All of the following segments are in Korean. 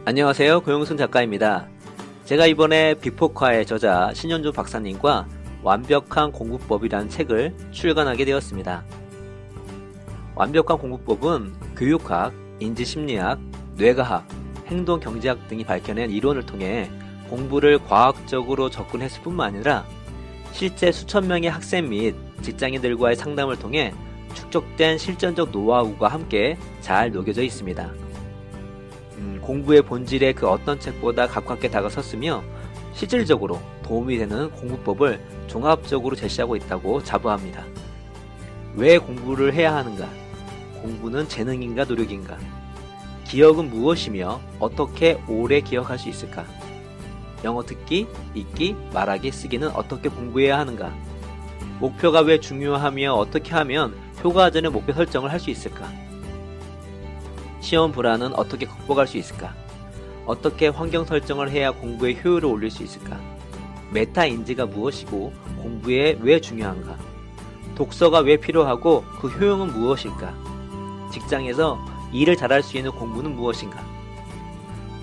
안녕하세요. 고영순 작가입니다. 제가 이번에 빅포카의 저자 신현주 박사님과 완벽한 공부법이라는 책을 출간하게 되었습니다. 완벽한 공부법은 교육학, 인지심리학, 뇌과학, 행동경제학 등이 밝혀낸 이론을 통해 공부를 과학적으로 접근했을 뿐만 아니라 실제 수천 명의 학생 및 직장인들과의 상담을 통해 축적된 실전적 노하우가 함께 잘 녹여져 있습니다. 공부의 본질에 그 어떤 책보다 가깝게 다가섰으며 실질적으로 도움이 되는 공부법을 종합적으로 제시하고 있다고 자부합니다. 왜 공부를 해야 하는가? 공부는 재능인가 노력인가? 기억은 무엇이며 어떻게 오래 기억할 수 있을까? 영어 듣기, 읽기, 말하기, 쓰기는 어떻게 공부해야 하는가? 목표가 왜 중요하며 어떻게 하면 효과적인 목표 설정을 할 수 있을까? 시험 불안은 어떻게 극복할 수 있을까? 어떻게 환경 설정을 해야 공부의 효율을 올릴 수 있을까? 메타 인지가 무엇이고 공부에 왜 중요한가? 독서가 왜 필요하고 그 효용은 무엇일까? 직장에서 일을 잘할 수 있는 공부는 무엇인가?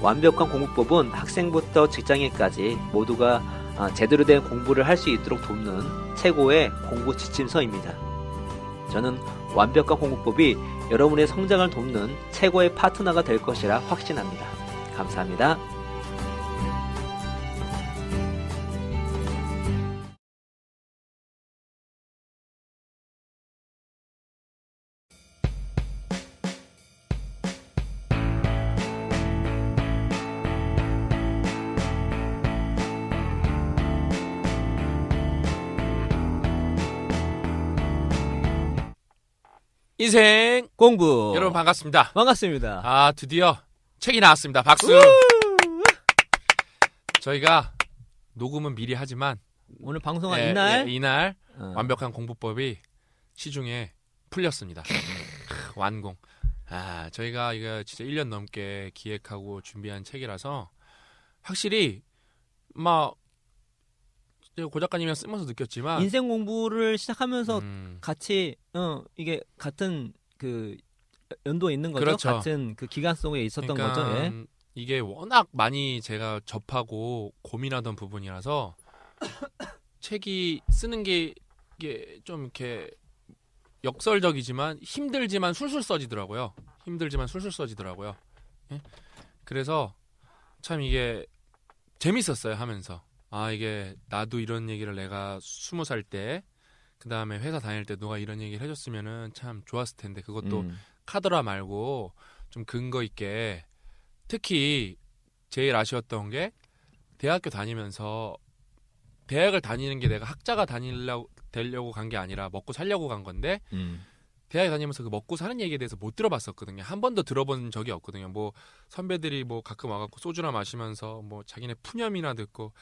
완벽한 공부법은 학생부터 직장인까지 모두가 제대로 된 공부를 할 수 있도록 돕는 최고의 공부 지침서입니다. 저는 완벽한 공부법이 여러분의 성장을 돕는 최고의 파트너가 될 것이라 확신합니다. 감사합니다. 인생 공부 여러분 반갑습니다. 반갑습니다. 드디어 책이 나왔습니다. 박수. 저희가 녹음은 미리 하지만 오늘 방송한 이날 이날 완벽한 공부법이 시중에 풀렸습니다. 완공. 저희가 이거 진짜 1년 넘게 기획하고 준비한 책이라서 확실히 고 작가님이랑 쓰면서 느꼈지만 인생 공부를 시작하면서 같이 이게 같은 그 연도에 있는 거죠. 그렇죠. 같은 그 기간 속에 있었던 그러니까 거죠. 예. 이게 워낙 많이 제가 접하고 고민하던 부분이라서 책이 쓰는 게 이게 좀 이렇게 역설적이지만 힘들지만 술술 써지더라고요. 예? 그래서 참 이게 재밌었어요 하면서. 이게 나도 이런 얘기를 내가 20살 때 그 다음에 회사 다닐 때 누가 이런 얘기를 해줬으면은 참 좋았을 텐데 그것도 카더라 말고 좀 근거 있게. 특히 제일 아쉬웠던 게 대학교 다니면서 대학을 다니는 게 내가 학자가 되려고 간 게 아니라 먹고 살려고 간 건데 대학 다니면서 그 먹고 사는 얘기에 대해서 못 들어봤었거든요. 한 번도 들어본 적이 없거든요. 뭐 선배들이 뭐 가끔 와갖고 소주나 마시면서 뭐 자기네 푸념이나 듣고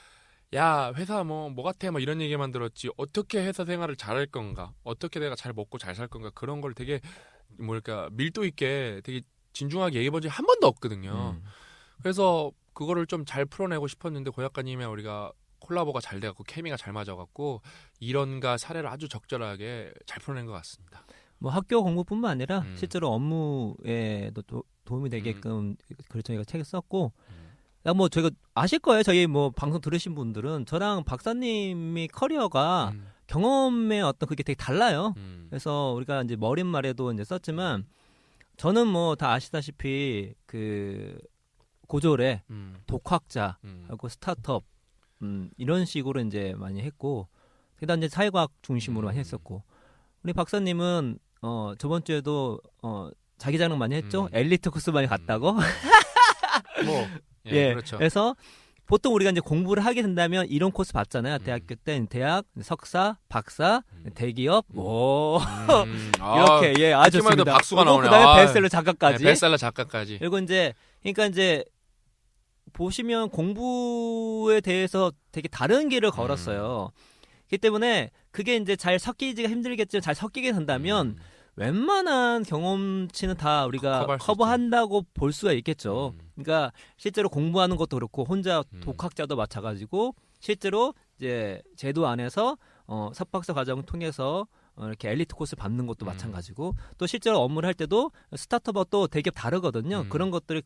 야 회사 뭐 같아 뭐 이런 얘기만 들었지 어떻게 회사 생활을 잘할 건가, 어떻게 내가 잘 먹고 잘 살 건가, 그런 걸 되게 밀도 있게 되게 진중하게 얘기해본 적이 한 번도 없거든요. 그래서 그거를 좀 잘 풀어내고 싶었는데 고 작가님이랑 우리가 콜라보가 잘 돼갖고 케미가 잘 맞아갖고 이론과 사례를 아주 적절하게 잘 풀어낸 것 같습니다. 뭐 학교 공부뿐만 아니라 실제로 업무에도 도움이 되게끔 그래서 저희가 책을 썼고 뭐 저희가 아실 거예요. 저희 뭐 방송 들으신 분들은 저랑 박사님이 커리어가 경험의 어떤 그게 되게 달라요. 그래서 우리가 이제 머릿말에도 이제 썼지만 저는 뭐 다 아시다시피 그 고졸의 독학자 하고 스타트업 이런 식으로 이제 많이 했고 그다음 이제 사회과학 중심으로 많이 했었고 우리 박사님은 저번 주에도 자기 자랑 많이 했죠. 엘리트 코스 많이 갔다고. 예, 그렇죠. 그래서 보통 우리가 이제 공부를 하게 된다면 이런 코스 봤잖아요. 대학교 때 대학, 석사, 박사, 대기업, 이렇게 아주 좋습니다. 박수가 나오네요. 그다음에 베스트셀러 작가까지. 베스트셀러 작가까지. 그리고 그러니까 이제 보시면 공부에 대해서 되게 다른 길을 걸었어요. 그렇기 때문에 그게 이제 잘 섞이기가 힘들겠지만 잘 섞이게 된다면 웬만한 경험치는 다 우리가 커버한다고 볼 수가 있겠죠. 그러니까 실제로 공부하는 것도 그렇고 혼자 독학자도 마찬가지고 실제로 이제 제도 안에서 석박사 과정을 통해서 이렇게 엘리트 코스 받는 것도 마찬가지고 또 실제로 업무를 할 때도 스타트업과 또 되게 다르거든요. 그런 것들이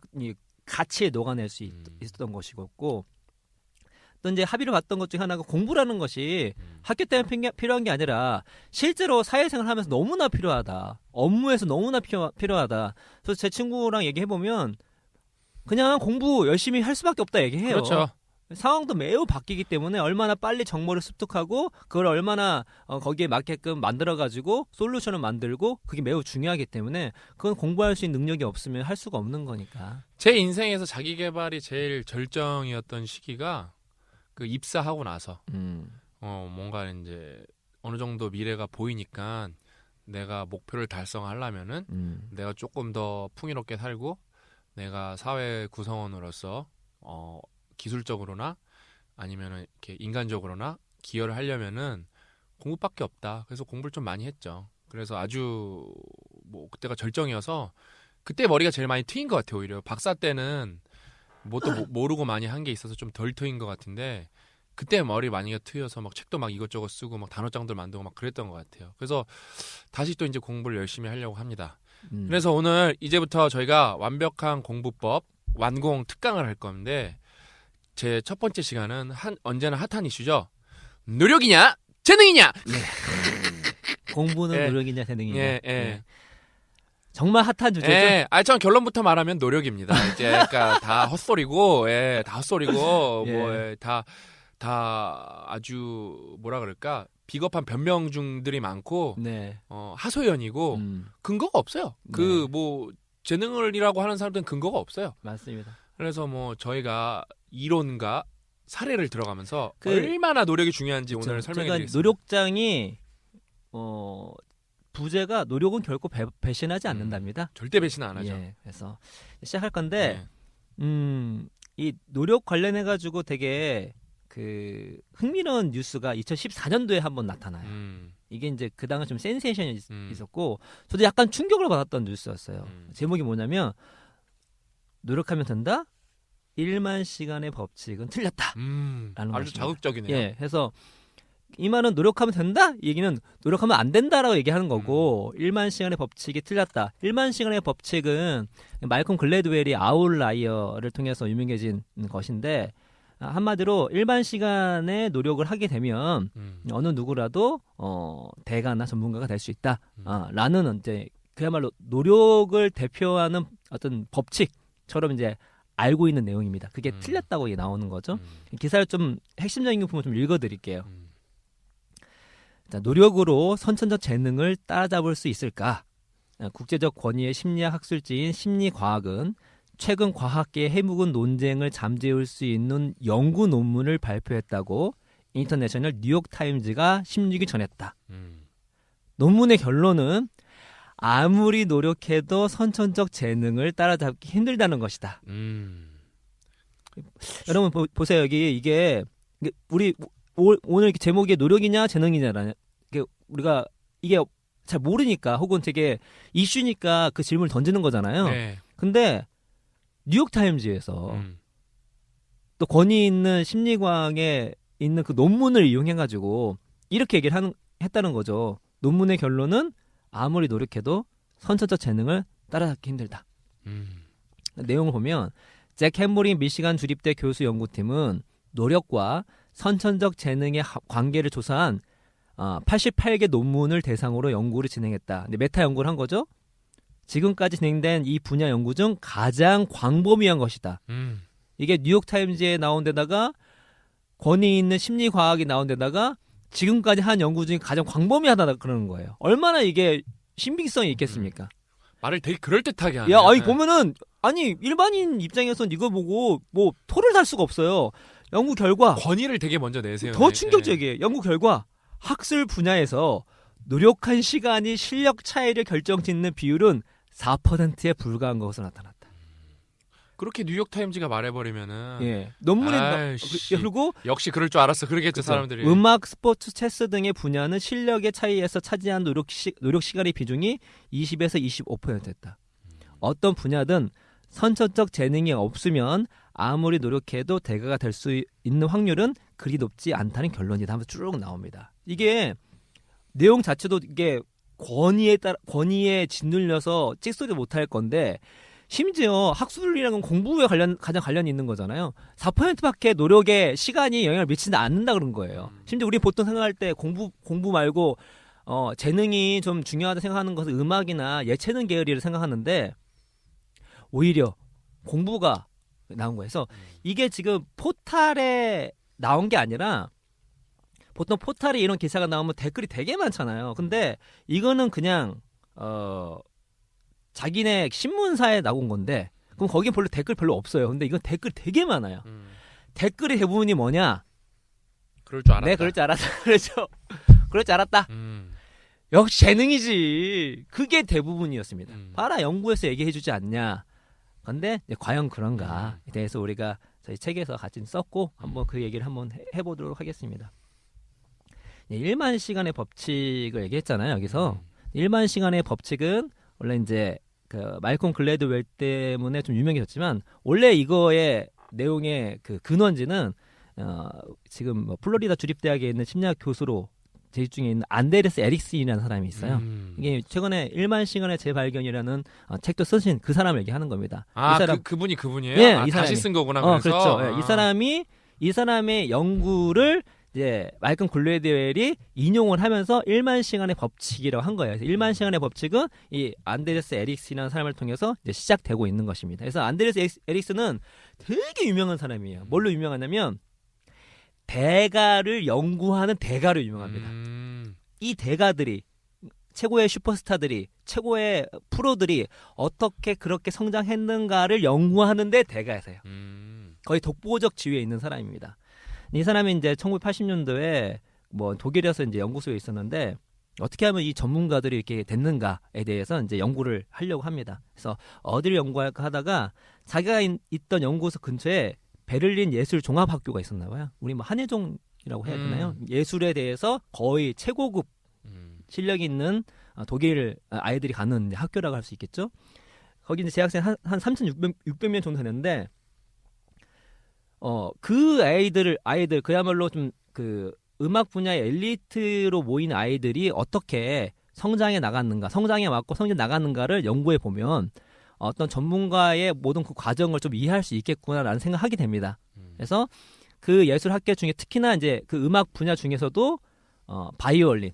같이 녹아낼 수 있었던 것이고 또 이제 합의를 봤던 것 중에 하나가 공부라는 것이 학교 때문에 필요한 게 아니라 실제로 사회생활 하면서 너무나 필요하다. 업무에서 너무나 필요하다. 그래서 제 친구랑 얘기해보면 그냥 공부 열심히 할 수밖에 없다 얘기해요. 그렇죠. 상황도 매우 바뀌기 때문에 얼마나 빨리 정보를 습득하고 그걸 얼마나 거기에 맞게끔 만들어가지고 솔루션을 만들고 그게 매우 중요하기 때문에 그건 공부할 수 있는 능력이 없으면 할 수가 없는 거니까. 제 인생에서 자기 개발이 제일 절정이었던 시기가 그 입사하고 나서 뭔가 이제 어느 정도 미래가 보이니까 내가 목표를 달성하려면은 내가 조금 더 풍요롭게 살고 내가 사회 구성원으로서 기술적으로나 아니면은 이렇게 인간적으로나 기여를 하려면은 공부밖에 없다. 그래서 공부를 좀 많이 했죠. 그래서 아주 뭐 그때가 절정이어서 그때 머리가 제일 많이 트인 것 같아요. 오히려 박사 때는 뭣도 모르고 많이 한 게 있어서 좀 덜 트인 것 같은데 그때 머리 많이 트여서 막 책도 막 이것저것 쓰고 막 단어장들 만들고 막 그랬던 것 같아요. 그래서 다시 또 이제 공부를 열심히 하려고 합니다. 그래서 오늘 이제부터 저희가 완벽한 공부법 완공 특강을 할 건데 제 첫 번째 시간은 언제나 핫한 이슈죠. 노력이냐 재능이냐. 공부는 예. 노력이냐 재능이냐. 예. 예. 정말 핫한 주제죠. 예. 전 결론부터 말하면 노력입니다. 이제 그러니까 다 헛소리고, 다 헛소리고, 예. 다 아주 뭐라 그럴까 비겁한 변명중들이 많고, 네. 하소연이고 근거가 없어요. 네. 그 뭐 재능을이라고 하는 사람들은 근거가 없어요. 맞습니다. 그래서 뭐 저희가 이론과 사례를 들어가면서 얼마나 노력이 중요한지 오늘 설명해드리겠습니다. 노력장이 부제가 노력은 결코 배신하지 않는답니다. 절대 배신 안 하죠. 예, 그래서 시작할 건데 이 노력 관련해 가지고 되게 그 흥미로운 뉴스가 2014년도에 한번 나타나요. 이게 이제 그 당시 좀 센세이션이 있었고 저도 약간 충격을 받았던 뉴스였어요. 제목이 뭐냐면 노력하면 된다. 1만 시간의 법칙은 틀렸다. 라는 아주 것입니다. 자극적이네요. 예, 그래서 이 말은 노력하면 된다? 이 얘기는 노력하면 안 된다라고 얘기하는 거고 1만 시간의 법칙이 틀렸다. 1만 시간의 법칙은 말콤 글래드웰이 아웃라이어를 통해서 유명해진 것인데 한마디로 1만 시간의 노력을 하게 되면 어느 누구라도 대가나 전문가가 될 수 있다. 라는 이제 그야말로 노력을 대표하는 어떤 법칙처럼 이제 알고 있는 내용입니다. 그게 틀렸다고 나오는 거죠. 기사를 좀 핵심적인 부분 좀 읽어드릴게요. 자, 노력으로 선천적 재능을 따라잡을 수 있을까? 국제적 권위의 심리학 학술지인 심리과학은 최근 과학계의 해묵은 논쟁을 잠재울 수 있는 연구 논문을 발표했다고 인터내셔널 뉴욕타임즈가 16일 전했다. 논문의 결론은 아무리 노력해도 선천적 재능을 따라잡기 힘들다는 것이다. 여러분 보세요. 이게 우리 오늘 제목이 노력이냐 재능이냐라는 우리가 이게 잘 모르니까 혹은 되게 이슈니까 그 질문을 던지는 거잖아요. 네. 근데 뉴욕타임즈에서 또 권위 있는 심리과학에 있는 그 논문을 이용해가지고 이렇게 얘기를 했다는 거죠. 논문의 결론은 아무리 노력해도 선천적 재능을 따라잡기 힘들다. 내용을 보면 잭 햄버링 미시간 주립대 교수 연구팀은 노력과 선천적 재능의 관계를 조사한 88개 논문을 대상으로 연구를 진행했다. 근데 메타 연구를 한 거죠. 지금까지 진행된 이 분야 연구 중 가장 광범위한 것이다. 이게 뉴욕타임즈에 나온 데다가 권위 있는 심리과학이 나온 데다가 지금까지 한 연구 중에 가장 광범위하다 그러는 거예요. 얼마나 이게 신빙성이 있겠습니까? 말을 되게 그럴듯하게 하네. 야, 아니 보면은 일반인 입장에서는 이거 보고 뭐 토를 달 수가 없어요. 연구 결과 권위를 되게 먼저 내세요. 더 충격적이에요. 연구 결과 학술 분야에서 노력한 시간이 실력 차이를 결정짓는 비율은 4%에 불과한 것으로 나타났다. 그렇게 뉴욕타임즈가 말해버리면은 예. 논문에 그리고 역시 그럴 줄 알았어. 그러겠죠. 그렇죠. 사람들이. 음악, 스포츠, 체스 등의 분야는 실력의 차이에서 차지한 노력 시간의 비중이 20에서 25%였다. 어떤 분야든 선천적 재능이 없으면 아무리 노력해도 대가가 될 수 있는 확률은 그리 높지 않다는 결론이다 하면서 쭉 나옵니다. 이게 내용 자체도 이게 권위에 짓눌려서 찍소리 못할 건데 심지어 학술이랑은 공부에 가장 관련이 있는 거잖아요. 4%밖에 노력에 시간이 영향을 미치지 않는다 그런 거예요. 심지어 우리 보통 생각할 때 공부 말고 재능이 좀 중요하다 생각하는 것은 음악이나 예체능 계열이라 생각하는데 오히려 공부가 나온 거예요. 그래서 이게 지금 포탈에 나온 게 아니라 보통 포탈에 이런 기사가 나오면 댓글이 되게 많잖아요. 근데 이거는 그냥 자기네 신문사에 나온 건데 그럼 거긴 별로 댓글 별로 없어요. 근데 이건 댓글 되게 많아요. 댓글의 대부분이 뭐냐? 그럴 줄 알았다. 네, 그럴 줄 알았다. 그렇죠. 그럴 줄 알았다. 역시 재능이지. 그게 대부분이었습니다. 봐라, 연구에서 얘기해주지 않냐. 근데 과연 그런가에 대해서 우리가 저희 책에서 같이 썼고 한번 그 얘기를 한번 해보도록 하겠습니다. 1만 시간의 법칙을 얘기했잖아요. 여기서 1만 시간의 법칙은 원래 이제 그 말콤 글래드웰 때문에 좀 유명해졌지만 원래 이거의 내용의 그 근원지는 지금 뭐 플로리다 주립대학에 있는 심리학 교수로 재직 중에 있는 안데르스 에릭슨이라는 사람이 있어요. 이게 최근에 1만 시간의 재발견이라는 책도 쓰신 그 사람을 얘기하는 겁니다. 아, 이 사람, 그분이에요? 네, 아, 이 다시 사람이. 쓴 거구나. 그래서 그렇죠. 네, 이 사람의 연구를 이제 말콤 글래드웰이 인용을 하면서 1만 시간의 법칙이라고 한 거예요. 그래서 1만 시간의 법칙은 이 안데르스 에릭슨이라는 사람을 통해서 이제 시작되고 있는 것입니다. 그래서 안데르스 에릭슨은 되게 유명한 사람이에요. 뭘로 유명하냐면 대가를 연구하는 대가로 유명합니다. 이 대가들이 최고의 슈퍼스타들이 최고의 프로들이 어떻게 그렇게 성장했는가를 연구하는데 대가세요. 거의 독보적 지위에 있는 사람입니다. 이 사람이 이제 1980년도에 뭐 독일에서 이제 연구소에 있었는데 어떻게 하면 이 전문가들이 이렇게 됐는가에 대해서 이제 연구를 하려고 합니다. 그래서 어디를 연구할까 하다가 자기가 있던 연구소 근처에 베를린 예술 종합학교가 있었나 봐요. 우리 뭐 한예종이라고 해야 되나요? 예술에 대해서 거의 최고급 실력이 있는 독일 아이들이 가는 학교라고 할 수 있겠죠. 거기 이제 재학생 한 3,600명 정도 되는데 그 아이들 그야말로 좀 그 음악 분야의 엘리트로 모인 아이들이 어떻게 성장해 나갔는가, 성장에 맞고 성장 나갔는가를 연구해 보면 어떤 전문가의 모든 그 과정을 좀 이해할 수 있겠구나라는 생각하게 됩니다. 그래서 그 예술 학교 중에 특히나 이제 그 음악 분야 중에서도 바이올린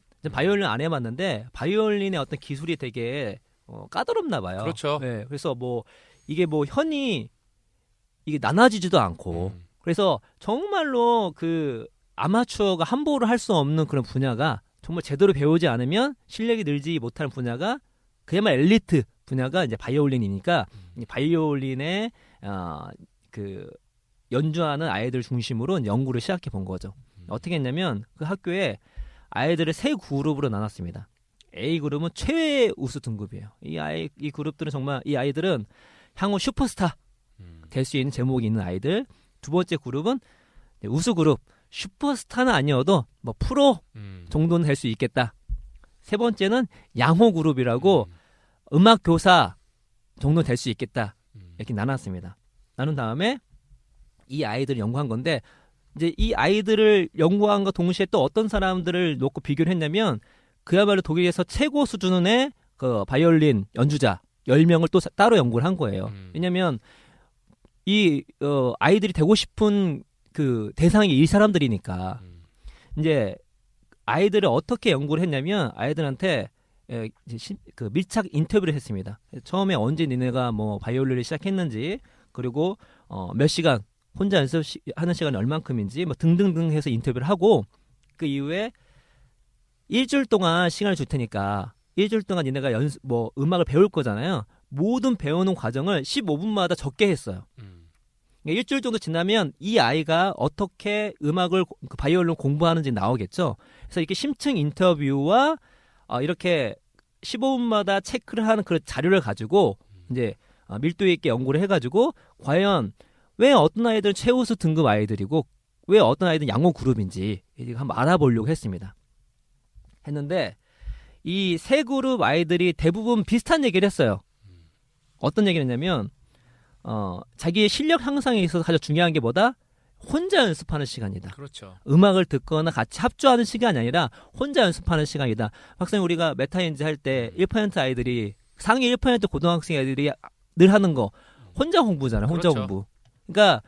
안 해봤는데 바이올린의 어떤 기술이 되게 까다롭나 봐요. 그렇죠. 네, 그래서 뭐 이게 뭐 현이 이게 나눠지지도 않고 그래서 정말로 그 아마추어가 함부로 할 수 없는 그런 분야가 정말 제대로 배우지 않으면 실력이 늘지 못하는 분야가 그야말로 엘리트 분야가 이제 바이올린이니까 이 바이올린의 그 연주하는 아이들 중심으로 연구를 시작해 본 거죠. 어떻게 했냐면 그 학교에 아이들을 세 그룹으로 나눴습니다. A 그룹은 최우수 등급이에요. 이 그룹들은 정말 이 아이들은 향후 슈퍼스타 될 수 있는 제목이 있는 아이들. 두 번째 그룹은 우수 그룹. 슈퍼스타는 아니어도 뭐 프로 정도는 될 수 있겠다. 세 번째는 양호 그룹이라고 음악 교사 정도 될 수 있겠다. 이렇게 나눴습니다. 나눈 다음에 이 아이들을 연구한 건데 이제 이 아이들을 연구한과 동시에 또 어떤 사람들을 놓고 비교를 했냐면 그야말로 독일에서 최고 수준의 그 바이올린 연주자 10명을 또 따로 연구를 한 거예요. 왜냐면 이 아이들이 되고 싶은 그 대상이 이 사람들이니까 이제 아이들을 어떻게 연구를 했냐면 아이들한테 그 밀착 인터뷰를 했습니다. 처음에 언제 니네가 뭐 바이올린을 시작했는지 그리고 몇 시간 혼자 연습하는 시간이 얼만큼인지 뭐 등등등 해서 인터뷰를 하고 그 이후에 일주일 동안 시간을 줄 테니까 일주일 동안 니네가 뭐 음악을 배울 거잖아요. 모든 배우는 과정을 15분마다 적게 했어요. 일주일 정도 지나면 이 아이가 어떻게 음악을 그 바이올린 공부하는지 나오겠죠. 그래서 이렇게 심층 인터뷰와 이렇게 15분마다 체크를 하는 그런 자료를 가지고 이제 밀도 있게 연구를 해가지고 과연 왜 어떤 아이들은 최우수 등급 아이들이고 왜 어떤 아이들은 양호 그룹인지 한번 알아보려고 했는데 이 세 그룹 아이들이 대부분 비슷한 얘기를 했어요. 어떤 얘기를 했냐면 자기의 실력 향상에 있어서 가장 중요한 게 뭐다? 혼자 연습하는 시간이다. 그렇죠. 음악을 듣거나 같이 합주하는 시간이 아니라 혼자 연습하는 시간이다. 박사님 우리가 메타인지 할 때 1% 아이들이 상위 1% 고등학생 애들이 늘 하는 거 혼자 공부잖아요. 혼자 그렇죠. 공부. 그러니까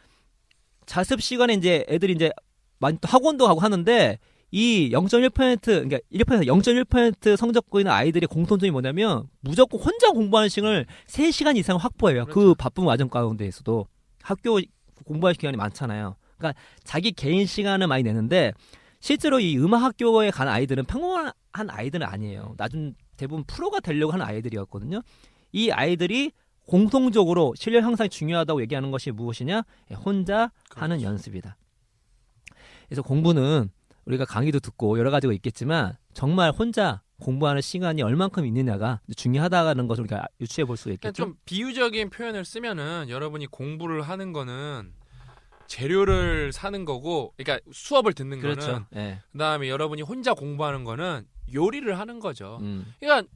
자습 시간에 이제 애들이 이제 많이 또 학원도 가고 하는데 이 0.1% 그러니까 1% 0.1% 성적 보이는 아이들의 공통점이 뭐냐면 무조건 혼자 공부하는 시간을 3시간 이상 확보해요. 그 그렇죠. 바쁜 와중 가운데에서도 학교 공부할 시간이 많잖아요. 그러니까 자기 개인 시간을 많이 내는데 실제로 이 음악 학교에 간 아이들은 평범한 아이들은 아니에요. 나중 대부분 프로가 되려고 하는 아이들이었거든요. 이 아이들이 공통적으로 실력 향상이 중요하다고 얘기하는 것이 무엇이냐? 혼자 하는 그렇죠. 연습이다. 그래서 공부는 우리가 강의도 듣고 여러 가지가 있겠지만 정말 혼자 공부하는 시간이 얼만큼 있느냐가 중요하다는 것을 우리가 유추해 볼 수 그러니까 있겠죠. 좀 비유적인 표현을 쓰면은 여러분이 공부를 하는 거는 재료를 사는 거고, 그러니까 수업을 듣는 거는, 그렇죠. 예. 그다음에 여러분이 혼자 공부하는 거는 요리를 하는 거죠. 음. 그러니까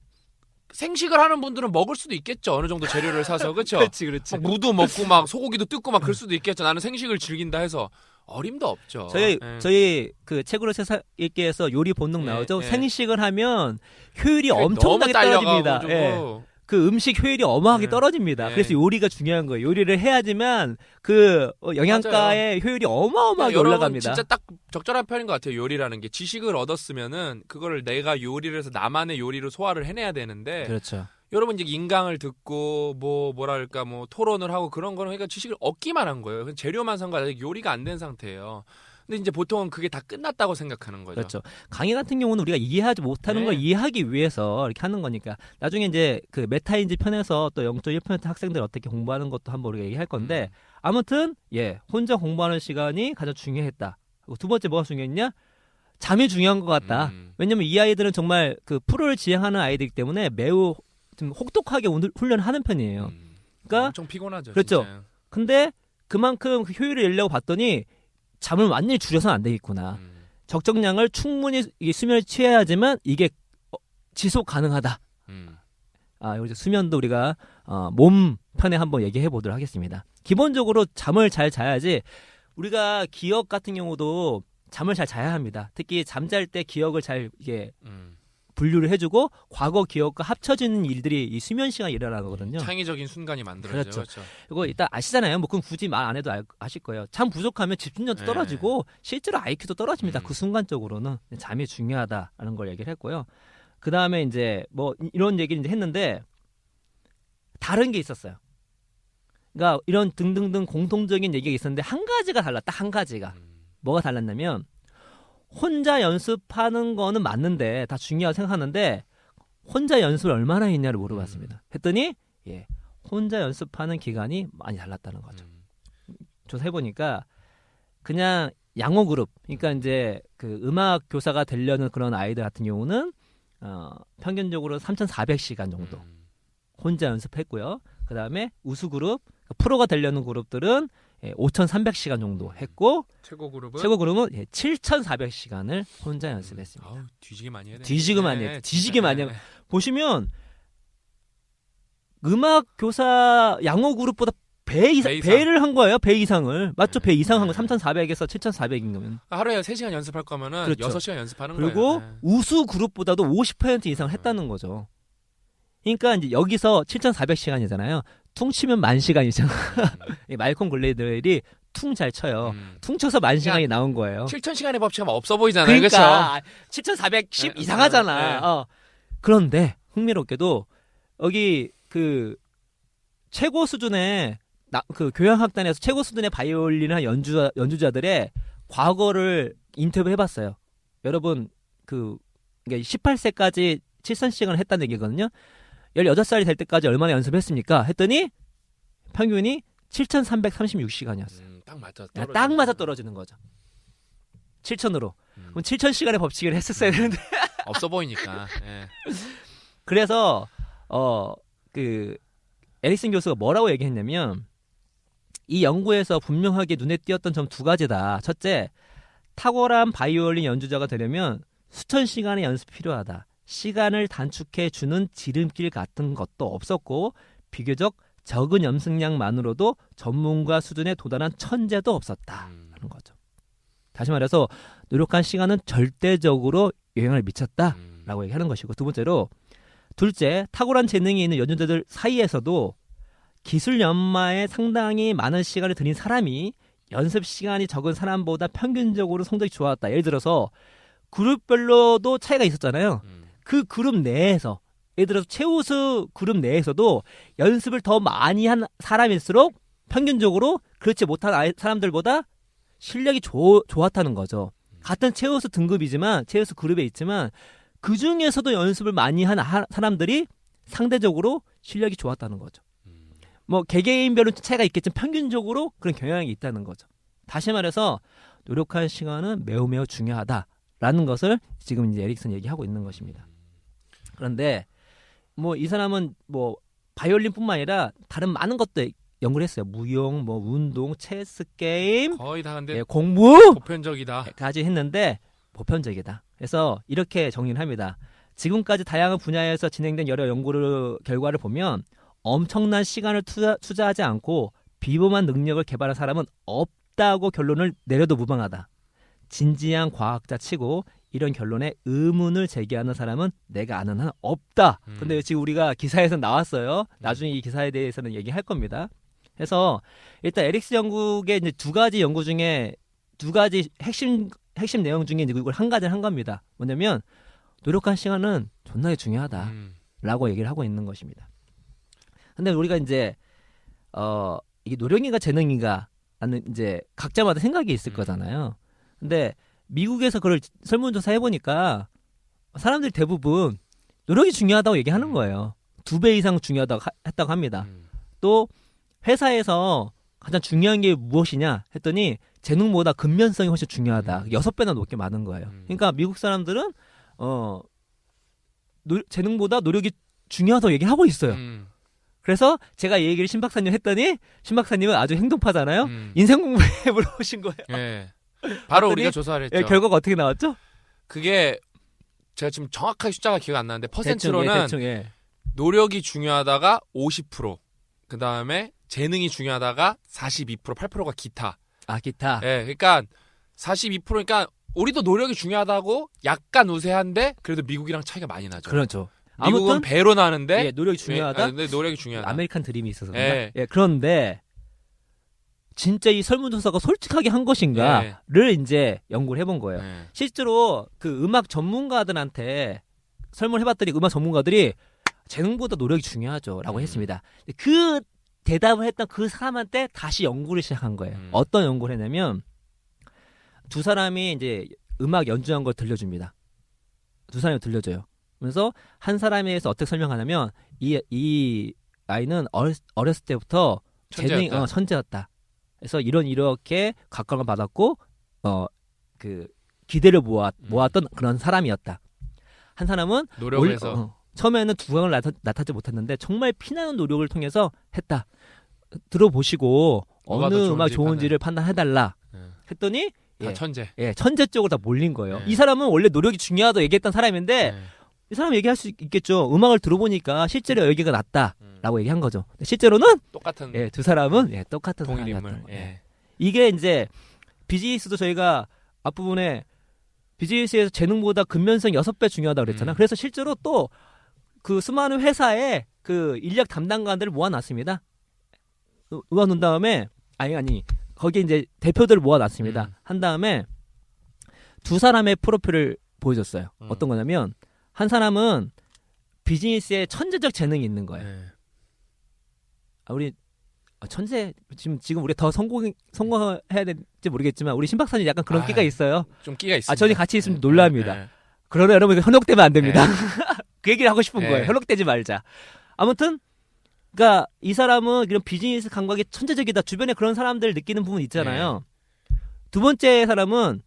생식을 하는 분들은 먹을 수도 있겠죠. 어느 정도 재료를 사서 그렇죠. 그렇지. 막 무도 먹고 막 소고기도 뜯고 막 그럴 수도 있겠죠. 나는 생식을 즐긴다 해서 어림도 없죠. 예. 저희 그 책으로 세상 읽기에서 요리 본능 예, 나오죠. 예. 생식을 하면 효율이 너무 엄청나게 떨어집니다. 딸려가지고. 예. 그 음식 효율이 어마하게 네. 떨어집니다. 네. 그래서 요리가 중요한 거예요. 요리를 해야지만 그 영양가의 효율이 어마어마하게 여러분 올라갑니다. 진짜 딱 적절한 표현인 것 같아요. 요리라는 게 지식을 얻었으면은 그거를 내가 요리를 해서 나만의 요리로 소화를 해내야 되는데 그렇죠. 여러분 이제 인강을 듣고 뭐랄까 토론을 하고 그런 거는 그러니까 지식을 얻기만 한 거예요. 재료만 산 거 아니라 요리가 안 된 상태예요. 근데 이제 보통은 그게 다 끝났다고 생각하는 거죠. 그렇죠. 강의 같은 경우는 우리가 이해하지 못하는 네. 걸 이해하기 위해서 이렇게 하는 거니까 나중에 이제 그 메타인지 편에서 또 0.1% 학생들 어떻게 공부하는 것도 한번 우리가 얘기할 건데 아무튼 혼자 공부하는 시간이 가장 중요했다. 그리고 두 번째 뭐가 중요했냐? 잠이 중요한 것 같다. 왜냐면 이 아이들은 정말 그 프로를 지향하는 아이들이기 때문에 매우 좀 혹독하게 훈련하는 편이에요. 그러니까 엄청 피곤하죠. 그렇죠. 진짜. 근데 그만큼 그 효율을 내려고 봤더니 잠을 완전히 줄여서는 안 되겠구나. 적정량을 충분히 이 수면을 취해야지만 이게 지속 가능하다. 여기서 수면도 우리가 몸 편에 한번 얘기해 보도록 하겠습니다. 기본적으로 잠을 잘 자야지 우리가 기억 같은 경우도 잠을 잘 자야 합니다. 특히 잠잘 때 기억을 잘 이게 분류를 해주고 과거 기억과 합쳐지는 일들이 이 수면 시간에 일어나거든요. 창의적인 순간이 만들어져요. 그렇죠. 그리고 일단 아시잖아요. 뭐 그건 굳이 말 안 해도 아실 거예요. 잠 부족하면 집중력도 네. 떨어지고 실제로 IQ도 떨어집니다. 그 순간적으로는 잠이 중요하다라는 걸 얘기를 했고요. 그 다음에 이제 뭐 이런 얘기를 이제 했는데 다른 게 있었어요. 그러니까 이런 등등등 공통적인 얘기가 있었는데 한 가지가 달랐다. 한 가지가 뭐가 달랐냐면 혼자 연습하는 거는 맞는데 다 중요하다고 생각하는데 혼자 연습을 얼마나 했냐를 물어봤습니다. 했더니 혼자 연습하는 기간이 많이 달랐다는 거죠. 조사해보니까 그냥 양호 그룹, 그러니까 이제 그 음악 교사가 되려는 그런 아이들 같은 경우는 평균적으로 3,400시간 정도 혼자 연습했고요. 그 다음에 우수 그룹, 프로가 되려는 그룹들은 5,300시간 정도 했고 최고 그룹은 7,400시간을 혼자 연습했습니다. 아우, 뒤지게 많이 해야 돼. 뒤지게 많이 해요. 뒤지게 많이 해요. 보시면 음악 교사 양호 그룹보다 배 이상. 배를 한 거예요. 배 이상을. 맞죠? 배 이상 한 거. 3,400에서 7,400인 거면. 하루에 3시간 연습할 거면은 그렇죠. 6시간 연습하는 그리고 거예요. 우수 그룹보다도 50% 이상 했다는 거죠. 그러니까 이제 여기서 7,400시간이잖아요. 퉁치면 10,000시간이잖아. 말콤 글래드웰이 퉁 잘 쳐요. 퉁 쳐서 10,000시간이 나온 거예요. 7,000시간의 법칙은 없어 보이잖아요. 그러니까 7,410 네, 이상하잖아. 네. 그런데 흥미롭게도 여기 그 최고 수준의 그 교향악단에서 최고 수준의 바이올린 연주자들의 과거를 인터뷰해봤어요. 여러분 그 18세까지 7,000시간을 했다는 얘기거든요. 16살이 될 때까지 얼마나 연습했습니까? 했더니 평균이 7,336시간이었어요. 딱 맞아 떨어지는 거죠. 7,000으로. 그럼 7,000시간의 법칙을 했었어야 되는데 없어 보이니까. 예. 그래서 그 에릭슨 교수가 뭐라고 얘기했냐면 이 연구에서 분명하게 눈에 띄었던 점 두 가지다. 첫째, 탁월한 바이올린 연주자가 되려면 수천 시간의 연습이 필요하다. 시간을 단축해 주는 지름길 같은 것도 없었고 비교적 적은 연습량만으로도 전문가 수준에 도달한 천재도 없었다 하는 거죠. 다시 말해서 노력한 시간은 절대적으로 영향을 미쳤다라고 얘기하는 것이고, 두 번째로 둘째, 탁월한 재능이 있는 연주자들 사이에서도 기술 연마에 상당히 많은 시간을 들인 사람이 연습 시간이 적은 사람보다 평균적으로 성적이 좋았다. 예를 들어서 그룹별로도 차이가 있었잖아요. 그 그룹 내에서 예를 들어서 최우수 그룹 내에서도 연습을 더 많이 한 사람일수록 평균적으로 그렇지 못한 사람들보다 실력이 좋았다는 거죠. 같은 최우수 등급이지만 최우수 그룹에 있지만 그 중에서도 연습을 많이 한 사람들이 상대적으로 실력이 좋았다는 거죠. 뭐 개개인별로 차이가 있겠지만 평균적으로 그런 경향이 있다는 거죠. 다시 말해서 노력할 시간은 매우 매우 중요하다라는 것을 지금 이제 에릭슨 얘기하고 있는 것입니다. 그런데 뭐 이 사람은 뭐 바이올린뿐만 아니라 다른 많은 것도 연구를 했어요. 무용, 뭐 운동, 체스 게임, 거의 다 근데 공부 보편적이다까지 했는데 보편적이다. 그래서 이렇게 정리를 합니다. 지금까지 다양한 분야에서 진행된 여러 연구 결과를 보면 엄청난 시간을 투자하지 않고 비범한 능력을 개발한 사람은 없다고 결론을 내려도 무방하다. 진지한 과학자 치고 이런 결론에 의문을 제기하는 사람은 내가 아는 한 없다. 근데 지금 우리가 기사에서 나왔어요. 나중에 이 기사에 대해서는 얘기할 겁니다. 그래서 일단 에릭스 연구의 이제 두 가지 연구 중에 두 가지 핵심 내용 중에 이걸 한 가지를 한 겁니다. 뭐냐면 노력한 시간은 존나게 중요하다라고 얘기를 하고 있는 것입니다. 근데 우리가 이제 이게 노력인가 재능인가라는 이제 각자마다 생각이 있을 거잖아요. 근데 미국에서 그걸 설문조사 해보니까 사람들이 대부분 노력이 중요하다고 얘기하는 거예요. 2배 이상 중요하다고 했다고 합니다. 또 회사에서 가장 중요한 게 무엇이냐 했더니 재능보다 근면성이 훨씬 중요하다. 6배나 높게 많은 거예요. 그러니까 미국 사람들은 재능보다 노력이 중요하다고 얘기하고 있어요. 그래서 제가 이 얘기를 신 박사님 했더니 신 박사님은 아주 행동파잖아요. 인생 공부에 물어보신 거예요. 예. 바로 우리가 조사를 했죠. 예, 결과가 어떻게 나왔죠? 그게 제가 지금 정확하게 숫자가 기억 안 나는데 퍼센트로는 대충, 예. 노력이 중요하다가 50%, 그 다음에 재능이 중요하다가 42%, 8%가 기타. 아, 기타. 예, 그러니까 42%니까 우리도 노력이 중요하다고 약간 우세한데 그래도 미국이랑 차이가 많이 나죠. 그렇죠. 미국은 아무튼 배로 나는데 예, 노력이 중요하다. 근데 노력이 중요하다. 아메리칸 드림이 있어서 예. 예, 그런데 진짜 이 설문조사가 솔직하게 한 것인가를 이제 연구를 해본 거예요. 예. 실제로 그 음악 전문가들한테 설문을 해봤더니 음악 전문가들이 재능보다 노력이 중요하죠라고 했습니다. 그 대답을 했던 그 사람한테 다시 연구를 시작한 거예요. 어떤 연구를 했냐면 두 사람이 이제 음악 연주한 걸 들려줍니다. 두 사람이 들려줘요. 그래서 한 사람에 대해서 어떻게 설명하냐면 이 아이는 어렸을 때부터 천재였다. 그래서 이렇게 각광을 받았고 그 기대를 모았던 그런 사람이었다. 한 사람은 노력을 해서 처음에는 두각을 나타내지 못했는데 정말 피나는 노력을 통해서 했다. 들어보시고 어느 음악 좋은지를 판단해달라 했더니 다 천재. 예, 천재 쪽으로 다 몰린 거예요. 네. 이 사람은 원래 노력이 중요하다고 얘기했던 사람인데 이 사람 얘기할 수 있겠죠. 음악을 들어보니까 실제로 여기가 낫다라고 얘기한 거죠. 실제로는 똑같은 예, 두 사람은 똑같은 동일 인물. 사람이었던 거예요. 예. 이게 이제 비즈니스도 저희가 앞부분에 비즈니스에서 재능보다 근면성 6배 중요하다고 그랬잖아요. 그래서 실제로 또 그 수많은 회사에 그 인력 담당관들을 모아놨습니다. 모아놓은 다음에 아니 거기에 이제 대표들을 모아놨습니다. 한 다음에 두 사람의 프로필을 보여줬어요. 어떤 거냐면 한 사람은 비즈니스에 천재적 재능이 있는 거예요. 우리 천재 지금 우리 더 성공해야 될지 모르겠지만 우리 신 박사님 약간 그런 끼가 있어요. 좀 끼가 있습니다. 저희 같이 있으면 놀랍니다. 그러나 여러분 현혹되면 안 됩니다. 그 얘기를 하고 싶은 거예요. 현혹되지 말자. 아무튼 그러니까 이 사람은 이런 비즈니스 감각이 천재적이다. 주변에 그런 사람들 느끼는 부분 있잖아요. 두 번째 사람은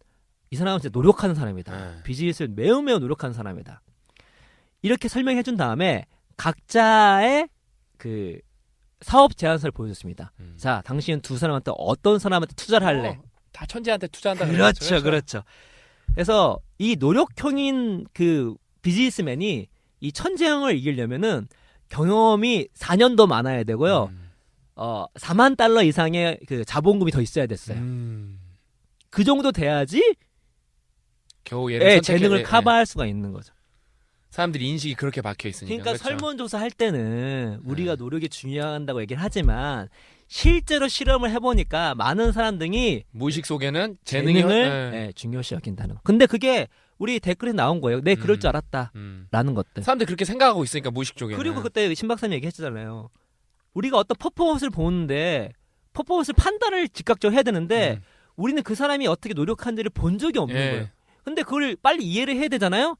이 사람은 진짜 노력하는 사람이다. 비즈니스를 매우 노력하는 사람이다. 이렇게 설명해 준 다음에 각자의 그 사업 제안서를 보여줬습니다. 자, 당신은 두 사람한테 어떤 사람한테 투자를 할래? 다 천재한테 투자한다. 그렇죠. 그래서 이 노력형인 그 비즈니스맨이 이 천재형을 이기려면은 경험이 4년 더 많아야 되고요. 4만 달러 이상의 그 자본금이 더 있어야 됐어요. 그 정도 돼야지 겨우 얘를 재능을 커버할 수가 있는 거죠. 사람들이 인식이 그렇게 박혀 있으니까. 그러니까 그렇죠? 설문조사 할 때는 우리가 노력이 중요한다고 얘기를 하지만 실제로 실험을 해보니까 많은 사람들이 무의식 속에는 재능을 네, 중요시 여긴다는 거. 근데 그게 우리 댓글에 나온 거예요. 내 그럴 줄 알았다. 라는 것들. 사람들이 그렇게 생각하고 있으니까 무의식 쪽에는. 그리고 그때 신 박사님 얘기했잖아요. 우리가 어떤 퍼포먼스를 보는데 퍼포먼스 판단을 즉각적으로 해야 되는데 우리는 그 사람이 어떻게 노력한지를 본 적이 없는 예. 거예요. 근데 그걸 빨리 이해를 해야 되잖아요.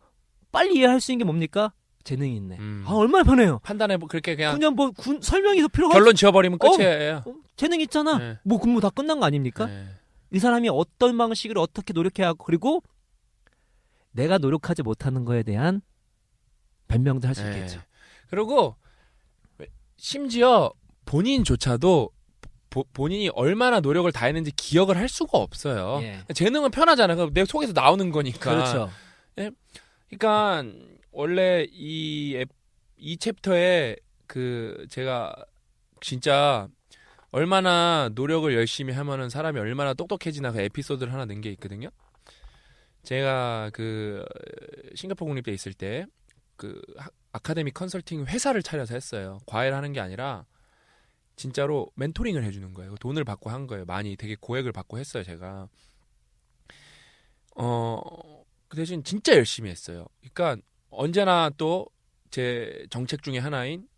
빨리 이해할 수 있는 게 뭡니까? 재능이 있네. 아, 얼마나 편해요. 판단해 그렇게 그냥 뭐 설명이 더 필요가 결론 지어버리면 끝이에요. 재능 있잖아. 네. 뭐 근무 다 끝난 거 아닙니까? 네. 이 사람이 어떤 방식으로 어떻게 노력해야 하고 그리고 내가 노력하지 못하는 거에 대한 변명도 할 수 네. 있겠죠. 그리고 심지어 본인조차도 본인이 얼마나 노력을 다했는지 기억을 할 수가 없어요. 예. 재능은 편하잖아. 내 속에서 나오는 거니까. 그렇죠. 그러니까 원래 이 챕터에 그 제가 진짜 얼마나 노력을 열심히 하면은 사람이 얼마나 똑똑해지나 그 에피소드를 하나 낸 게 있거든요. 제가 그 싱가포르 국립대 있을 때 그 아카데미 컨설팅 회사를 차려서 했어요. 과외를 하는 게 아니라 진짜로 멘토링을 해주는 거예요. 돈을 받고 한 거예요. 많이 되게 고액을 받고 했어요. 제가 그 대신 진짜 열심히 했어요. 그러니까 언제나 또 제 정책 중에 하나인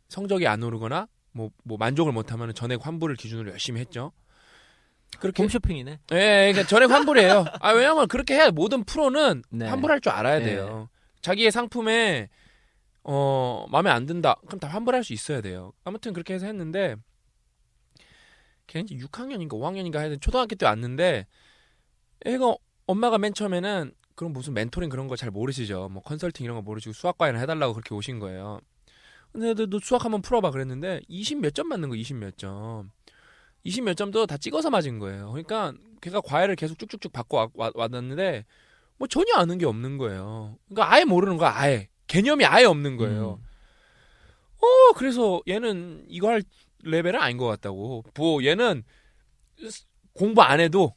성적이 안 오르거나 뭐 만족을 못하면 전액 환불을 기준으로 열심히 했죠. 그렇게 홈쇼핑이네. 예, 그러니까 전액 환불이에요. 아, 왜냐면 그렇게 해야 모든 프로는 네. 환불할 줄 알아야 네. 돼요. 자기의 상품에 마음에 안 든다. 그럼 다 환불할 수 있어야 돼요. 아무튼 그렇게 해서 했는데 걔 이제 6학년인가 5학년인가 하여튼 초등학교 때 왔는데 애가 엄마가 맨 처음에는 그럼 무슨 멘토링 그런 거 잘 모르시죠. 뭐 컨설팅 이런 거 모르시고 수학 과외나 해달라고 그렇게 오신 거예요. 근데 너 수학 한번 풀어봐 그랬는데 20 몇 점 맞는 거 20 몇 점. 20 몇 점도 다 찍어서 맞은 거예요. 그러니까 걔가 과외를 계속 쭉쭉쭉 받고 왔는데 뭐 전혀 아는 게 없는 거예요. 그러니까 아예 모르는 거야. 아예. 개념이 아예 없는 거예요. 그래서 얘는 이거 할 레벨은 아닌 것 같다고. 뭐 얘는 공부 안 해도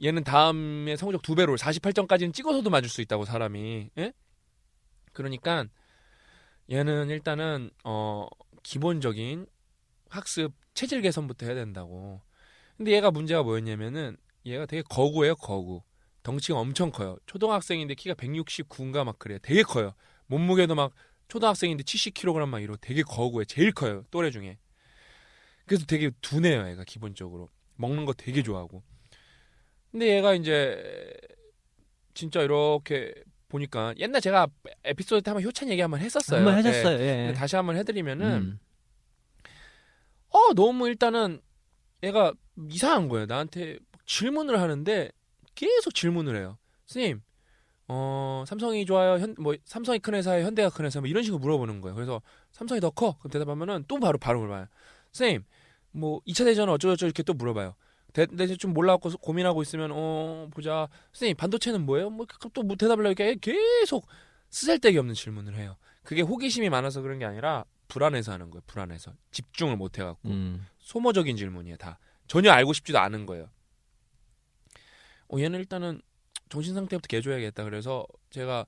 얘는 다음에 성적 2배로 48점까지는 찍어서도 맞을 수 있다고 사람이. 예? 그러니까 얘는 일단은 기본적인 학습 체질 개선부터 해야 된다고. 근데 얘가 문제가 뭐였냐면은 얘가 되게 거구예요. 거구. 덩치가 엄청 커요. 초등학생인데 키가 169인가 막 그래요. 되게 커요. 몸무게도 막 초등학생인데 70kg 막 이러고 되게 거구예요. 제일 커요. 또래 중에. 그래서 되게 둔해요. 얘가 기본적으로. 먹는 거 되게 좋아하고. 근데 얘가 이제 진짜 이렇게 보니까 옛날 제가 에피소드 때 한번 효찬 얘기 한번 했었어요. 한번 하셨어요. 네. 예. 근데 다시 한번 해드리면은 너무 일단은 얘가 이상한 거예요. 나한테 질문을 하는데 계속 질문을 해요. 선생님, 삼성이 좋아요? 삼성이 큰 회사예요? 현대가 큰 회사예요? 뭐 이런 식으로 물어보는 거예요. 그래서 삼성이 더 커? 그럼 대답하면은 또 바로 물어봐요. 선생님, 뭐 2차 대전은 어쩌고저쩌고 이렇게 또 물어봐요. 근데 좀 몰라갖고 고민하고 있으면 보자. 선생님, 반도체는 뭐예요? 뭐 또 뭐 대답을 하니까 계속 쓰잘데기 없는 질문을 해요. 그게 호기심이 많아서 그런 게 아니라 불안해서 하는 거예요. 불안해서. 집중을 못 해갖고. 소모적인 질문이에요. 다. 전혀 알고 싶지도 않은 거예요. 얘는 일단은 정신 상태부터 개줘야겠다. 그래서 제가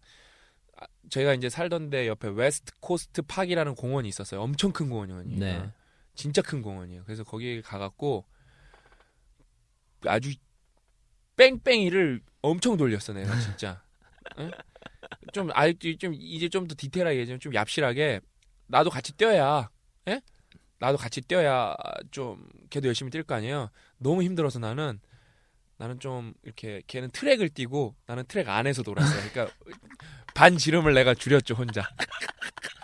이제 살던 데 옆에 웨스트 코스트 파크라는 공원이 있었어요. 엄청 큰 공원이에요. 네. 진짜 큰 공원이에요. 그래서 거기에 가갖고 아주 뺑뺑이를 엄청 돌렸어 내가 진짜. 응? 좀 이제 좀 더 디테일하게 좀 얍실하게 나도 같이 뛰어야, 예? 나도 같이 뛰어야 좀 걔도 열심히 뛸 거 아니에요. 너무 힘들어서 나는 좀 이렇게 걔는 트랙을 뛰고 나는 트랙 안에서 돌았어요. 그러니까 반 지름을 내가 줄였죠 혼자.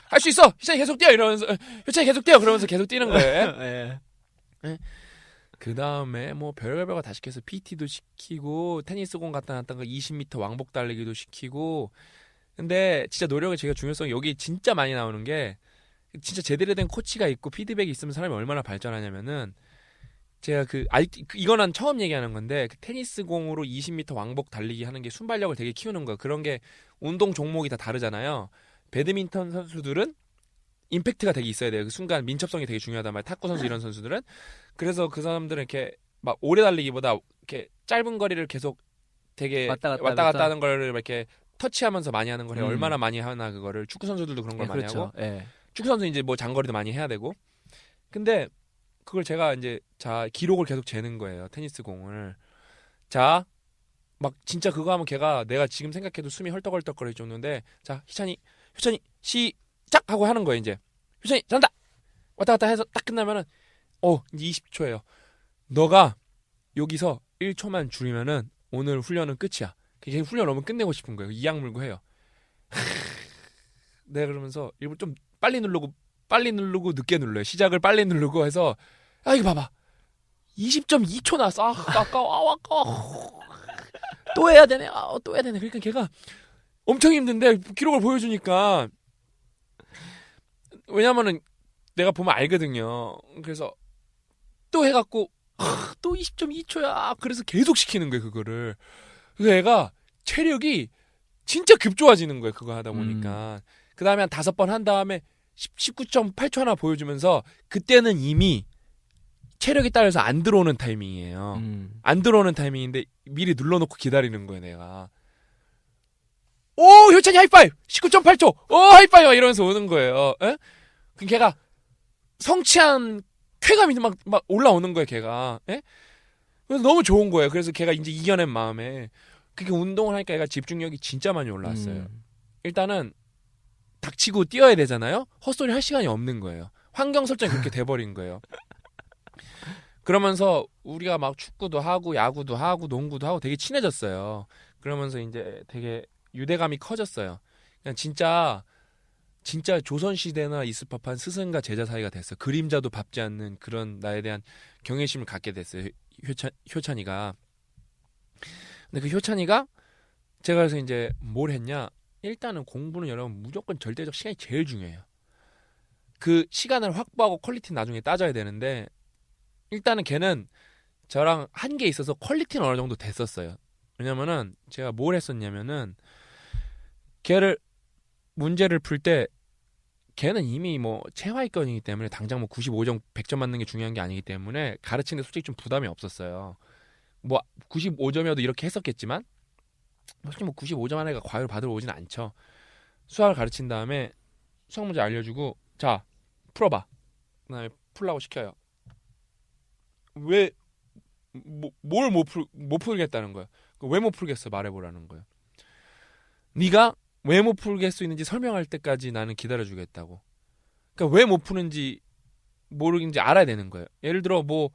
할 수 있어. 효찬이 계속 뛰어 이러면서 효찬이 계속 뛰어 그러면서 계속 뛰는 거예요. 예. 예? 그 다음에 뭐 별거 다 시켜서 PT도 시키고 테니스 공 갖다 놨다가 20m 왕복 달리기도 시키고. 근데 진짜 노력의 제가 중요성이 여기 진짜 많이 나오는 게 진짜 제대로 된 코치가 있고 피드백이 있으면 사람이 얼마나 발전하냐면은 제가 이거는 처음 얘기하는 건데 그 테니스 공으로 20m 왕복 달리기 하는 게 순발력을 되게 키우는 거야. 그런 게 운동 종목이 다 다르잖아요. 배드민턴 선수들은 임팩트가 되게 있어야 돼요. 그 순간 민첩성이 되게 중요하단 말이에요. 탁구 선수 이런 선수들은. 그래서 그 사람들은 이렇게 막 오래 달리기보다 이렇게 짧은 거리를 계속 되게 왔다 갔다 하는 거를 이렇게 터치하면서 많이 하는 걸 해요. 음. 얼마나 많이 하나 그거를. 축구 선수들도 그런 걸 예, 많이 그렇죠. 하고. 예. 축구 선수 이제 뭐 장거리도 많이 해야 되고. 근데 그걸 제가 이제 자 기록을 계속 재는 거예요. 테니스 공을. 자, 막 진짜 그거 하면 걔가 내가 지금 생각해도 숨이 헐떡헐떡거릴 정도인데 자 효찬이 시작 하고 하는 거예요. 이제 효찬이 잘한다 왔다 갔다 해서 딱 끝나면은 이제 20초예요. 너가 여기서 1초만 줄이면은 오늘 훈련은 끝이야. 걔 훈련 너무 끝내고 싶은 거예요. 이악 물고 해요. 내가 그러면서 일부러 좀 빨리 누르고 늦게 눌러요. 시작을 빨리 누르고 해서 이거 봐봐 20.2초 나왔어. 아까워. 또 해야 되네. 또 해야 되네. 그러니까 걔가 엄청 힘든데 기록을 보여주니까 왜냐면은 내가 보면 알거든요. 그래서 또 해갖고 또 20.2초야. 그래서 계속 시키는 거예요 그거를. 그래서 애가 체력이 진짜 급좋아지는 거예요 그거 하다 보니까. 그 다음에 한 5번 한 다음에 19.8초 하나 보여주면서 그때는 이미 체력이 따라서 안 들어오는 타이밍이에요. 안 들어오는 타이밍인데 미리 눌러놓고 기다리는 거예요 내가. 오 효찬이 하이파이브 19.8초 하이파이브 이러면서 오는 거예요. 에? 그 걔가 성취한 쾌감이 막 올라오는 거예요 걔가. 에? 그래서 너무 좋은 거예요. 그래서 걔가 이제 이겨낸 마음에 그렇게 운동을 하니까 얘가 집중력이 진짜 많이 올라왔어요. 일단은 닥치고 뛰어야 되잖아요. 헛소리 할 시간이 없는 거예요. 환경 설정이 그렇게 돼버린 거예요. 그러면서 우리가 막 축구도 하고 야구도 하고 농구도 하고 되게 친해졌어요. 그러면서 이제 되게 유대감이 커졌어요. 그냥 진짜 조선시대나 있을 법한 스승과 제자 사이가 됐어요. 그림자도 밟지 않는 그런 나에 대한 경외심을 갖게 됐어요. 효찬이가. 근데 그 효찬이가 제가 그래서 이제 뭘 했냐. 일단은 공부는 여러분 무조건 절대적 시간이 제일 중요해요. 그 시간을 확보하고 퀄리티는 나중에 따져야 되는데 일단은 걔는 저랑 한계에 있어서 퀄리티는 어느 정도 됐었어요. 왜냐면은 제가 뭘 했었냐면은 걔를 문제를 풀 때 걔는 이미 뭐 체화위권이기 때문에 당장 뭐 95점 100점 맞는 게 중요한 게 아니기 때문에 가르치는 데 솔직히 좀 부담이 없었어요. 뭐 95점이어도 이렇게 했었겠지만 솔직히 뭐 95점 한 애가 과외를 받으러 오진 않죠. 수학을 가르친 다음에 수학 문제 알려주고 자 풀어봐. 그다음에 풀라고 시켜요. 왜 뭘 못 풀겠다는 거야. 왜 못 풀겠어 말해보라는 거야. 네가 왜 못 풀게 할 수 있는지 설명할 때까지 나는 기다려주겠다고. 그러니까 왜 못 푸는지 모르는지 알아야 되는 거예요. 예를 들어 뭐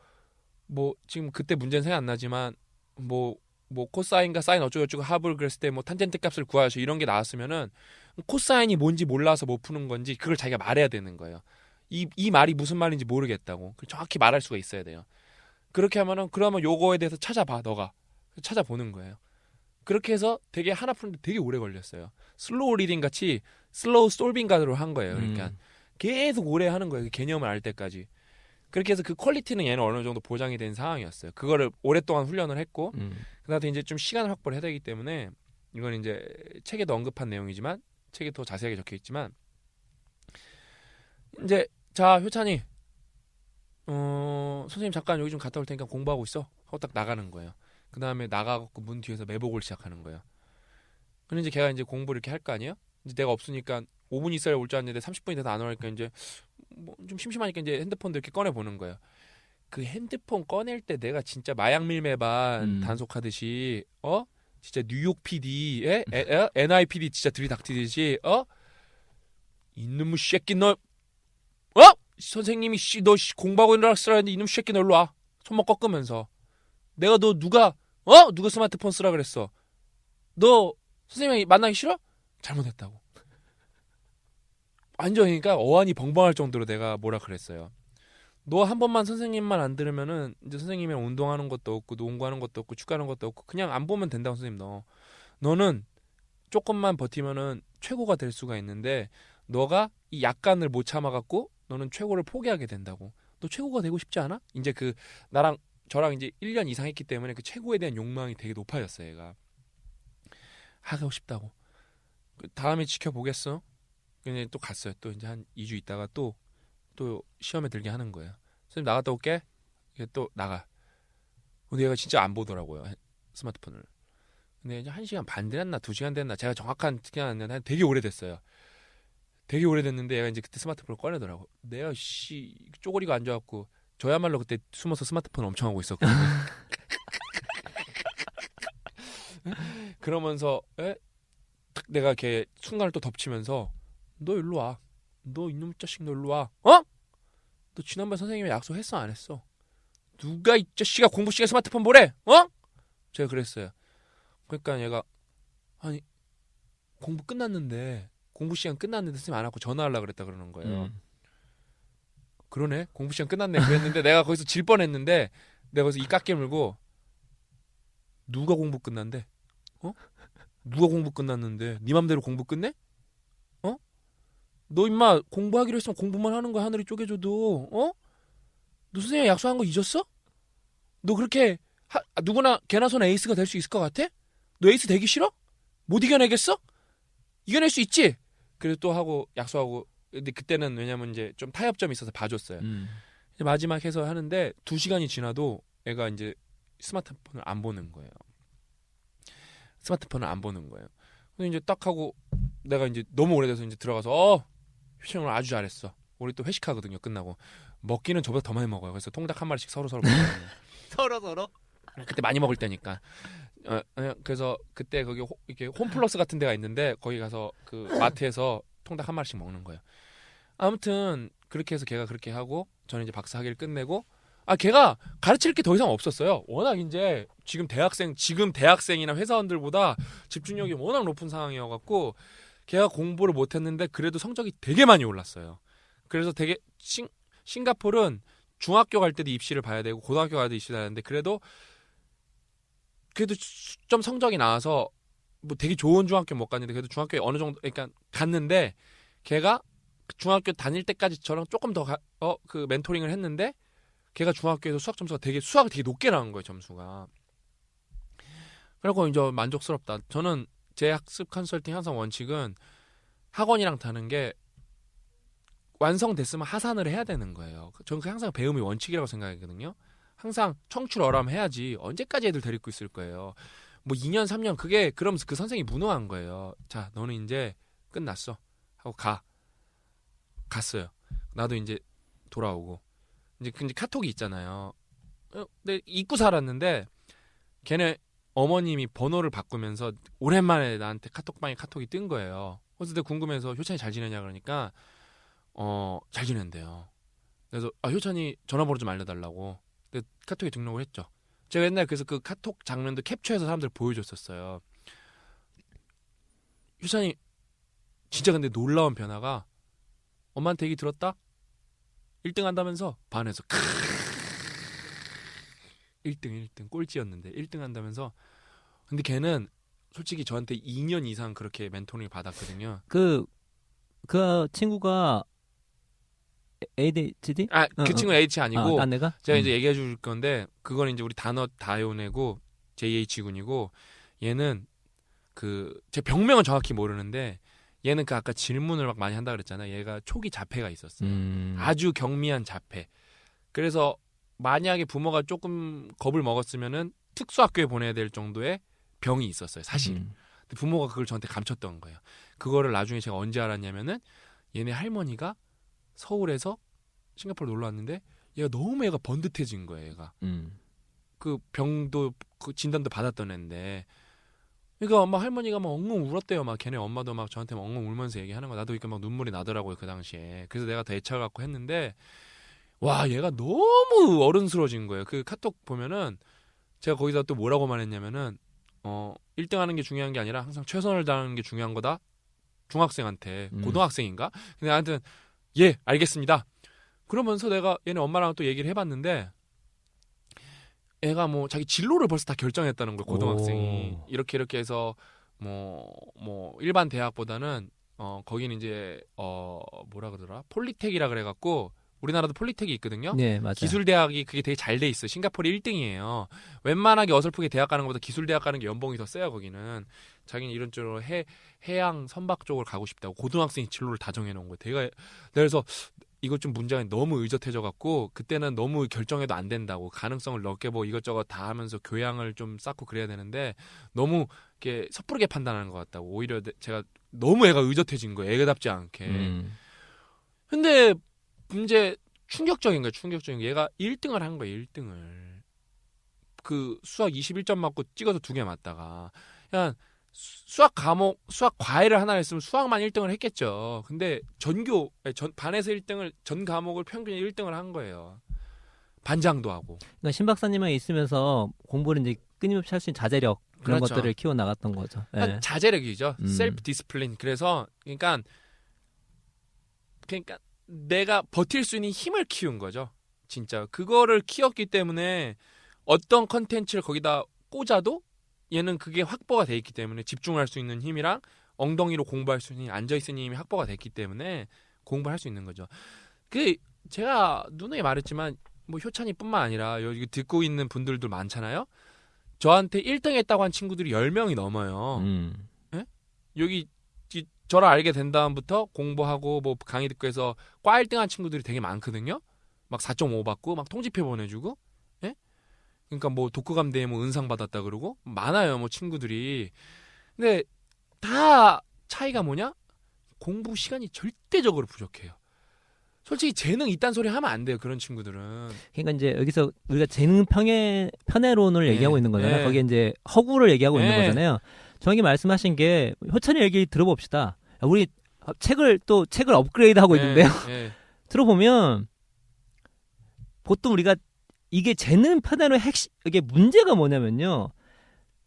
지금 그때 문제는 생각 안 나지만 뭐 코사인과 사인 어쩌고저쩌고 합을 그랬을 때 뭐 탄젠트 값을 구하셔 이런 게 나왔으면은 코사인이 뭔지 몰라서 못 푸는 건지 그걸 자기가 말해야 되는 거예요. 이 말이 무슨 말인지 모르겠다고. 정확히 말할 수가 있어야 돼요. 그렇게 하면은 그러면 요거에 대해서 찾아봐 너가. 찾아보는 거예요. 그렇게 해서 되게 하나 푸는데 되게 오래 걸렸어요. 슬로우 리딩 같이 슬로우 솔빙 가드로 한 거예요. 그러니까 계속 오래 하는 거예요. 그 개념을 알 때까지. 그렇게 해서 그 퀄리티는 얘는 어느 정도 보장이 된 상황이었어요. 그거를 오랫동안 훈련을 했고 그다음에 이제 좀 시간을 확보를 해야 되기 때문에 이건 이제 책에도 언급한 내용이지만 책에 더 자세하게 적혀 있지만 이제 자 효찬이 선생님 잠깐 여기 좀 갔다 올 테니까 공부하고 있어 하고 딱 나가는 거예요. 그 다음에 나가고 문 뒤에서 매복을 시작하는 거예요. 근데 이제 걔가 이제 공부를 이렇게 할 거 아니에요? 이제 내가 없으니까 5분 있어야 올 줄 알았는데 30분이 돼서 안 오니까 이제 뭐 좀 심심하니까 이제 핸드폰도 이렇게 꺼내 보는 거예요. 그 핸드폰 꺼낼 때 내가 진짜 마약 밀매반 단속하듯이 진짜 뉴욕 PD에 NIPD 진짜 들이닥치듯이 이놈의 새끼 너 선생님이 너 공부하고 있느라 쓰라는데 이놈의 새끼 너 일로 와. 손목 꺾으면서 내가 너 누가 스마트폰 쓰라 그랬어. 너 선생님이 만나기 싫어? 잘못했다고. 완전 그러니까 어안이 벙벙할 정도로 내가 뭐라 그랬어요. 너 한 번만 선생님만 안 들으면은 이제 선생님이랑 운동하는 것도 없고 농구하는 것도 없고 축구하는 것도 없고 그냥 안 보면 된다고 선생님 너는 조금만 버티면은 최고가 될 수가 있는데 너가 이 약간을 못 참아갖고 너는 최고를 포기하게 된다고. 너 최고가 되고 싶지 않아? 이제 그 저랑 이제 1년 이상 했기 때문에 그 최고에 대한 욕망이 되게 높아졌어요. 얘가 하고 싶다고. 다음에 지켜보겠어. 그냥 또 갔어요. 또 이제 한 2주 있다가 또 시험에 들게 하는 거예요. 선생님 나갔다 올게. 또 나가. 근데 얘가 진짜 안 보더라고요. 스마트폰을. 근데 이제 1시간 반 됐나 2시간 됐나 제가 정확한 시간 안 나는데 되게 오래됐어요. 되게 오래됐는데 얘가 이제 그때 스마트폰을 꺼내더라고. 내가 쪼그리고 앉아갖고 저야말로 그때 숨어서 스마트폰 엄청 하고 있었거든요. 그러면서 탁 내가 걔 순간을 또 덮치면서 너 일로 와. 너 이놈 자식 너 일로 와. 어? 너 지난번 선생님이 약속했어 안 했어? 누가 이 자식아 공부 시간에 스마트폰 보래? 어? 제가 그랬어요. 그러니까 얘가 아니 공부 끝났는데 공부 시간 끝났는데 선생님 안 하고 전화하려고 그랬다 그러는 거예요. 그러네 공부 시간 끝났네 그랬는데 내가 거기서 질 뻔했는데 내가 거기서 이 깎게 물고 누가 공부 끝난대? 어? 누가 공부 끝났는데 네 맘대로 공부 끝내? 어? 너 임마 공부하기로 했으면 공부만 하는 거야 하늘이 쪼개줘도 어? 너 선생님 약속한 거 잊었어? 너 그렇게 누구나 개나 소나 에이스가 될 수 있을 것 같아? 너 에이스 되기 싫어? 못 이겨내겠어? 이겨낼 수 있지? 그래서 또 하고 약속하고 근데 그때는 왜냐면 이제 좀 타협점이 있어서 봐줬어요. 이제 마지막 해서 하는데 2시간이 지나도 애가 이제 스마트폰을 안 보는 거예요. 스마트폰을 안 보는 거예요. 근데 이제 딱 하고 내가 이제 너무 오래돼서 이제 들어가서 휴식 오늘 아주 잘했어. 우리 또 회식하거든요. 끝나고 먹기는 저보다 더 많이 먹어요. 그래서 통닭 한 마리씩 서로 먹거든요. 서로 그때 많이 먹을 때니까. 그래서 그때 거기 이렇게 홈플러스 같은 데가 있는데 거기 가서 그 마트에서 통닭 한 마리씩 먹는 거예요. 아무튼 그렇게 해서 걔가 그렇게 하고 저는 이제 박사학위를 끝내고 걔가 가르칠 게 더 이상 없었어요. 워낙 이제 지금 대학생이나 회사원들보다 집중력이 워낙 높은 상황이어갖고 걔가 공부를 못했는데 그래도 성적이 되게 많이 올랐어요. 그래서 되게 싱가포르는 중학교 갈 때도 입시를 봐야 되고 고등학교 가도 입시를 해야 되는데 그래도 좀 성적이 나와서 뭐 되게 좋은 중학교 못 갔는데 그래도 중학교에 어느 정도 그러니까 갔는데 걔가 중학교 다닐 때까지 저랑 조금 더 그 멘토링을 했는데 걔가 중학교에서 수학이 되게 높게 나온 거예요 점수가. 그래서 이제 만족스럽다. 저는 제 학습 컨설팅 항상 원칙은 학원이랑 다른 게 완성됐으면 하산을 해야 되는 거예요. 저는 항상 배움이 원칙이라고 생각하거든요. 항상 청출어람 해야지 언제까지 애들 데리고 있을 거예요. 뭐 2년 3년 그게 그러면서 그 선생님이 무능한 거예요. 자 너는 이제 끝났어 하고 갔어요. 나도 이제 돌아오고 이제 카톡이 있잖아요. 근데 잊고 살았는데 걔네 어머님이 번호를 바꾸면서 오랜만에 나한테 카톡방에 카톡이 뜬 거예요. 그래서 내가 궁금해서 효찬이 잘 지내냐 그러니까 잘 지낸대요. 그래서 효찬이 전화번호 좀 알려달라고. 근데 카톡에 등록을 했죠. 제가 옛날에 그래서 그 카톡 장면도 캡처해서 사람들 보여줬었어요. 효찬이 진짜 근데 놀라운 변화가 엄마한테 얘기 들었다? 1등 한다면서 반해서 1등 꼴찌였는데 1등 한다면서. 근데 걔는 솔직히 저한테 2년 이상 그렇게 멘토링을 받았거든요. 그 친구가 ADHD? 그 친구는 H 아니고 딴 애가? 제가 이제 얘기해 줄 건데 그건 이제 우리 단어 다이온애고 JH군이고 얘는 제 병명은 정확히 모르는데 얘는 그 아까 질문을 막 많이 한다 그랬잖아요. 얘가 초기 자폐가 있었어요. 아주 경미한 자폐. 그래서 만약에 부모가 조금 겁을 먹었으면은 특수학교에 보내야 될 정도의 병이 있었어요. 사실. 근데 부모가 그걸 저한테 감췄던 거예요. 그거를 나중에 제가 언제 알았냐면은 얘네 할머니가 서울에서 싱가포르 놀러 왔는데 얘가 번듯해진 거예요. 얘가. 그 병도 그 진단도 받았던 애인데 그러니까 엄마 할머니가 막 엉엉 울었대요. 막 걔네 엄마도 막 저한테 막 엉엉 울면서 얘기하는 거. 나도 이렇게 막 눈물이 나더라고요 그 당시에. 그래서 내가 더 애착을 갖고 했는데 와 얘가 너무 어른스러워진 거예요. 그 카톡 보면은 제가 거기서 또 뭐라고 말했냐면은 1등 하는 게 중요한 게 아니라 항상 최선을 다하는 게 중요한 거다. 중학생한테 고등학생인가? 근데 하여튼 예 알겠습니다. 그러면서 내가 얘네 엄마랑 또 얘기를 해봤는데 애가 뭐 자기 진로를 벌써 다 결정했다는 거예요. 고등학생이 이렇게 해서 뭐 일반 대학보다는 거기는 이제 뭐라 그러더라 폴리텍이라 그래갖고 우리나라도 폴리텍이 있거든요. 네, 맞아요. 기술대학이 그게 되게 잘 돼 있어. 싱가포르 1등이에요. wen만하게 어설프게 대학 가는 것보다 기술대학 가는 게 연봉이 더 세요. 거기는 자기는 이런 쪽으로 해양 선박 쪽으로 가고 싶다고 고등학생이 진로를 다 정해놓은 거예요. 내가 그래서 이거 좀 문제가 너무 의젓해져 갖고 그때는 너무 결정해도 안 된다고 가능성을 넓게 뭐 이것저것 다 하면서 교양을 좀 쌓고 그래야 되는데 너무 이렇게 섣부르게 판단하는 것 같다고 오히려 제가 너무 애가 의젓해진 거예요. 애가답지 않게. 근데 문제 충격적인 거예요. 충격적인 게 얘가 1등을 한 거예요. 1등을. 그 수학 21점 맞고 찍어서 2개 맞다가 그냥 수학 과외를 하나 했으면 수학만 1등을 했겠죠. 근데 반에서 1등을 전 과목을 평균 1등을 한 거예요. 반장도 하고. 그러니까 신 박사님이 있으면서 공부를 이제 끊임없이 할 수 있는 자제력 그런 그렇죠. 것들을 키워 나갔던 거죠. 네. 자제력이죠. 셀프 디스플린. 그래서 그러니까 내가 버틸 수 있는 힘을 키운 거죠. 진짜 그거를 키웠기 때문에 어떤 컨텐츠를 거기다 꽂아도 얘는 그게 확보가 돼 있기 때문에 집중할 수 있는 힘이랑 엉덩이로 공부할 수 있는 앉아있는 힘이 확보가 됐기 때문에 공부를 할 수 있는 거죠. 그 제가 누누이 말했지만 뭐 효찬이뿐만 아니라 여기 듣고 있는 분들도 많잖아요. 저한테 1등 했다고 한 친구들이 10명이 넘어요. 예? 여기 저를 알게 된 다음부터 공부하고 뭐 강의 듣고 해서 과 1등 한 친구들이 되게 많거든요. 막 4.5 받고 막 통지표 보내주고 그러니까 뭐 독후감 대회 뭐 은상 받았다 그러고 많아요 뭐 친구들이. 근데 다 차이가 뭐냐? 공부 시간이 절대적으로 부족해요. 솔직히 재능 있단 소리 하면 안 돼요 그런 친구들은. 그러니까 이제 여기서 우리가 재능 편애론을 얘기하고 있는 거잖아요. 거기에 이제 허구를 얘기하고 있는 거잖아요. 정확히 말씀하신 게 효찬이 얘기 들어봅시다. 우리 책을 업그레이드하고 있는데요. 들어보면 보통 우리가 이게 재능 편애의 이게 문제가 뭐냐면요.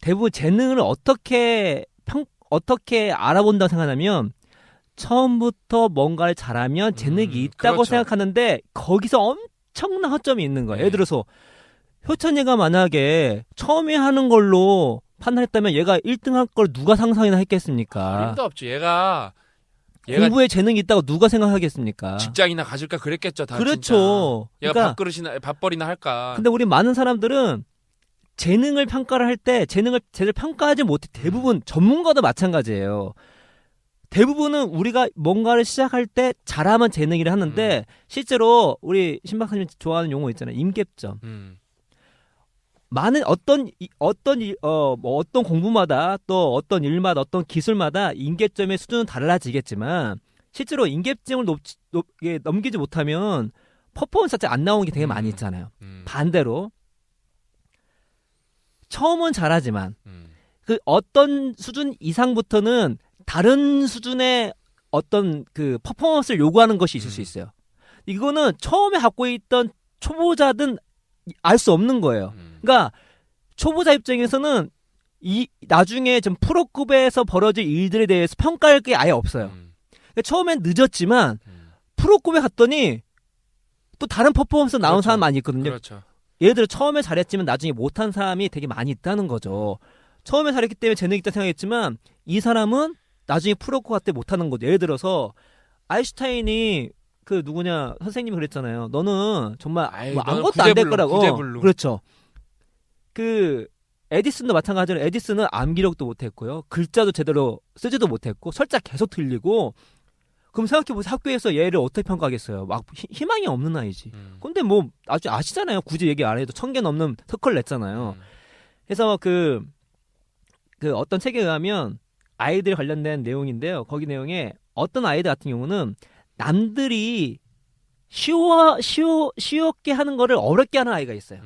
대부분 재능을 어떻게 알아본다고 생각하냐면 처음부터 뭔가를 잘하면 재능이 있다고 그렇죠. 생각하는데 거기서 엄청난 허점이 있는 거예요. 예를 들어서 효찬이가 만약에 처음에 하는 걸로 판단했다면 얘가 1등 할 걸 누가 상상이나 했겠습니까? 힘도 없지. 얘가 공부에 재능이 있다고 누가 생각하겠습니까? 직장이나 가질까 그랬겠죠. 다 그렇죠. 진짜. 얘가 그러니까, 밥벌이나 할까. 근데 우리 많은 사람들은 재능을 평가를 할 때 재능을 제대로 평가하지 못해. 대부분 전문가도 마찬가지예요. 대부분은 우리가 뭔가를 시작할 때 잘하면 재능이라 하는데 실제로 우리 신 박사님 좋아하는 용어 있잖아요. 임계점. 많은 어떤 공부마다 또 어떤 일마다 어떤 기술마다 임계점의 수준은 달라지겠지만 실제로 임계점을 넘기지 못하면 퍼포먼스 자체 안 나오는 게 되게 많이 있잖아요. 반대로 처음은 잘하지만 그 어떤 수준 이상부터는 다른 수준의 어떤 그 퍼포먼스를 요구하는 것이 있을 수 있어요. 이거는 처음에 갖고 있던 초보자든 알 수 없는 거예요. 그러니까 초보자 입장에서는 이 나중에 좀 프로급에서 벌어질 일들에 대해서 평가할 게 아예 없어요. 그러니까 처음엔 늦었지만 프로급에 갔더니 또 다른 퍼포먼스 나온 그렇죠. 사람 많이 있거든요. 그렇죠. 예를 들어 처음에 잘했지만 나중에 못한 사람이 되게 많이 있다는 거죠. 처음에 잘했기 때문에 재능이 있다 생각했지만 이 사람은 나중에 프로급 때 못하는 거죠. 예를 들어서 아인슈타인이 그 누구냐 선생님이 그랬잖아요. 너는 정말 뭐 아무것도 안 될 거라고. 구제불능. 그렇죠. 그 에디슨도 마찬가지로 에디슨은 암기력도 못했고요. 글자도 제대로 쓰지도 못했고 설자 계속 틀리고. 그럼 생각해보세요. 학교에서 얘를 어떻게 평가하겠어요. 막 희망이 없는 아이지. 근데 뭐 아주 아시잖아요. 굳이 얘기 안 해도 1000개 넘는 특허를 냈잖아요. 그래서 그 어떤 책에 의하면 아이들 관련된 내용인데요. 거기 내용에 어떤 아이들 같은 경우는 남들이 쉬웠게 하는 거를 어렵게 하는 아이가 있어요.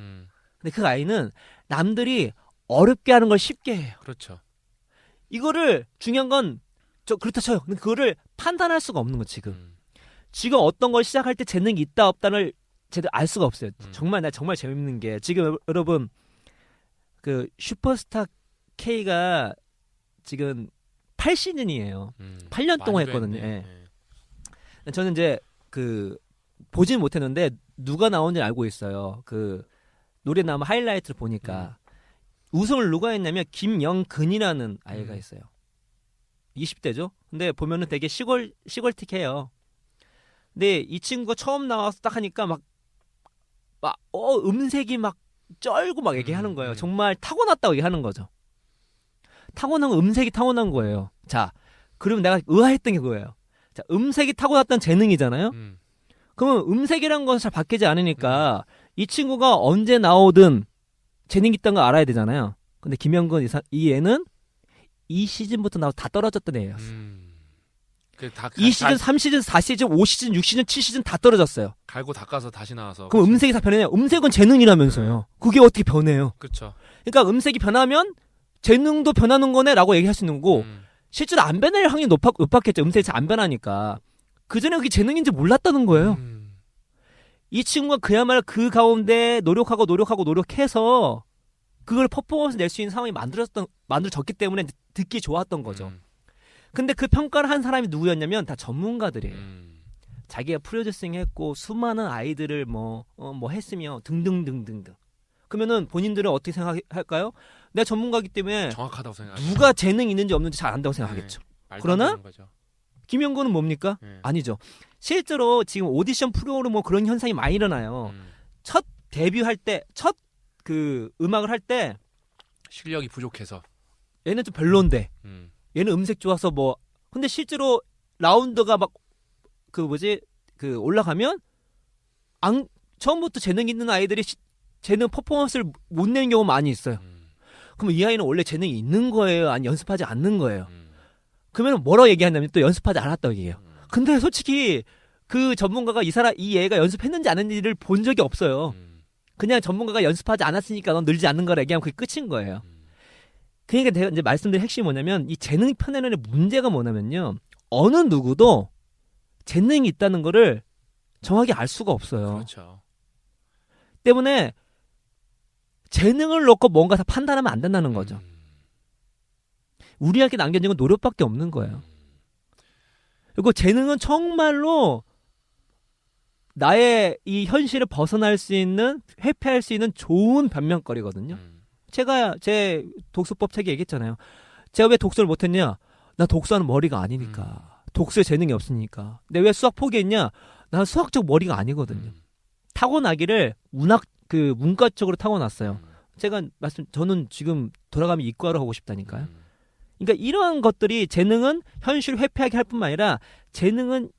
근데 그 아이는 남들이 어렵게 하는 걸 쉽게 해요. 그렇죠. 이거를 중요한 건 그렇다 쳐요. 근데 그거를 판단할 수가 없는 거 지금 어떤 걸 시작할 때 재능이 있다 없다를 제대로 알 수가 없어요. 정말 재밌는 게 지금 여러분 그 슈퍼스타 K가 지금 8시즌이에요. 8년 동안 했거든요. 예. 저는 이제 그 보지는 못했는데 누가 나온지 알고 있어요. 그 노래 나오면 하이라이트를 보니까 우승을 누가 했냐면 김영근이라는 아이가 있어요. 20대죠. 근데 보면은 되게 시골틱해요. 근데 이 친구가 처음 나와서 딱 하니까 음색이 막 쩔고 막 얘기하는 거예요. 정말 타고났다고 얘기하는 거죠. 타고난 거 음색이 타고난 거예요. 자, 그럼 내가 의아했던 게 그거예요. 자, 음색이 타고났던 재능이잖아요. 그러면 음색이란 건 잘 바뀌지 않으니까 이 친구가 언제 나오든 재능 있다는 걸 알아야 되잖아요. 근데 김영건 이 애는 이 시즌부터 나와 다 떨어졌던 애예요. 다 2시즌, 3시즌, 4시즌, 5시즌, 6시즌, 7시즌 다 떨어졌어요. 갈고 닦아서 다시 나와서. 그럼 음색이 다 변해요. 음색은 재능이라면서요. 그게 어떻게 변해요? 그렇죠. 그러니까 음색이 변하면 재능도 변하는 거네라고 얘기할 수 있는 거고 실제로 안 변할 확률이 높았겠죠. 음색이 잘 안 변하니까. 그전에 그게 재능인지 몰랐다는 거예요. 이 친구가 그야말로 그 가운데 노력해서 그걸 퍼포먼스 낼 수 있는 상황이 만들어졌기 때문에 듣기 좋았던 거죠. 근데 그 평가를 한 사람이 누구였냐면 다 전문가들이에요. 자기가 프로듀싱 했고 수많은 아이들을 뭐 했으며 등등등등등. 그러면은 본인들은 어떻게 생각할까요? 내가 전문가이기 때문에 정확하다고 생각하죠. 누가 재능이 있는지 없는지 잘 안다고 생각하겠죠. 네, 그러나 김영건은 뭡니까? 네. 아니죠. 실제로 지금 오디션 프로로 뭐 그런 현상이 많이 일어나요. 첫 데뷔할 때, 첫 그 음악을 할 때 실력이 부족해서 얘는 좀 별론데 얘는 음색 좋아서 뭐 근데 실제로 라운드가 막 올라가면 처음부터 재능 있는 아이들이 재능 퍼포먼스를 못 내는 경우 많이 있어요. 그럼 이 아이는 원래 재능이 있는 거예요? 아니 연습하지 않는 거예요? 그러면 뭐라고 얘기한다면 또 연습하지 않았다고 얘기해요. 근데 솔직히 그 전문가가 이 애가 연습했는지 안 했는지를 본 적이 없어요. 그냥 전문가가 연습하지 않았으니까 넌 늘지 않는 거라 얘기하면 그게 끝인 거예요. 그러니까 제가 이제 말씀드린 핵심이 뭐냐면 이 재능 편에는 문제가 뭐냐면요. 어느 누구도 재능이 있다는 거를 정확히 알 수가 없어요. 그렇죠. 때문에 재능을 놓고 뭔가 다 판단하면 안 된다는 거죠. 우리에게 남겨진 건 노력밖에 없는 거예요. 그리고 재능은 정말로 나의 이 현실을 벗어날 수 있는 회피할 수 있는 좋은 변명거리거든요. 제가 제 독서법 책에 얘기했잖아요. 제가 왜 독서를 못했냐? 나 독서하는 머리가 아니니까. 독서에 재능이 없으니까. 근데 왜 수학 포기했냐? 난 수학적 머리가 아니거든요. 타고나기를 문과 쪽으로 타고났어요. 저는 지금 돌아가면 이과로 하고 싶다니까요. 그러니까 이런 것들이 재능은 현실을 회피하게 할 뿐만 아니라 재능을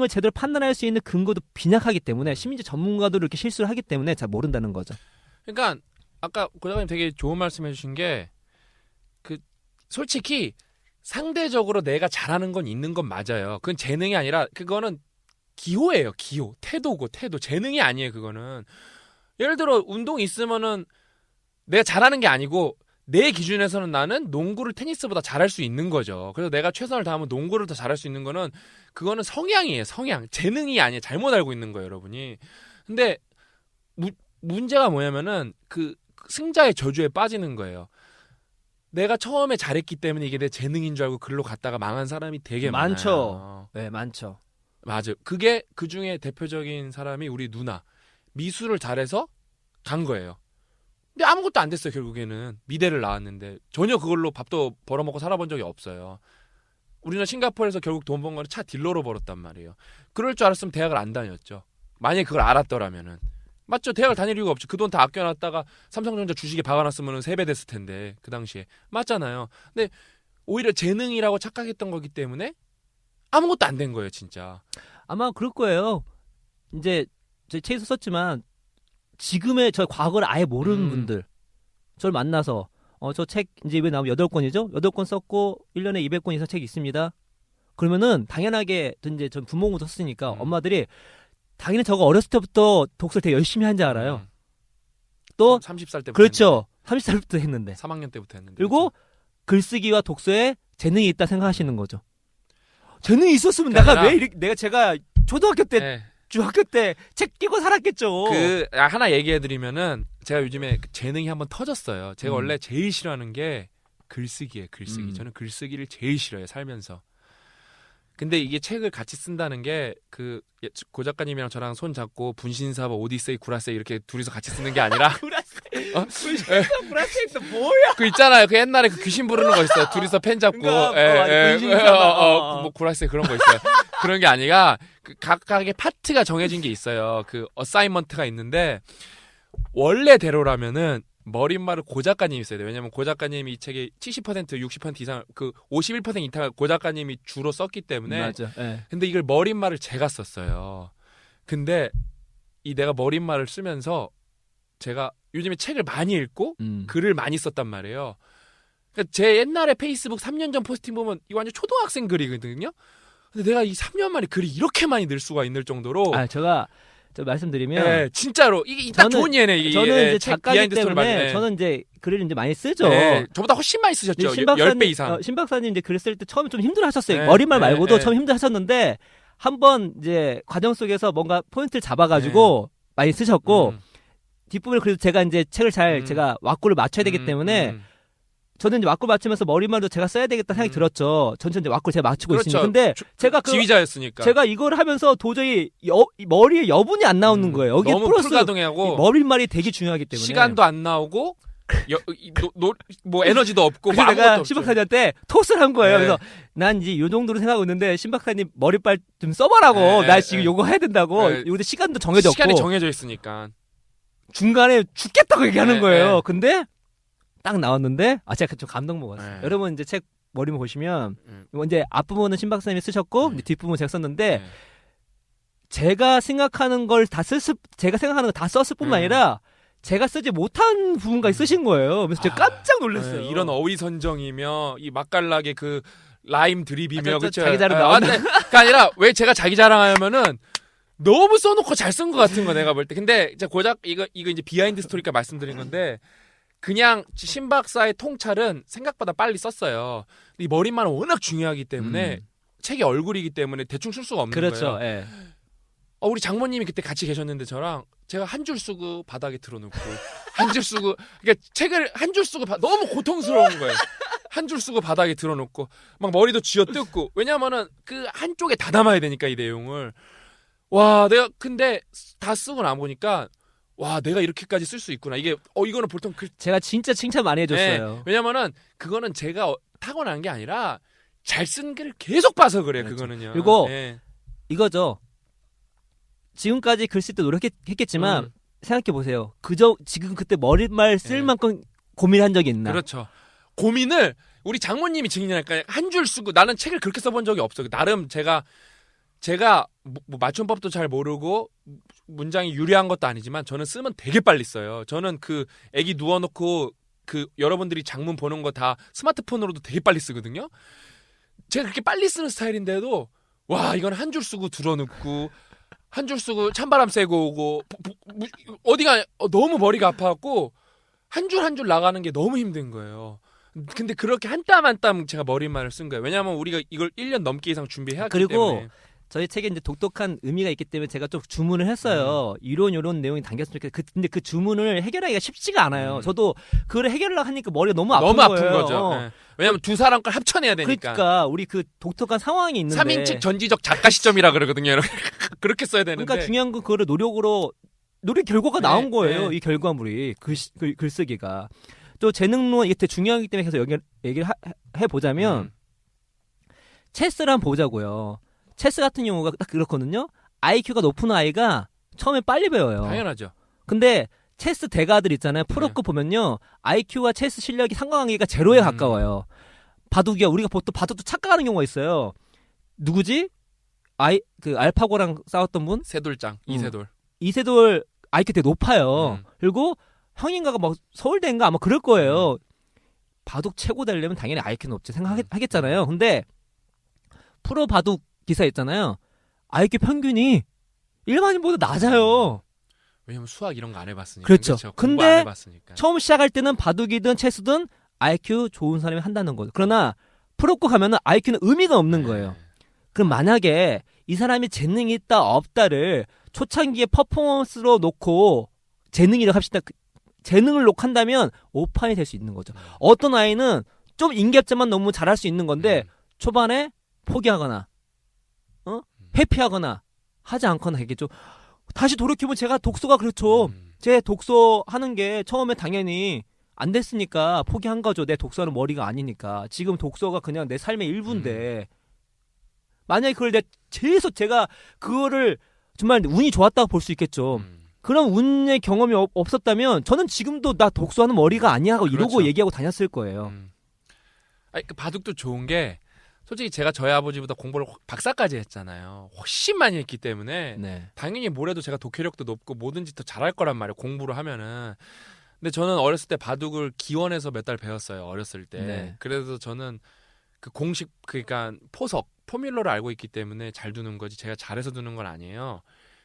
제대로 판단할 수 있는 근거도 빈약하기 때문에 심지어 전문가도 이렇게 실수를 하기 때문에 잘 모른다는 거죠. 그러니까 아까 고 작가님 되게 좋은 말씀해 주신 게 솔직히 상대적으로 내가 잘하는 건 있는 건 맞아요. 그건 재능이 아니라 그거는 기호예요. 기호. 태도고 태도. 재능이 아니에요. 그거는. 예를 들어 운동 있으면은 내가 잘하는 게 아니고 내 기준에서는 나는 농구를 테니스보다 잘할 수 있는 거죠. 그래서 내가 최선을 다하면 농구를 더 잘할 수 있는 거는 그거는 성향이에요. 성향. 재능이 아니에요. 잘못 알고 있는 거예요, 여러분이. 근데 문제가 뭐냐면은 그 승자의 저주에 빠지는 거예요. 내가 처음에 잘했기 때문에 이게 내 재능인 줄 알고 글로 갔다가 망한 사람이 되게 많죠. 많아요. 네, 많죠. 맞아요. 그게 그 중에 대표적인 사람이 우리 누나. 미술을 잘해서 간 거예요. 근데 아무것도 안 됐어요. 결국에는 미대를 나왔는데 전혀 그걸로 밥도 벌어먹고 살아본 적이 없어요. 우리는 싱가포르에서 결국 돈 번 거는 차 딜러로 벌었단 말이에요. 그럴 줄 알았으면 대학을 안 다녔죠. 만약에 그걸 알았더라면은. 맞죠? 대학을 다닐 이유가 없죠. 그 돈 다 아껴놨다가 삼성전자 주식에 박아놨으면 3배 됐을 텐데 그 당시에. 맞잖아요. 근데 오히려 재능이라고 착각했던 거기 때문에 아무것도 안 된 거예요. 진짜. 아마 그럴 거예요. 이제 제 책에서 썼지만 지금의 저 과거를 아예 모르는 분들 저를 만나서 저 책 이제 왜 나오면 8권이죠? 8권 썼고 1년에 200권 이상 책이 있습니다. 그러면은 당연하게 이제 전 부모공부 썼으니까 엄마들이 당연히 저거 어렸을 때부터 독서를 되게 열심히 한지 알아요. 또 30살 때부터 그렇죠. 30살부터 했는데. 3학년 때부터 했는데. 그리고 그렇죠. 글쓰기와 독서에 재능이 있다 생각하시는 거죠. 재능이 있었으면 제가 초등학교 때 네. 중학교 때 책 끼고 살았겠죠. 하나 얘기해드리면은 제가 요즘에 재능이 한번 터졌어요. 제가 원래 제일 싫어하는 게 글쓰기예요. 글쓰기. 저는 글쓰기를 제일 싫어해요. 살면서. 근데 이게 책을 같이 쓴다는 게 고 작가님이랑 저랑 손 잡고 분신사바 오디세이 구라세이 이렇게 둘이서 같이 쓰는 게 아니라 구라세이 구라세이도 뭐야? 그 있잖아요. 그 옛날에 그 귀신 부르는 거 있어요. 둘이서 펜 잡고 뭐 구라세이 그런 거 있어요. 그런 게 아니라 각각의 파트가 정해진 게 있어요. 그 어사이먼트가 있는데 원래대로라면은 머릿말을 고 작가님이 써야 돼요. 왜냐면 고 작가님이 이 책의 70% 60% 이상 51% 이상을 고 작가님이 주로 썼기 때문에. 맞아. 네. 근데 이걸 머릿말을 제가 썼어요. 근데 이 내가 머릿말을 쓰면서 제가 요즘에 책을 많이 읽고 글을 많이 썼단 말이에요. 그러니까 제 옛날에 페이스북 3년 전 포스팅 보면 이거 완전 초등학생 글이거든요. 근데 내가 이 3년 만에 글이 이렇게 많이 늘 수가 있을 정도로 제가 말씀드리면 네, 진짜로 이게 딱 좋은 예네. 이게 저는 이제 작가기 비하인드 스토리 때문에 말이네. 저는 이제 글을 이제 많이 쓰죠. 네, 저보다 훨씬 많이 쓰셨죠. 10배 이상. 신 박사님 이제 글 쓸 때 처음에 좀 힘들어하셨어요. 네, 머릿말 네, 말고도 네. 처음 힘들어하셨는데 한번 이제 과정 속에서 뭔가 포인트를 잡아가지고 많이 쓰셨고 뒷부분을 그래도 제가 이제 책을 잘 제가 왁구를 맞춰야 되기 때문에 저는 이제 왁구 맞추면서 머릿말도 제가 써야 되겠다 생각이 들었죠. 전체 이제 왁구를 제가 맞추고 그렇죠. 있으니까. 근데 제가 지휘자였으니까. 제가 이걸 하면서 도저히 머리에 여분이 안 나오는 거예요. 여기 너무 플러스 풀가동하고 머릿말이 되게 중요하기 때문에 시간도 안 나오고 뭐 에너지도 없고 뭐 그래서 아무것도 내가 없죠. 신박사님한테 토스를 한 거예요. 네. 그래서 난 이제 요 정도로 생각하고 있는데 신박사님 머리빨 좀 써봐라고. 네, 나 지금 네. 요거 해야 된다고. 네. 요데 시간도 정해졌고 시간이 정해져 있으니까. 중간에 죽겠다고 얘기하는 네, 거예요. 네. 근데 딱 나왔는데 제가 좀 감동 먹었어요. 네. 여러분 이제 책 머리만 보시면 이제 앞부분은 신박사님이 쓰셨고 이제 뒷부분 제가 썼는데 제가 생각하는 걸 다 제가 생각하는 거 다 썼을 뿐만 아니라 제가 쓰지 못한 부분까지 쓰신 거예요. 그래서 제가 깜짝 놀랐어요. 네, 이런 어휘선정이며 이 맛깔나게 그 라임 드립이며 그렇죠. 자기 자랑 나온다. 그게 아니라 왜 제가 자기 자랑하냐면은 너무 써놓고 잘 쓴 것 같은 거 내가 볼 때. 근데 이제 고작 이거 이제 비하인드 스토리니까 말씀드린 건데 그냥 신 박사의 통찰은 생각보다 빨리 썼어요. 이 머릿말은 워낙 중요하기 때문에 책의 얼굴이기 때문에 대충 쓸 수가 없는 그렇죠. 거예요. 예. 우리 장모님이 그때 같이 계셨는데 저랑 제가 한 줄 쓰고 바닥에 틀어놓고 한 줄 쓰고 그러니까 책을 한 줄 쓰고 너무 고통스러운 거예요. 한 줄 쓰고 바닥에 틀어놓고 막 머리도 쥐어뜯고 왜냐면은 그 한쪽에 다 담아야 되니까 이 내용을 와 내가 근데 다 쓰고 나보니까 와 내가 이렇게까지 쓸 수 있구나 이게 이거는 보통 제가 진짜 칭찬 많이 해줬어요. 네, 왜냐면은 그거는 제가 타고난 게 아니라 잘 쓴 글을 계속 봐서 그래요. 그렇죠. 그거는요. 그리고 네. 이거죠. 지금까지 글 쓸 때 노력했겠지만 생각해 보세요. 지금 그때 머릿말 쓸 만큼 고민한 적이 있나? 그렇죠. 고민을 우리 장모님이 증인이니까 한 줄 쓰고 나는 책을 그렇게 써본 적이 없어요. 나름 제가 뭐 맞춤법도 잘 모르고 문장이 유리한 것도 아니지만 저는 쓰면 되게 빨리 써요. 저는 그 애기 누워놓고 그 여러분들이 장문 보는 거 다 스마트폰으로도 되게 빨리 쓰거든요. 제가 그렇게 빨리 쓰는 스타일인데도 와 이건 한 줄 쓰고 들어눕고 한 줄 쓰고 찬바람 쐬고 오고 어디가 너무 머리가 아파갖고 한 줄 한 줄 나가는 게 너무 힘든 거예요. 근데 그렇게 한 땀 한 땀 제가 머릿말을 쓴 거예요. 왜냐하면 우리가 이걸 1년 넘게 이상 준비해야 하기 때문에. 그리고 저희 책에 이제 독특한 의미가 있기 때문에 제가 좀 주문을 했어요. 이런 내용이 담겼으면 좋겠어요. 근데 그 주문을 해결하기가 쉽지가 않아요. 저도 그걸 해결하려고 하니까 머리가 너무 아픈 너무 아픈 거예요. 거죠. 네. 왜냐하면 두 사람 걸 합쳐내야 되니까. 그러니까 우리 그 독특한 상황이 있는데 3인칭 전지적 작가 시점이라 그러거든요. 그렇게 써야 되는데. 그러니까 중요한 건 그거를 노력 결과가 나온 거예요. 네. 이 결과물이 글쓰기가 또 재능론 이게 되게 중요하기 때문에 계속 얘기를 해보자면 체스를 한번 보자고요. 체스 같은 경우가 딱 그렇거든요. IQ가 높은 아이가 처음에 빨리 배워요. 당연하죠. 근데 체스 대가들 있잖아요. 프로급 보면요. IQ와 체스 실력이 상관관계가 제로에 가까워요. 바둑이야. 우리가 보통 바둑도 착각하는 경우가 있어요. 누구지? 알파고랑 싸웠던 분? 세돌장, 이세돌. 이세돌 IQ 되게 높아요. 그리고 형인가가 막 서울대인가 아마 그럴 거예요. 바둑 최고 되려면 당연히 IQ 높지 생각하겠잖아요. 근데 프로 바둑 기사 있잖아요. IQ 평균이 일반인보다 낮아요. 왜냐면 수학 이런 거 안 해봤으니까. 그렇죠. 공부 근데 안 해봤으니까. 처음 시작할 때는 바둑이든 체스든 IQ 좋은 사람이 한다는 거죠. 그러나 프로급 가면은 IQ는 의미가 없는 거예요. 그럼 만약에 이 사람이 재능이 있다 없다를 초창기에 퍼포먼스로 놓고 재능이라고 합시다. 재능을 녹한다면 오판이 될 수 있는 거죠. 어떤 아이는 좀 인계점만 너무 잘할 수 있는 건데 초반에 포기하거나 회피하거나 하지 않거나 하겠죠. 다시 돌이켜보면 제가 독서가 그렇죠. 제 독서 하는 게 처음에 당연히 안 됐으니까 포기한 거죠. 내 독서는 머리가 아니니까. 지금 독서가 그냥 내 삶의 일부인데 만약에 그걸 계속 제가 그거를 정말 운이 좋았다고 볼 수 있겠죠. 그런 운의 경험이 없었다면 저는 지금도 나 독서하는 머리가 아니야 하고 이러고 그렇죠. 얘기하고 다녔을 거예요. 그 바둑도 좋은 게 솔직히 제가 저희 아버지보다 공부를 박사까지 했잖아요. 훨씬 많이 했기 때문에 네. 당연히 뭐래도 제가 독해력도 높고 뭐든지 더 잘할 거란 말이에요. 공부를 하면은. 근데 저는 어렸을 때 바둑을 기원에서 몇 달 배웠어요. 어렸을 때. 네. 그래서 저는 그 공식 그러니까 포뮬러를 알고 있기 때문에 잘 두는 거지 제가 잘해서 두는 건 아니에요.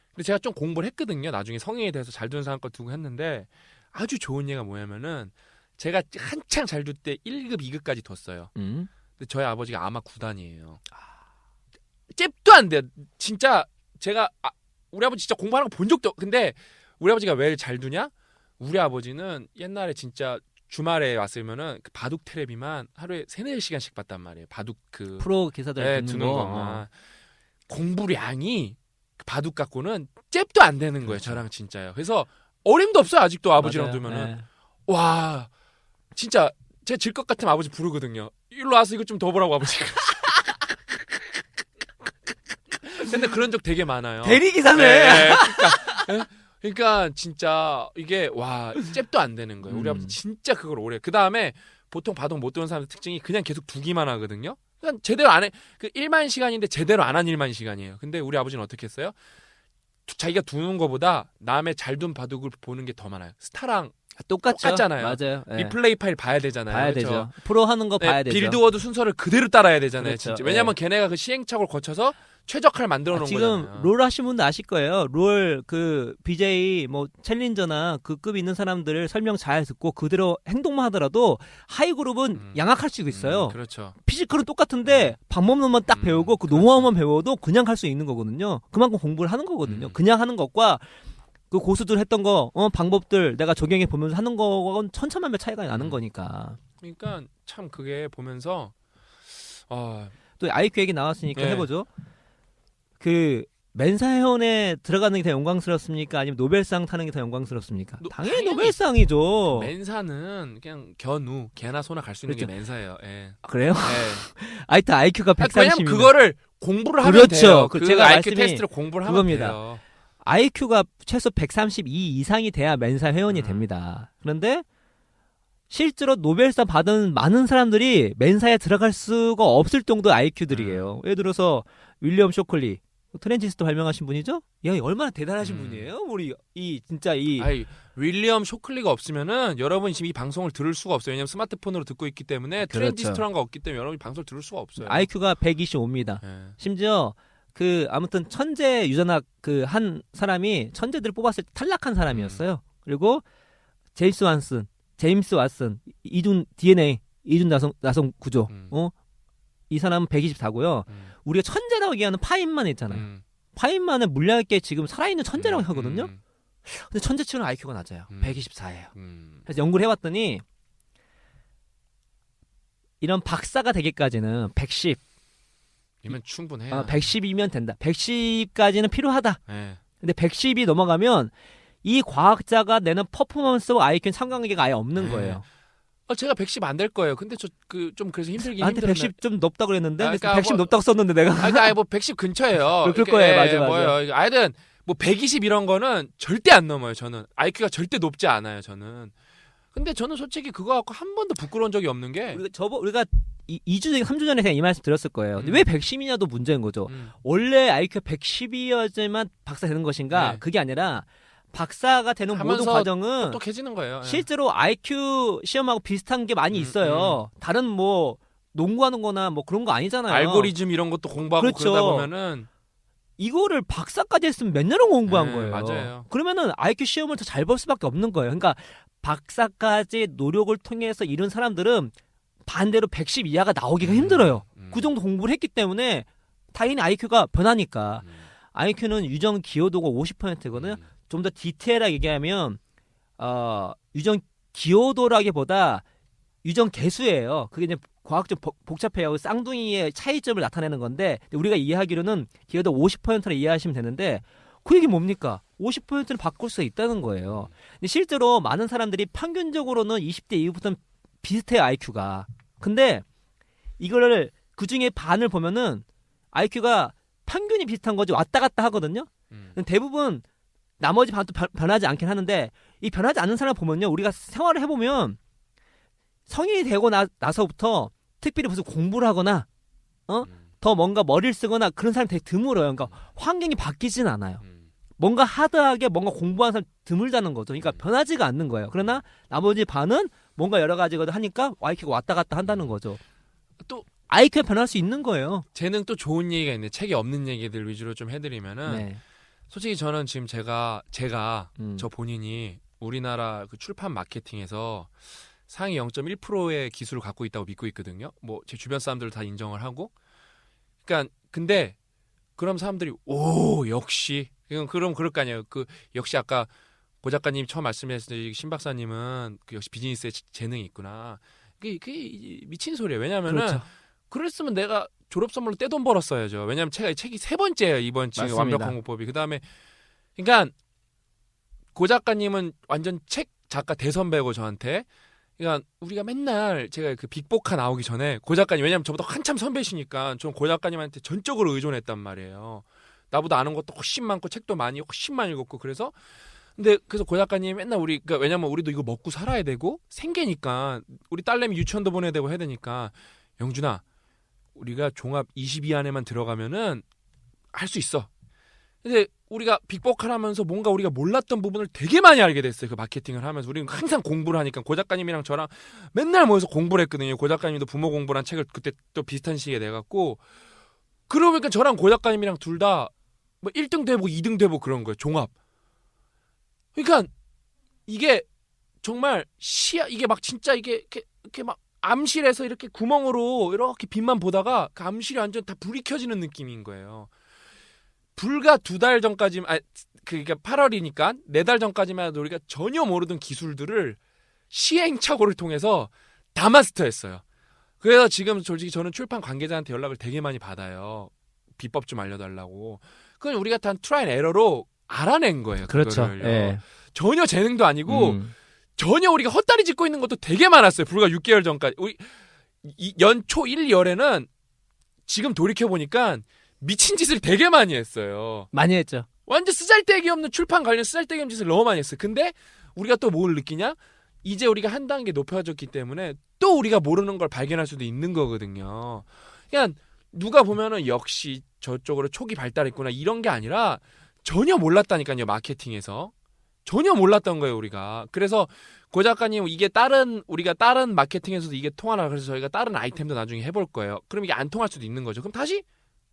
근데 제가 좀 공부를 했거든요. 나중에 성인이 돼서 잘 두는 사람 거 두고 했는데 아주 좋은 예가 뭐냐면은 제가 한창 잘 둘 때 1급, 2급까지 뒀어요. 근데 저희 아버지가 아마 9단이에요. 잽도 안 돼. 진짜 제가 우리 아버지 진짜 공부하는 거 본 적도 근데 우리 아버지가 왜 잘 두냐? 우리 아버지는 옛날에 진짜 주말에 왔으면은 그 바둑 테레비만 하루에 3-4시간씩 봤단 말이에요. 바둑 그 프로 기사들 두는 것만. 공부량이 그 바둑 갖고는 잽도 안 되는 거예요. 그렇죠. 저랑 진짜요. 그래서 어림도 없어요. 아직도 아버지랑 맞아요. 두면은. 네. 와 진짜 제가 질 것 같으면 아버지 부르거든요. 일로 와서 이거 좀 더 보라고 아버지가. 근데 그런 적 되게 많아요. 대리기사네. 네, 그러니까 진짜 이게 와 잽도 안 되는 거예요. 우리 아버지 진짜 그걸 오래. 그 다음에 보통 바둑 못 두는 사람들 특징이 그냥 계속 두기만 하거든요. 그냥 제대로 안 해. 그 1만 시간인데 제대로 안 한 1만 시간이에요. 근데 우리 아버지는 어떻게 했어요? 자기가 두는 거보다 남의 잘 둔 바둑을 보는 게 더 많아요. 스타랑 똑같잖아요. 맞아요. 네. 리플레이 파일 봐야 되잖아요. 봐야 그렇죠? 되죠. 프로 하는 거 네, 봐야 되죠. 빌드워드 순서를 그대로 따라야 되잖아요. 그렇죠. 진짜. 왜냐면 걔네가 그 시행착오를 거쳐서 최적화를 만들어 놓은 지금 거잖아요. 롤 하신 분도 아실 거예요. 롤 그 BJ 뭐 챌린저나 그 급 있는 사람들 설명 잘 듣고 그대로 행동만 하더라도 하이 그룹은 양악할 수 있어요. 그렇죠. 피지컬은 똑같은데 방법론만 딱 배우고 그 그렇죠. 노하우만 배워도 그냥 할 수 있는 거거든요. 그만큼 공부를 하는 거거든요. 그냥 하는 것과 그 고수들 했던 거 방법들 내가 적용해 보면서 하는 거는 천차만별 차이가 나는 거니까. 그러니까 참 그게 보면서 또 IQ 얘기 나왔으니까 네. 해보죠. 그 멘사회원에 들어가는 게 더 영광스럽습니까? 아니면 노벨상 타는 게 더 영광스럽습니까? 당연히 노벨상이죠. 멘사는 그냥 견우 개나 소나 갈 수 있는 그렇죠. 게 멘사예요. 예. 그래요? 예. 하여튼 IQ가 130이면 왜냐면 그거를 공부를 하면 그렇죠. 돼요. 그 그 제가 IQ 말씀이 테스트를 공부를 하면 그겁니다. 돼요. IQ가 최소 132 이상이 돼야 멘사 회원이 됩니다. 그런데 실제로 노벨상 받은 많은 사람들이 멘사에 들어갈 수가 없을 정도의 IQ들이에요. 예를 들어서 윌리엄 쇼클리 트랜지스터 발명하신 분이죠? 야, 얼마나 대단하신 분이에요? 우리 진짜 아니, 윌리엄 쇼클리가 없으면은 여러분이 지금 이 방송을 들을 수가 없어요. 왜냐면 스마트폰으로 듣고 있기 때문에 그렇죠. 트랜지스터란 거 없기 때문에 여러분이 방송을 들을 수가 없어요. IQ가 125입니다. 예. 심지어 아무튼 천재 유전학 한 사람이 천재들을 뽑았을 때 탈락한 사람이었어요. 그리고 제임스 왓슨 이중 DNA 이중 나성 구조. 이 사람은 124고요. 우리가 천재라고 얘기하는 파인만 있잖아요. 파인만은 물리학계 지금 살아있는 천재라고 하거든요. 근데 천재치고는 IQ가 낮아요. 124예요. 그래서 연구를 해봤더니 이런 박사가 되기까지는 110. 이면 충분해요. 110이면 된다. 110까지는 필요하다. 예. 근데 110이 넘어가면 이 과학자가 내는 퍼포먼스와 IQ는 상관관계가 아예 없는 거예요. 제가 110 안 될 거예요. 근데 저 좀 그래서 힘들긴 나한테 힘들었네. 110 좀 높다고 그랬는데 그러니까 110 높다고 썼는데 내가. 아니 뭐 110 근처예요. 그럴 거예요. 맞아. 뭐예요. 하여튼 뭐 120 이런 거는 절대 안 넘어요. 저는 IQ가 절대 높지 않아요. 저는. 근데 저는 솔직히 그거 갖고 한 번도 부끄러운 적이 없는 게 우리가 2주 3주 전에 그냥 이 말씀 드렸을 거예요. 근데 왜 110이냐도 문제인 거죠. 원래 IQ가 110이어야지만 박사 되는 것인가? 네. 그게 아니라 박사가 되는 모든 과정은 똑똑해지는 거예요. 예. 실제로 IQ 시험하고 비슷한 게 많이 있어요. 다른 뭐 농구하는 거나 뭐 그런 거 아니잖아요. 알고리즘 이런 것도 공부하고 그렇죠. 그러다 보면은 이거를 박사까지 했으면 몇 년을 공부한 거예요. 맞아요. 그러면은 IQ 시험을 더 잘 볼 수밖에 없는 거예요. 그러니까 박사까지 노력을 통해서 이룬 사람들은 반대로 110 이하가 나오기가 힘들어요. 그 정도 공부를 했기 때문에 당연히 IQ가 변하니까. IQ는 유전 기여도가 50%거든요. 좀 더 디테일하게 얘기하면 유전 기여도라기보다 유전 개수예요. 그게 이제 과학적 복잡해요. 쌍둥이의 차이점을 나타내는 건데 우리가 이해하기로는 기여도 50%를 이해하시면 되는데 그 얘기 뭡니까? 50%를 바꿀 수 있다는 거예요. 근데 실제로 많은 사람들이 평균적으로는 20대 이후부터는 비슷해요. IQ가. 근데 이거를 그중에 반을 보면은 IQ가 평균이 비슷한 거지 왔다 갔다 하거든요. 대부분 나머지 반도 변하지 않긴 하는데 이 변하지 않는 사람을 보면요. 우리가 생활을 해보면 성인이 되고 나서부터 특별히 무슨 공부를 하거나 더 뭔가 머리를 쓰거나 그런 사람이 되게 드물어요. 그러니까 환경이 바뀌진 않아요. 뭔가 하드하게 뭔가 공부하는 사람 드물다는 거죠. 그러니까 변하지가 않는 거예요. 그러나 나머지 반은 뭔가 여러 가지가 하니까 IQ가 왔다 갔다 한다는 거죠. 또 IQ가 변할 수 있는 거예요. 쟤는 또 좋은 얘기가 있는데 책에 없는 얘기들 위주로 좀 해드리면은 네. 솔직히 저는 지금 제가 저 본인이 우리나라 그 출판 마케팅에서 상위 0.1%의 기술을 갖고 있다고 믿고 있거든요. 뭐 제 주변 사람들 다 인정을 하고. 그러니까 근데 그럼 사람들이 오 역시 그럼 그럴 거 아니에요. 그 역시 아까 고 작가님 처음 말씀하셨듯이 신 박사님은 그 역시 비즈니스에 재능이 있구나. 그게 미친 소리예요. 왜냐하면은 그렇죠. 그랬으면 내가 졸업 선물로 떼돈 벌었어야죠. 왜냐하면 책이 세 번째예요. 이번 지금 맞습니다. 완벽한 공법이. 그다음에 그러니까 고 작가님은 완전 책 작가 대선배고 저한테. 그러니까 우리가 맨날 제가 그 빅보카 나오기 전에 고 작가님 왜냐면 저보다 한참 선배시니까 저는 고 작가님한테 전적으로 의존했단 말이에요. 나보다 아는 것도 훨씬 많고 책도 훨씬 많이 읽었고 그래서 고 작가님 맨날 그러니까 왜냐면 우리도 이거 먹고 살아야 되고 생계니까 우리 딸내미 유치원도 보내야 되고 해야 되니까 영준아 우리가 종합 20위 안에만 들어가면은 할 수 있어. 근데 우리가 빅보컬 하면서 뭔가 우리가 몰랐던 부분을 되게 많이 알게 됐어요. 그 마케팅을 하면서 우리는 항상 공부를 하니까 고 작가님이랑 저랑 맨날 모여서 공부를 했거든요. 고 작가님도 부모 공부란 책을 그때 또 비슷한 시기에 내갖고 그러니까 저랑 고 작가님이랑 둘 다 뭐 1등도 해보고 2등도 해보고 그런 거예요. 종합. 그러니까 이게 정말 이게 막 진짜 이게 이렇게 막 암실에서 이렇게 구멍으로 이렇게 빛만 보다가 그 암실이 완전 다 불이 켜지는 느낌인 거예요. 불과 2달 전까지만 그러니까 8월이니까 4달 전까지만 해도 우리가 전혀 모르던 기술들을 시행착오를 통해서 다 마스터했어요. 그래서 지금 솔직히 저는 출판 관계자한테 연락을 되게 많이 받아요. 비법 좀 알려달라고. 그건 우리가 단 트라이 앤 에러로 알아낸 거예요. 그렇죠. 그거를요. 예. 전혀 재능도 아니고 전혀 우리가 헛다리 짚고 있는 것도 되게 많았어요. 불과 6개월 전까지. 우리 연초 1열에는 지금 돌이켜보니까 미친 짓을 되게 많이 했어요. 많이 했죠. 완전 쓰잘데기 없는 출판 관련 쓰잘데기 없는 짓을 너무 많이 했어요. 근데 우리가 또 뭘 느끼냐? 이제 우리가 한 단계 높여졌기 때문에 또 우리가 모르는 걸 발견할 수도 있는 거거든요. 그냥 누가 보면은 역시 저쪽으로 촉이 발달했구나 이런 게 아니라 전혀 몰랐다니까요. 마케팅에서. 전혀 몰랐던 거예요, 우리가. 그래서 고 작가님 이게 우리가 다른 마케팅에서도 이게 통하나 그래서 저희가 다른 아이템도 나중에 해볼 거예요. 그럼 이게 안 통할 수도 있는 거죠. 그럼 다시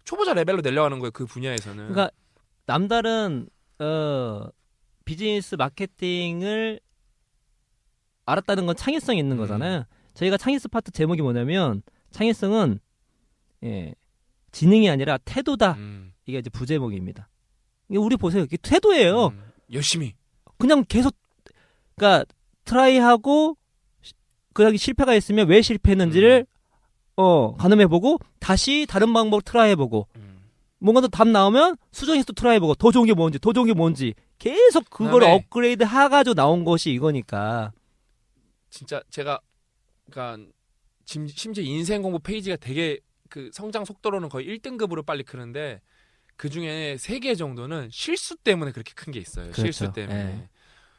초보자 레벨로 내려가는 거예요, 그 분야에서는. 그러니까 남다른 비즈니스 마케팅을 알았다는 건 창의성이 있는 거잖아요. 저희가 창의성 파트 제목이 뭐냐면 창의성은 지능이 아니라 태도다. 이게 이제 부제목입니다. 이게 우리 보세요. 이게 태도예요. 열심히. 그냥 계속 그러니까 트라이하고 그다음에 실패가 있으면 왜 실패했는지를 가늠해보고 다시 다른 방법 트라이해보고 뭔가 더 답 나오면 수정해서 또 트라이해보고 더 좋은 게 뭔지 계속 그걸 그다음에 업그레이드 해가지고 나온 것이 이거니까. 진짜 제가 그러니까 심지어 인생 공부 페이지가 되게 그 성장 속도로는 거의 1등급으로 빨리 크는데 그 중에 3개 정도는 실수 때문에 그렇게 큰 게 있어요. 그렇죠. 실수 때문에. 예.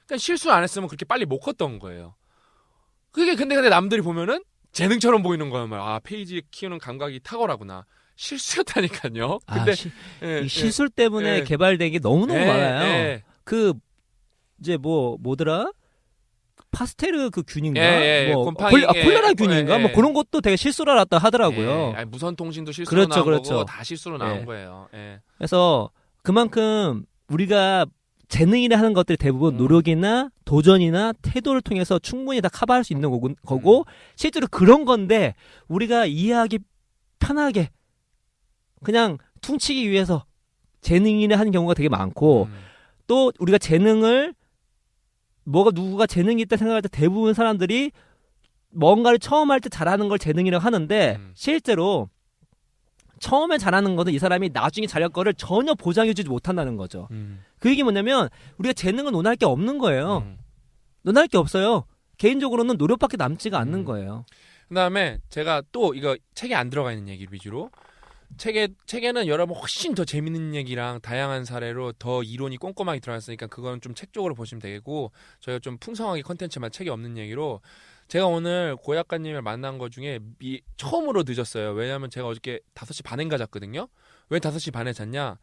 그러니까 실수 안 했으면 그렇게 빨리 못 컸던 거예요. 그게 근데 남들이 보면은 재능처럼 보이는 거예요. 아 페이지 키우는 감각이 탁월하구나. 실수였다니까요. 근데 이 실수 때문에 개발된 게 너무너무 많아요. 그 이제 뭐더라? 파스텔 그 균인가? 곰팡이, 콜레라 균인가? 뭐 그런 것도 되게 실수로 났다 하더라고요. 무선 통신도 실수로 나온 거고 다 실수로 나온 거예요. 그래서 그만큼 우리가 재능이라 하는 것들이 대부분 노력이나 도전이나 태도를 통해서 충분히 다 커버할 수 있는 거고 실제로 그런 건데 우리가 이해하기 편하게 그냥 퉁치기 위해서 재능이라 하는 경우가 되게 많고 또 우리가 재능을 누가 재능이 있다 생각할 때 대부분 사람들이 뭔가를 처음 할 때 잘하는 걸 재능이라고 하는데 실제로 처음에 잘하는 거는 이 사람이 나중에 잘할 거를 전혀 보장해주지 못한다는 거죠. 그 얘기 뭐냐면 우리가 재능을 논할 게 없는 거예요. 논할 게 없어요. 개인적으로는 노력밖에 남지가 않는 거예요. 그다음에 제가 또 이거 책에 안 들어가 있는 얘기 위주로 책에는 여러분 훨씬 더 재밌는 얘기랑 다양한 사례로 더 이론이 꼼꼼하게 들어갔으니까 그건 좀 책 쪽으로 보시면 되겠고 저희가 좀 풍성하게 컨텐츠만 책이 없는 얘기로 제가 오늘 고 작가님을 만난 거 중에 처음으로 늦었어요. 왜냐하면 제가 어저께 5시 반인가 잤거든요. 왜 5시 반에 잤냐?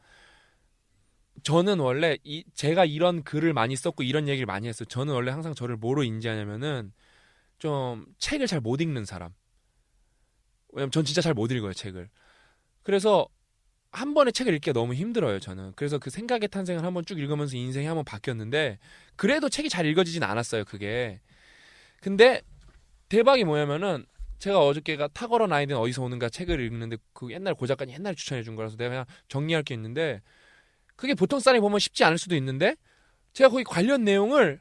저는 원래 제가 이런 글을 많이 썼고 이런 얘기를 많이 했어요. 저는 원래 항상 저를 뭐로 인지하냐면은 좀 책을 잘 못 읽는 사람. 왜냐면 전 진짜 잘 못 읽어요, 책을. 그래서 한 번에 책을 읽기가 너무 힘들어요, 저는. 그래서 그 생각의 탄생을 한번 쭉 읽으면서 인생이 한번 바뀌었는데 그래도 책이 잘 읽어지진 않았어요, 그게. 근데 대박이 뭐냐면은 제가 어저께가 탁월한 아이디어는 어디서 오는가 책을 읽는데 그 옛날 고 작가님 옛날에 추천해 준 거라서 내가 그냥 정리할 게 있는데 그게 보통 사람이 보면 쉽지 않을 수도 있는데 제가 거기 관련 내용을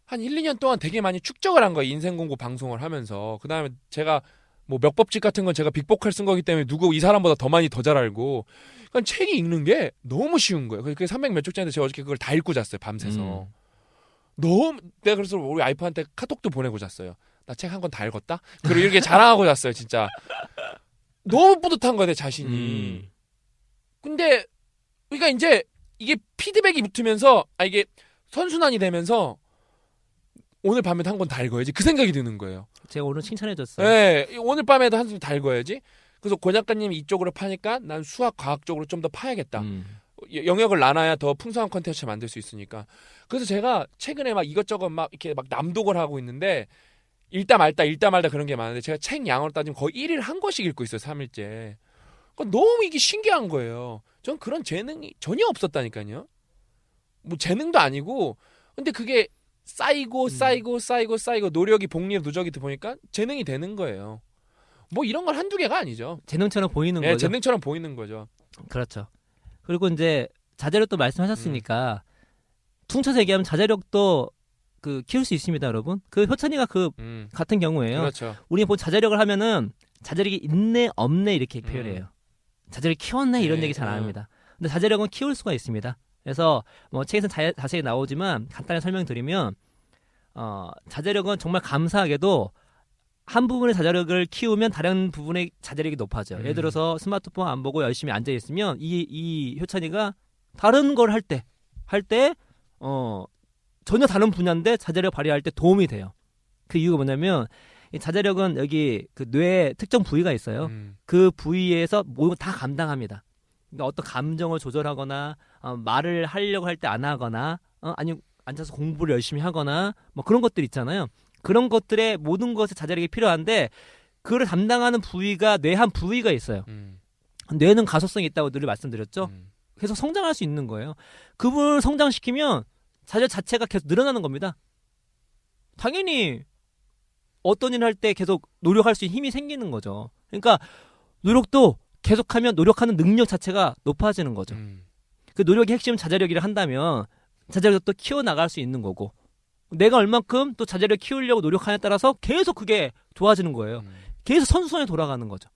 한 1, 2년 동안 되게 많이 축적을 한 거예요. 인생 공부 방송을 하면서. 그다음에 제가 뭐 맥법칙 같은 건 제가 빅보컬 쓴 거기 때문에 누구 이 사람보다 더 많이 더 잘 알고. 그러니까 책이 읽는 게 너무 쉬운 거예요. 그게 300 몇 쪽짜리인데 제가 어저께 그걸 다 읽고 잤어요. 밤새서. 너무 내가 그래서 우리 와이프한테 카톡도 보내고 잤어요. 나 책 한 권 다 읽었다. 그리고 이렇게 자랑하고 잤어요. 진짜 너무 뿌듯한 거야 내 자신이. 근데 그러니까 이제 이게 피드백이 붙으면서 이게 선순환이 되면서 오늘 밤에도 한 권 다 읽어야지 그 생각이 드는 거예요. 제가 오늘 칭찬해줬어요. 네, 오늘 밤에도 한 권 다 읽어야지. 그래서 고 작가님 이쪽으로 파니까 난 수학 과학 쪽으로 좀 더 파야겠다. 영역을 나눠야 더 풍성한 컨텐츠 만들 수 있으니까. 그래서 제가 최근에 막 이것저것 막 이렇게 막 남독을 하고 있는데 읽다 말다 그런 게 많은데 제가 책 양으로 따지면 거의 1일 한 권씩 읽고 있어요. 3일째. 그러니까 너무 이게 신기한 거예요. 전 그런 재능이 전혀 없었다니까요. 뭐 재능도 아니고 근데 그게 쌓이고 노력이 복리의 누적이 보니까 재능이 되는 거예요. 뭐 이런 건 한두 개가 아니죠. 재능처럼 보이는 거죠. 재능처럼 보이는 거죠. 그렇죠. 그리고 이제 자제력도 말씀하셨으니까 퉁쳐서 얘기하면 자제력도 그 키울 수 있습니다, 여러분. 그 효찬이가 그 같은 경우에요. 그렇죠. 우리 뭐 자제력을 하면은 자제력이 있네 없네 이렇게 표현해요. 자제력 키웠네 이런 얘기 잘 안 합니다. 근데 자제력은 키울 수가 있습니다. 그래서 뭐 책에서 자세히 나오지만 간단히 설명드리면 자제력은 정말 감사하게도 한 부분의 자제력을 키우면 다른 부분의 자제력이 높아져요. 예를 들어서 스마트폰 안 보고 열심히 앉아 있으면 이 효찬이가 다른 걸 할 때 전혀 다른 분야인데 자제력 발휘할 때 도움이 돼요. 그 이유가 뭐냐면 이 자제력은 여기 그 뇌에 특정 부위가 있어요. 그 부위에서 모든 다 감당합니다. 그러니까 어떤 감정을 조절하거나 말을 하려고 할 때 안 하거나 아니면 앉아서 공부를 열심히 하거나 뭐 그런 것들 있잖아요. 그런 것들의 모든 것에 자제력이 필요한데 그를 담당하는 부위가 뇌 한 부위가 있어요. 뇌는 가소성이 있다고 늘 말씀드렸죠. 계속 성장할 수 있는 거예요. 그 부분을 성장시키면 자제력 자체가 계속 늘어나는 겁니다. 당연히 어떤 일을 할 때 계속 노력할 수 있는 힘이 생기는 거죠. 그러니까 노력도 계속하면 노력하는 능력 자체가 높아지는 거죠. 그 노력의 핵심 자제력이라 한다면 자제력도 키워나갈 수 있는 거고 내가 얼만큼 또 자제력을 키우려고 노력하냐에 따라서 계속 그게 좋아지는 거예요. 계속 선순환에 돌아가는 거죠.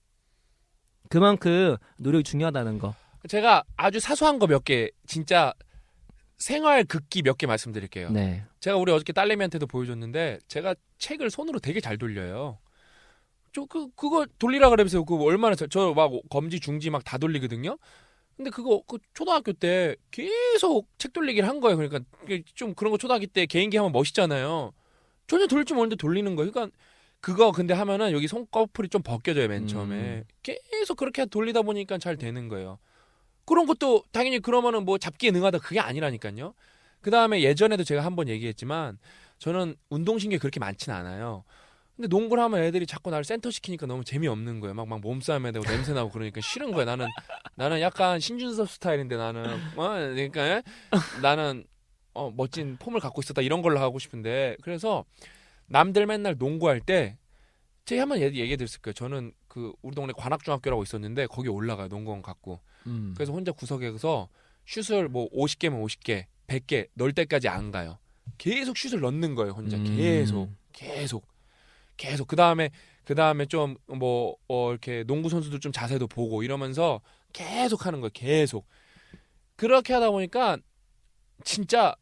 그만큼 노력이 중요하다는 거. 제가 아주 사소한 거 몇 개 진짜 생활 극기 몇 개 말씀드릴게요. 네. 제가 우리 어저께 딸내미한테도 보여줬는데 제가 책을 손으로 되게 잘 돌려요. 그거 돌리라 그러면서 그거 얼마나 저 막 검지 중지 막 다 돌리거든요. 근데 그거 그 초등학교 때 계속 책 돌리기를 한 거예요. 그러니까 좀 그런 거 초등학교 때 개인기 하면 멋있잖아요. 전혀 돌릴 줄 모르는데 돌리는 거예요. 그러니까 그거 근데 하면은 여기 손꺼풀이 좀 벗겨져요. 맨 처음에 계속 그렇게 돌리다 보니까 잘 되는 거예요. 그런 것도 당연히 그러면은 뭐 잡기에 능하다 그게 아니라니까요. 그 다음에 예전에도 제가 한번 얘기했지만 저는 운동신경이 그렇게 많지는 않아요. 근데 농구를 하면 애들이 자꾸 나를 센터 시키니까 너무 재미없는 거예요. 막 몸싸움에 되고 냄새 나고 그러니까 싫은 거예요. 나는 약간 신준섭 스타일인데 나는 그러니까 나는 멋진 폼을 갖고 있었다 이런 걸로 하고 싶은데 그래서 남들 맨날 농구할 때 제가 한번 얘기해 드렸을 거예요. 저는 그 우리 동네 관악중학교라고 있었는데 거기 올라가요. 농구공 갖고. 그래서 혼자 구석에서 슛을 뭐 50개면 50개, 100개 넣을 때까지 안 가요. 계속 슛을 넣는 거예요. 혼자 계속. 그 다음에 좀 뭐 이렇게 농구 선수들 좀 자세도 보고 이러면서 계속 하는 거예요. 계속. 그렇게 하다 보니까 진짜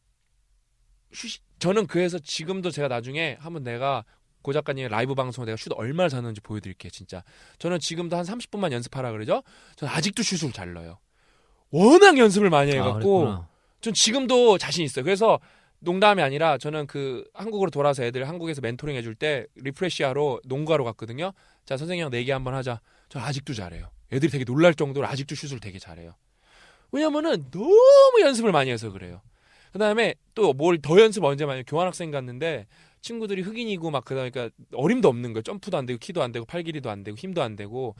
저는 그래서 지금도 제가 나중에 한번 내가 고 작가님의 라이브 방송을 내가 슛 얼마나 잘 넣는지 보여드릴게요. 진짜 저는 지금도 한 30분만 연습하라 그러죠. 저는 아직도 슛을 잘 넣어요. 워낙 연습을 많이 해갖고 전 지금도 자신 있어요. 그래서 농담이 아니라 저는 그 한국으로 돌아서 애들 한국에서 멘토링 해줄 때 리프레시하러 농구하러 갔거든요. 자 선생님 내기 한번 하자. 저 아직도 잘해요. 애들이 되게 놀랄 정도로 아직도 슛을 되게 잘해요. 왜냐면은 너무 연습을 많이 해서 그래요. 그 다음에 또 뭘 더 연습 언제 많이 해요. 교환학생 갔는데 친구들이 흑인이고 막 그러니까 어림도 없는 거예요. 점프도 안 되고 키도 안 되고 팔 길이도 안 되고 힘도 안 되고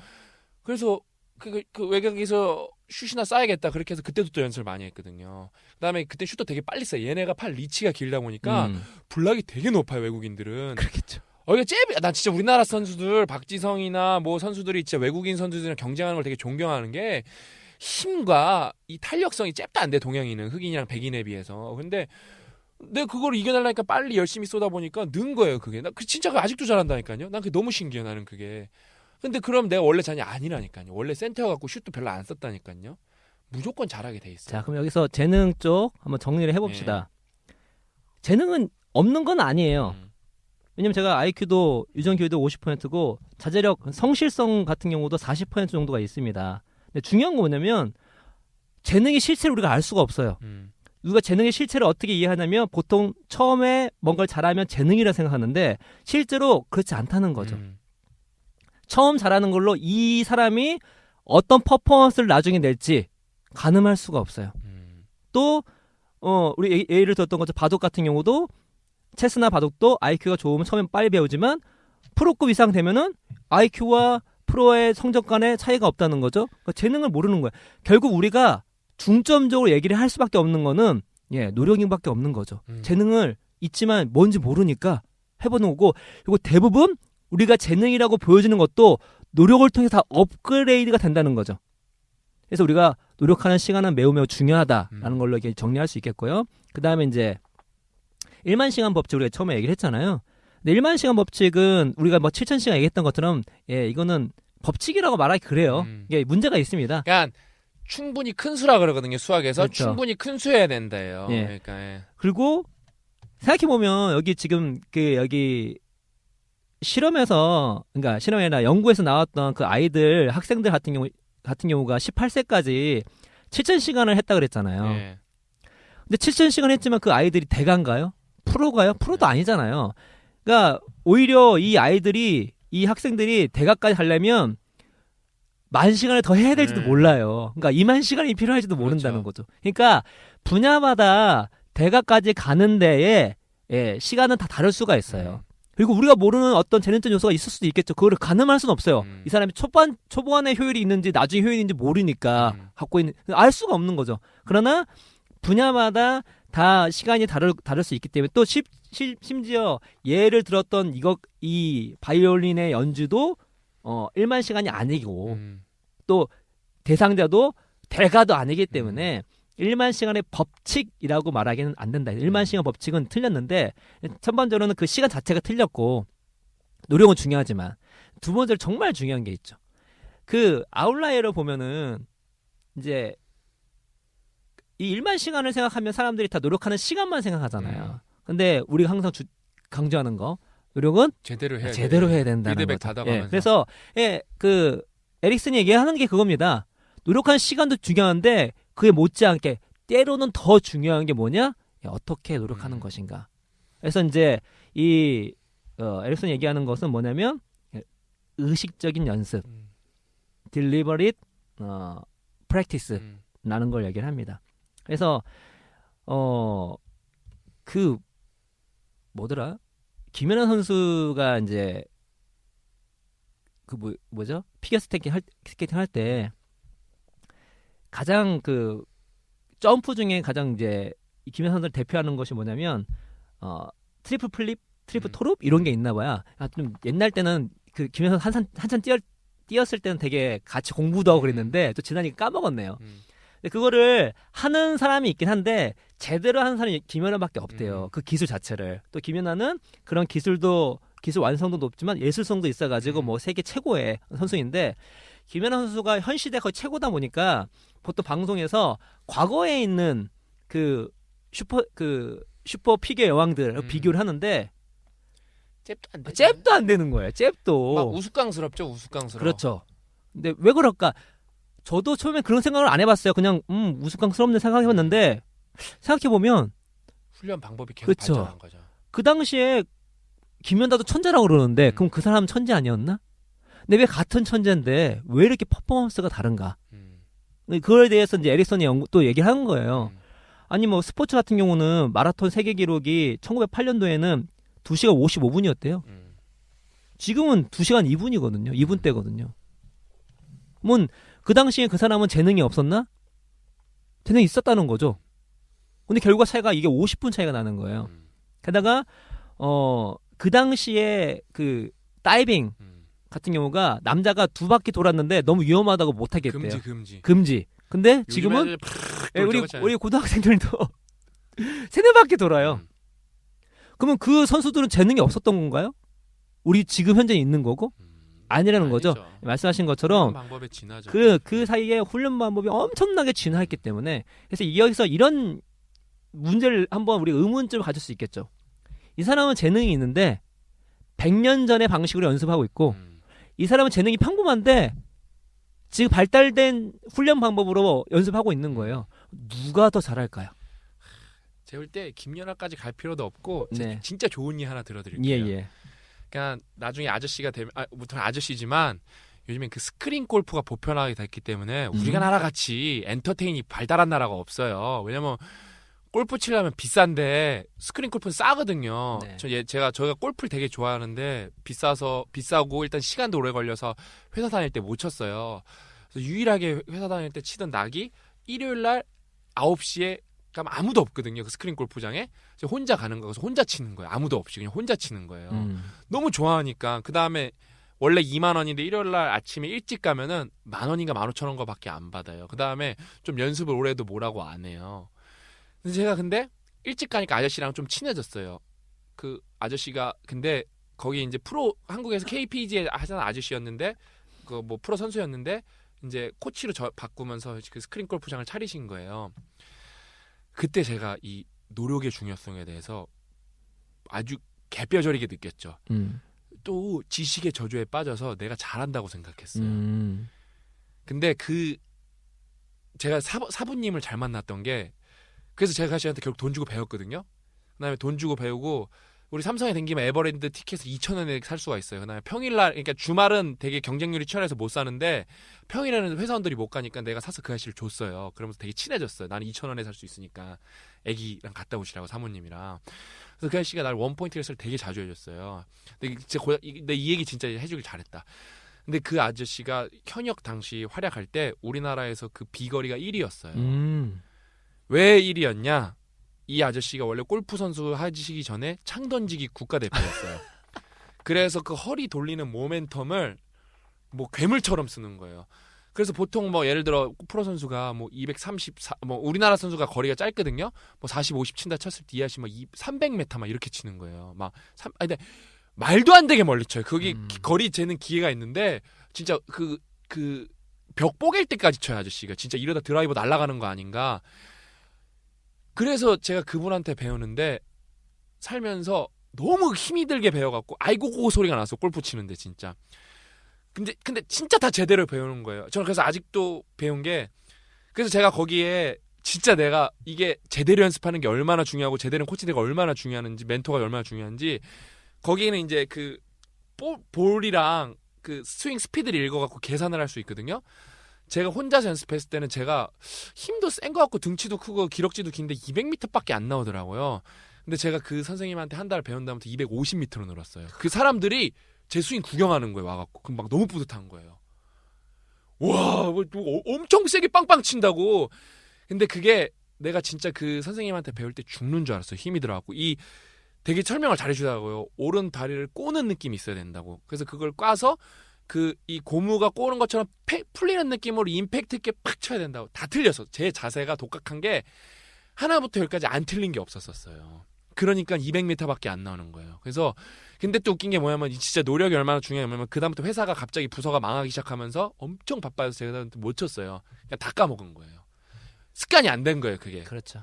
그래서 그 외곽에서 슛이나 쏴야겠다 그렇게 해서 그때도 또 연습을 많이 했거든요. 그다음에 그때 슛도 되게 빨리 쏴요. 얘네가 팔 리치가 길다 보니까 블락이 되게 높아요. 외국인들은. 그렇겠죠. 이게 나 진짜 우리나라 선수들 박지성이나 뭐 선수들이 진짜 외국인 선수들이랑 경쟁하는 걸 되게 존경하는 게 힘과 이 탄력성이 잽도 안 돼. 동양인은 흑인이랑 백인에 비해서. 근데 내가 그걸 이겨내려니까 빨리 열심히 쏘다 보니까 는 거예요. 그게 나 진짜 아직도 잘한다니까요. 난 그게 너무 신기해. 나는 그게. 근데 그럼 내가 원래 자녀 아니라니까요. 원래 센터 갖고 슛도 별로 안 썼다니까요. 무조건 잘하게 돼 있어요. 자, 그럼 여기서 재능 쪽 한번 정리를 해봅시다. 재능은 없는 건 아니에요. 왜냐면 제가 IQ도 유전 교육도 50%고 자제력, 성실성 같은 경우도 40% 정도가 있습니다. 근데 중요한 건 뭐냐면 재능의 실체를 우리가 알 수가 없어요. 우리가 재능의 실체를 어떻게 이해하냐면 보통 처음에 뭔가를 잘하면 재능이라 생각하는데 실제로 그렇지 않다는 거죠. 처음 잘하는 걸로 이 사람이 어떤 퍼포먼스를 나중에 낼지 가늠할 수가 없어요. 또 우리 예를 들었던 것처럼 바둑 같은 경우도 체스나 바둑도 IQ가 좋으면 처음엔 빨리 배우지만 프로급 이상 되면은 IQ와 프로의 성적 간의 차이가 없다는 거죠. 그러니까 재능을 모르는 거예요. 결국 우리가 중점적으로 얘기를 할 수밖에 없는 거는 노력인밖에 없는 거죠. 재능을 있지만 뭔지 모르니까 해보는 거고 그리고 대부분 우리가 재능이라고 보여지는 것도 노력을 통해 다 업그레이드가 된다는 거죠. 그래서 우리가 노력하는 시간은 매우 중요하다라는 걸로 이렇게 정리할 수 있겠고요. 그 다음에 이제 1만 시간 법칙 우리가 처음에 얘기를 했잖아요. 근데 1만 시간 법칙은 우리가 뭐 7천 시간 얘기했던 것처럼 이거는 법칙이라고 말하기 그래요. 이게 문제가 있습니다. 그러니까 충분히 큰 수라 그러거든요. 수학에서 그렇죠. 충분히 큰 수여야 된다예요. 그러니까 그리고 생각해 보면 여기 지금 여기 실험에서 그러니까 실험이 아니라 연구에서 나왔던 그 아이들 학생들 같은 경우가 18세까지 7천 시간을 했다 그랬잖아요. 근데 7천 시간 했지만 그 아이들이 대가인가요? 프로가요? 프로도 아니잖아요. 그러니까 오히려 이 학생들이 대가까지 하려면 10,000시간을 더 해야 될지도 몰라요. 그러니까 20,000시간이 필요할지도 모른다는 거죠. 그러니까 분야마다 대가까지 가는 데에 시간은 다 다를 수가 있어요. 그리고 우리가 모르는 어떤 재능적 요소가 있을 수도 있겠죠. 그거를 가늠할 수는 없어요. 이 사람이 초반에 효율이 있는지 나중에 효율이 있는지 모르니까 갖고 있는 알 수가 없는 거죠. 그러나 분야마다 다 시간이 다를 수 있기 때문에 또 심지어 예를 들었던 이 바이올린의 연주도 1만 시간이 아니고 또 대상자도 대가도 아니기 때문에 1만 시간의 법칙이라고 말하기는 안 된다. 1만 시간 법칙은 틀렸는데 전반적으로는 그 시간 자체가 틀렸고 노력은 중요하지만 두 번째로 정말 중요한 게 있죠. 그 아웃라이어를 보면은 이제 이 1만 시간을 생각하면 사람들이 다 노력하는 시간만 생각하잖아요. 근데 우리가 항상 강조하는 거 노력은 제대로 해야 된다는 피드백 거죠. 받아가면서. 그래서 그 에릭슨이 얘기하는 게 그겁니다. 노력하는 시간도 중요한데 그에 못지않게 때로는 더 중요한 게 뭐냐? 어떻게 노력하는 것인가. 그래서 이제 이 에릭슨이 얘기하는 것은 뭐냐면 의식적인 연습, deliberate practice라는 걸 얘기를 합니다. 그래서 그 뭐더라? 김연아 선수가 이제 그 뭐죠? 피겨 스케이팅 할 때 가장 그 점프 중에 가장 이제 김연아 선수를 대표하는 것이 뭐냐면 트리플 플립, 트리플 토룹 이런 게 있나 봐요. 좀 옛날 때는 그 김연아 선수 한참 뛰었을 때는 되게 같이 공부도 하고 그랬는데 또 지나니까 까먹었네요. 근데 그거를 하는 사람이 있긴 한데 제대로 하는 사람이 김연아밖에 없대요. 그 기술 자체를. 또 김연아는 그런 기술 완성도 높지만 예술성도 있어가지고 뭐 세계 최고의 선수인데 김연아 선수가 현 시대 거의 최고다 보니까 보통 방송에서 과거에 있는 그 슈퍼 피겨 여왕들 비교를 하는데 잽도 안 돼. 잽도 안 되는 거예요. 잽도. 막 우스꽝스럽죠, 우스꽝스러워. 그렇죠. 근데 왜 그럴까? 저도 처음에 그런 생각을 안 해봤어요. 그냥 우스꽝스럽네 생각해봤는데 생각해보면 훈련 방법이 계속 그쵸. 발전한 거죠. 그 당시에 김연다도 천재라고 그러는데 그럼 그 사람은 천재 아니었나? 근데 왜 같은 천재인데 왜 이렇게 퍼포먼스가 다른가? 그거에 대해서 이제 에릭슨이 또 얘기를 한 거예요. 아니 뭐 스포츠 같은 경우는 마라톤 세계 기록이 1908년도에는 2시간 55분이었대요. 지금은 2시간 2분이거든요. 2분대거든요. 그 당시에 그 사람은 재능이 없었나? 재능이 있었다는 거죠. 근데 결과 차이가 이게 50분 차이가 나는 거예요. 게다가 그 당시에 그 다이빙 같은 경우가 남자가 2바퀴 돌았는데 너무 위험하다고 못 하겠대요. 금지. 근데 지금은 우리 고등학생들도 3-4바퀴 돌아요. 그러면 그 선수들은 재능이 없었던 건가요? 우리 지금 현재 있는 거고? 아니라는 거죠. 말씀하신 것처럼 방법에 진화죠. 그 사이에 훈련 방법이 엄청나게 진화했기 때문에 그래서 여기서 이런 문제를 한번 우리 의문점을 가질 수 있겠죠. 이 사람은 재능이 있는데 100년 전의 방식으로 연습하고 있고 이 사람은 재능이 평범한데 지금 발달된 훈련 방법으로 연습하고 있는 거예요. 누가 더 잘할까요? 제가 볼 때 김연아까지 갈 필요도 없고 네. 진짜 좋은 예 하나 들어드릴게요. 예. 그러니까 나중에 아저씨가 되면 무튼 아저씨지만 요즘엔 그 스크린 골프가 보편화가 됐기 때문에 우리가 나라같이 엔터테인이 발달한 나라가 없어요. 왜냐면 골프 치려면 비싼데 스크린 골프는 싸거든요. 네. 저희가 골프를 되게 좋아하는데 비싸고 일단 시간도 오래 걸려서 회사 다닐 때 못 쳤어요. 그래서 유일하게 회사 다닐 때 치던 낙이 일요일 날 9시에 가면 아무도 없거든요. 그 스크린 골프장에. 혼자 가는 거여서 혼자 치는 거예요. 아무도 없이 그냥 혼자 치는 거예요. 너무 좋아하니까. 그다음에 원래 2만 원인데 일요일 날 아침에 일찍 가면은 10,000원인가 15,000원 거밖에 안 받아요. 그다음에 좀 연습을 오래 해도 뭐라고 안 해요. 제가 근데 일찍 가니까 아저씨랑 좀 친해졌어요. 그 아저씨가 근데 거기 이제 프로 한국에서 KPGA 하던 아저씨였는데 그 뭐 프로 선수였는데 이제 코치로 바꾸면서 그 스크린 골프장을 차리신 거예요. 그때 제가 이 노력의 중요성에 대해서 아주 개뼈저리게 느꼈죠. 또 지식의 저주에 빠져서 내가 잘한다고 생각했어요. 근데 제가 사부님을 잘 만났던 게 그래서 제가 씨한테 결국 돈 주고 배웠거든요. 그다음에 돈 주고 배우고 우리 삼성에 댕기면 에버랜드 티켓을 2,000원에 살 수가 있어요. 그다음에 평일날 그러니까 주말은 되게 경쟁률이 치열해서 못 사는데 평일에는 회사원들이 못 가니까 내가 사서 그 아저씨를 줬어요. 그러면서 되게 친해졌어요. 나는 2,000원에 살 수 있으니까 애기랑 갔다 오시라고 사모님이랑. 그래서 그 아저씨가 날 원포인트 레슨을 되게 자주 해줬어요. 근데 이 얘기 진짜 해주길 잘했다. 근데 그 아저씨가 현역 당시 활약할 때 우리나라에서 그 비거리가 1위였어요. 왜 1위였냐? 이 아저씨가 원래 골프 선수 하시기 전에 창 던지기 국가대표였어요. 그래서 그 허리 돌리는 모멘텀을 뭐 괴물처럼 쓰는 거예요. 그래서 보통 뭐 예를 들어 프로 선수가 뭐 234, 뭐 우리나라 선수가 거리가 짧거든요. 뭐 40, 50 친다 쳤을 때 이 아저씨 막 300m 막 이렇게 치는 거예요. 근데 말도 안 되게 멀리 쳐요. 거기 거리 재는 기회가 있는데 진짜 그 벽 뽀갤 때까지 쳐요 아저씨가. 진짜 이러다 드라이버 날아가는 거 아닌가. 그래서 제가 그분한테 배우는데 살면서 너무 힘이 들게 배워갖고 아이고고 소리가 났어. 골프 치는데 진짜. 근데 진짜 다 제대로 배우는 거예요. 저는 그래서 아직도 배운 게 그래서 제가 거기에 진짜 내가 이게 제대로 연습하는 게 얼마나 중요하고 제대로 코치대가 얼마나 중요한지 멘토가 얼마나 중요한지 거기에는 이제 그 볼이랑 그 스윙 스피드를 읽어갖고 계산을 할 수 있거든요. 제가 혼자서 연습했을 때는 제가 힘도 센 것 같고 등치도 크고 기럭지도 긴데 200m밖에 안 나오더라고요. 근데 제가 그 선생님한테 한 달 배운 다음부터 250m로 늘었어요. 그 사람들이 제 스윙 구경하는 거예요. 와갖고 그럼 막 너무 뿌듯한 거예요. 와, 뭐 엄청 세게 빵빵 친다고. 근데 그게 내가 진짜 그 선생님한테 배울 때 죽는 줄 알았어요. 힘이 들어갖고 되게 설명을 잘해주더라고요. 오른 다리를 꼬는 느낌이 있어야 된다고. 그래서 그걸 꽈서 이 고무가 꼬는 것처럼 풀리는 느낌으로 임팩트 있게 팍 쳐야 된다고. 다 틀렸어. 제 자세가 독학한 게 하나부터 열까지 안 틀린 게 없었어요. 그러니까 200m밖에 안 나오는 거예요. 그래서 근데 또 웃긴 게 뭐냐면 진짜 노력이 얼마나 중요하냐면 그다음부터 회사가 갑자기 부서가 망하기 시작하면서 엄청 바빠서 제가 못 쳤어요. 그냥 다 까먹은 거예요. 습관이 안 된 거예요, 그게. 그렇죠.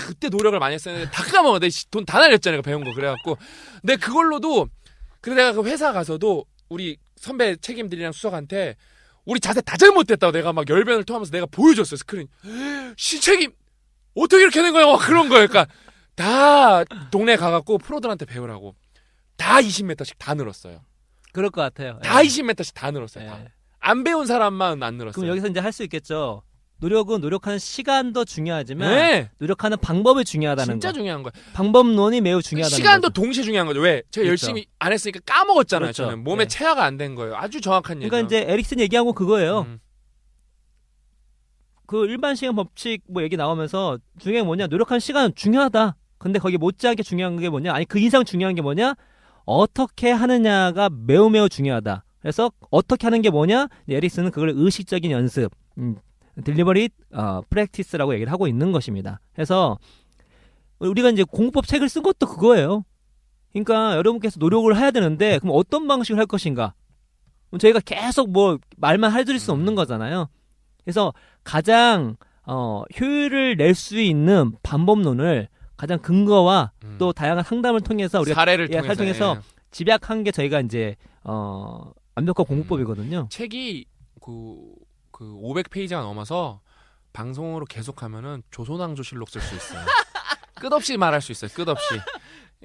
그때 노력을 많이 했었는데 다 까먹어. 내 돈 다 날렸잖아요, 배운 거. 그래갖고 근데 그걸로도 그래서 내가 그 회사 가서도 우리 선배 책임들이랑 수석한테 우리 자세 다 잘못됐다고 내가 막 열변을 토하면서 내가 보여줬어요. 스크린. 신책임 어떻게 이렇게 된 거야? 막 그런 거예요. 그러니까 다 동네 가갖고 프로들한테 배우라고 다 20m씩 다 늘었어요. 그럴 것 같아요. 다 예. 20m씩 다 늘었어요. 예. 다. 안 배운 사람만 안 늘었어요. 그럼 여기서 이제 할 수 있겠죠. 노력은 노력하는 시간도 중요하지만 네. 노력하는 방법이 중요하다는 진짜 거. 중요한 거예요. 방법론이 매우 중요하다는 시간도 거죠. 동시에 중요한 거죠. 왜? 제가 그렇죠. 열심히 안 했으니까 까먹었잖아요. 그렇죠. 저는 몸에 네. 체화가 안 된 거예요. 아주 정확한 얘기죠. 그러니까 이제 에릭슨 얘기한 건 그거예요. 음. 그 일반 시간 법칙 뭐 얘기 나오면서 중요한 게 뭐냐? 노력하는 시간은 중요하다. 근데 거기 못지않게 중요한 게 뭐냐? 아니 그 이상 중요한 게 뭐냐? 어떻게 하느냐가 매우 매우 중요하다. 그래서 어떻게 하는 게 뭐냐? 에릭슨은 그걸 의식적인 연습, 딜리버리 프랙티스라고 얘기를 하고 있는 것입니다. 그래서 우리가 이제 공부법 책을 쓴 것도 그거예요. 그러니까 여러분께서 노력을 해야 되는데 그럼 어떤 방식으로 할 것인가? 저희가 계속 뭐 말만 해드릴 수 없는 거잖아요. 그래서 가장 효율을 낼 수 있는 방법론을 가장 근거와 또 다양한 상담을 통해서 우리가 사례를 예, 통해서 예. 집약한 게 저희가 이제 완벽한 공부법이거든요. 책이 그 500페이지가 넘어서 방송으로 계속하면은 조선왕조실록 쓸 수 있어요. 끝없이 말할 수 있어요. 끝없이.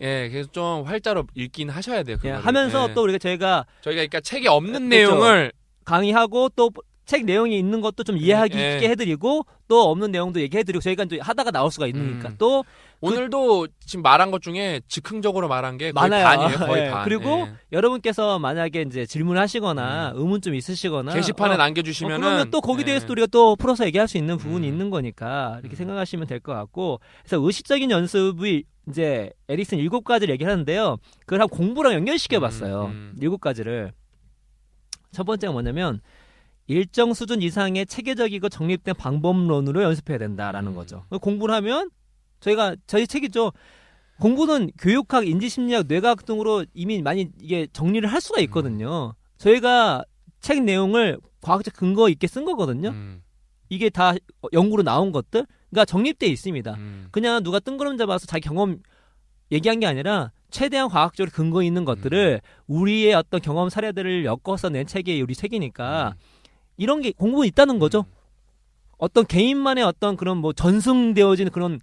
예, 그래서 좀 활자로 읽긴 하셔야 돼요. 예, 그거를. 하면서 예. 또 우리가 저희가 저희가 책에 없는 그렇죠. 내용을 강의하고 또 책 내용이 있는 것도 좀 이해하기 예. 쉽게 해드리고 또 없는 내용도 얘기해드리고 저희가 또 하다가 나올 수가 있으니까 또 오늘도 지금 말한 것 중에 즉흥적으로 말한 게 거의 많아요. 반이에요. 거의 예. 반. 그리고 예. 여러분께서 만약에 이제 질문하시거나 의문 좀 있으시거나 게시판에 어, 남겨주시면은 그러면 또 거기에 예. 대해서 우리가 또 풀어서 얘기할 수 있는 부분이 있는 거니까 이렇게 생각하시면 될 것 같고 그래서 의식적인 연습이 이제 에릭슨 7가지를 얘기하는데요. 그걸 하고 공부랑 연결시켜봤어요. 7가지를. 첫 번째가 뭐냐면 일정 수준 이상의 체계적이고 정립된 방법론으로 연습해야 된다라는 거죠. 공부를 하면 저희 책이죠. 공부는 교육학, 인지심리학, 뇌과학 등으로 이미 많이 이게 정리를 할 수가 있거든요. 저희가 책 내용을 과학적 근거 있게 쓴 거거든요. 이게 다 연구로 나온 것들, 그러니까 정립돼 있습니다. 그냥 누가 뜬구름 잡아서 자기 경험 얘기한 게 아니라 최대한 과학적으로 근거 있는 것들을 우리의 어떤 경험 사례들을 엮어서 낸 책이 우리 책이니까 이런 게 공부는 있다는 거죠. 어떤 개인만의 어떤 그런 뭐 전승되어진 그런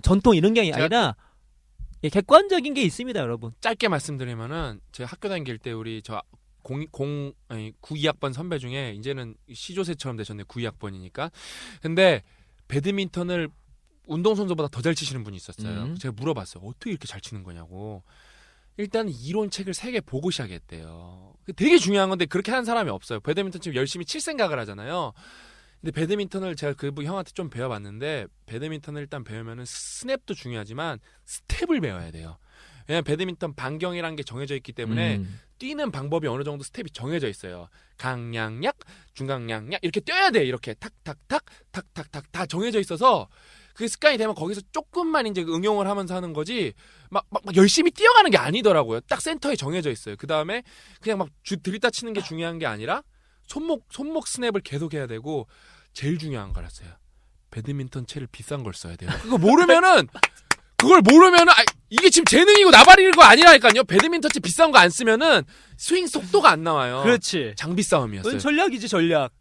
전통 이런 게 아니라 예, 객관적인 게 있습니다, 여러분. 짧게 말씀드리면은 제가 학교 다닐 때 우리 저 92학번 선배 중에 이제는 시조새처럼 되셨네. 92학번이니까. 근데 배드민턴을 운동선수보다 더 잘 치시는 분이 있었어요. 제가 물어봤어요. 어떻게 이렇게 잘 치는 거냐고. 일단 이론책을 3개 보고 시작했대요. 되게 중요한 건데 그렇게 하는 사람이 없어요. 배드민턴 지금 열심히 칠 생각을 하잖아요. 근데 배드민턴을 제가 그 형한테 좀 배워봤는데 배드민턴을 일단 배우면은 스냅도 중요하지만 스텝을 배워야 돼요. 왜냐면 배드민턴 반경이라는 게 정해져 있기 때문에 뛰는 방법이 어느 정도 스텝이 정해져 있어요. 강량약, 중강량약 이렇게 뛰어야 돼. 이렇게 탁탁탁 탁탁탁 다 정해져 있어서 그 습관이 되면 거기서 조금만 이제 응용을 하면서 하는 거지 막 열심히 뛰어가는 게 아니더라고요. 딱 센터에 정해져 있어요. 그 다음에 그냥 막 들이다 치는 게 중요한 게 아니라 손목 스냅을 계속 해야 되고 제일 중요한 거랐어요. 배드민턴 채를 비싼 걸 써야 돼요. 그걸 모르면은 이게 지금 재능이고 나발인 거 아니라니까요. 배드민턴 채 비싼 거 안 쓰면은 스윙 속도가 안 나와요. 그렇지. 장비 싸움이었어요. 전략이지, 전략.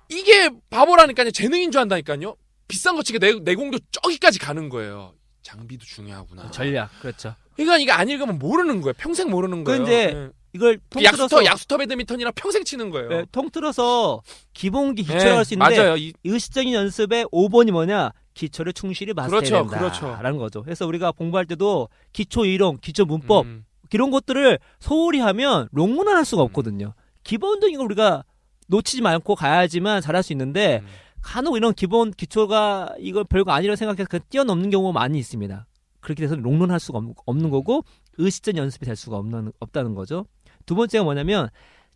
이게 바보라니까요. 재능인 줄 안다니까요. 비싼 거 치게 내공도 저기까지 가는 거예요. 장비도 중요하구나. 전략. 그렇죠. 그러니까 이게 안 읽으면 모르는 거예요. 평생 모르는 거예요. 이제 이걸 통틀어서 약수터 배드민턴이랑 평생 치는 거예요. 네, 통틀어서 기본기 기초를 할 수 있는데 맞아요. 의식적인 연습의 5번이 뭐냐? 기초를 충실히 마스터해야 그렇죠. 된다라는 거죠. 그래서 우리가 공부할 때도 기초 이론, 기초 문법 이런 것들을 소홀히 하면 롱문을 할 수가 없거든요. 기본적인 걸 우리가 놓치지 않고 가야지만 잘할 수 있는데 간혹 이런 기본 기초가 이거 별거 아니라고 생각해서 그냥 뛰어넘는 경우가 많이 있습니다. 그렇게 돼서 롱런할 수가 없는 거고 의식적 연습이 될 수가 없다는 거죠. 두 번째가 뭐냐면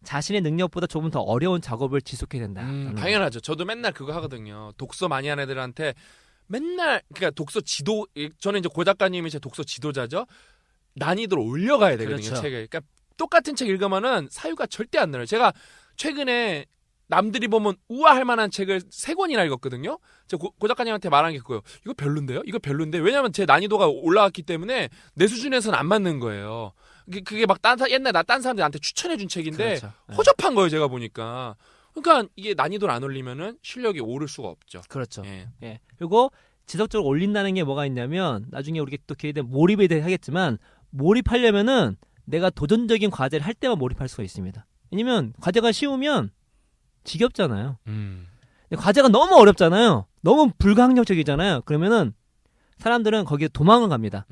자신의 능력보다 조금 더 어려운 작업을 지속해야 된다. 당연하죠. 저도 맨날 그거 하거든요. 독서 많이 하는 애들한테 맨날 그러니까 독서 지도 저는 이제 고 작가님이 제 독서 지도자죠. 난이도를 올려가야 되거든요. 그렇죠. 책을. 그러니까 똑같은 책 읽으면은 사유가 절대 안 늘어요. 제가 최근에 남들이 보면 우아할 만한 책을 3권이나 읽었거든요. 제가 고 작가님한테 말한 게 그거예요. 이거 별론데요? 이거 별론데. 왜냐면 제 난이도가 올라갔기 때문에 내 수준에서는 안 맞는 거예요. 그게 막 옛날 나 딴 사람들한테 추천해준 책인데 그렇죠. 네. 허접한 거예요 제가 보니까. 그러니까 이게 난이도를 안 올리면은 실력이 오를 수가 없죠. 그렇죠. 예. 예. 그리고 지속적으로 올린다는 게 뭐가 있냐면 나중에 우리가 또 기회 되면 몰입에 대해 하겠지만 몰입하려면은 내가 도전적인 과제를 할 때만 몰입할 수가 있습니다. 왜냐면 과제가 쉬우면 지겹잖아요. 근데 과제가 너무 어렵잖아요. 너무 불가항력적이잖아요. 그러면은 사람들은 거기에 도망을 갑니다.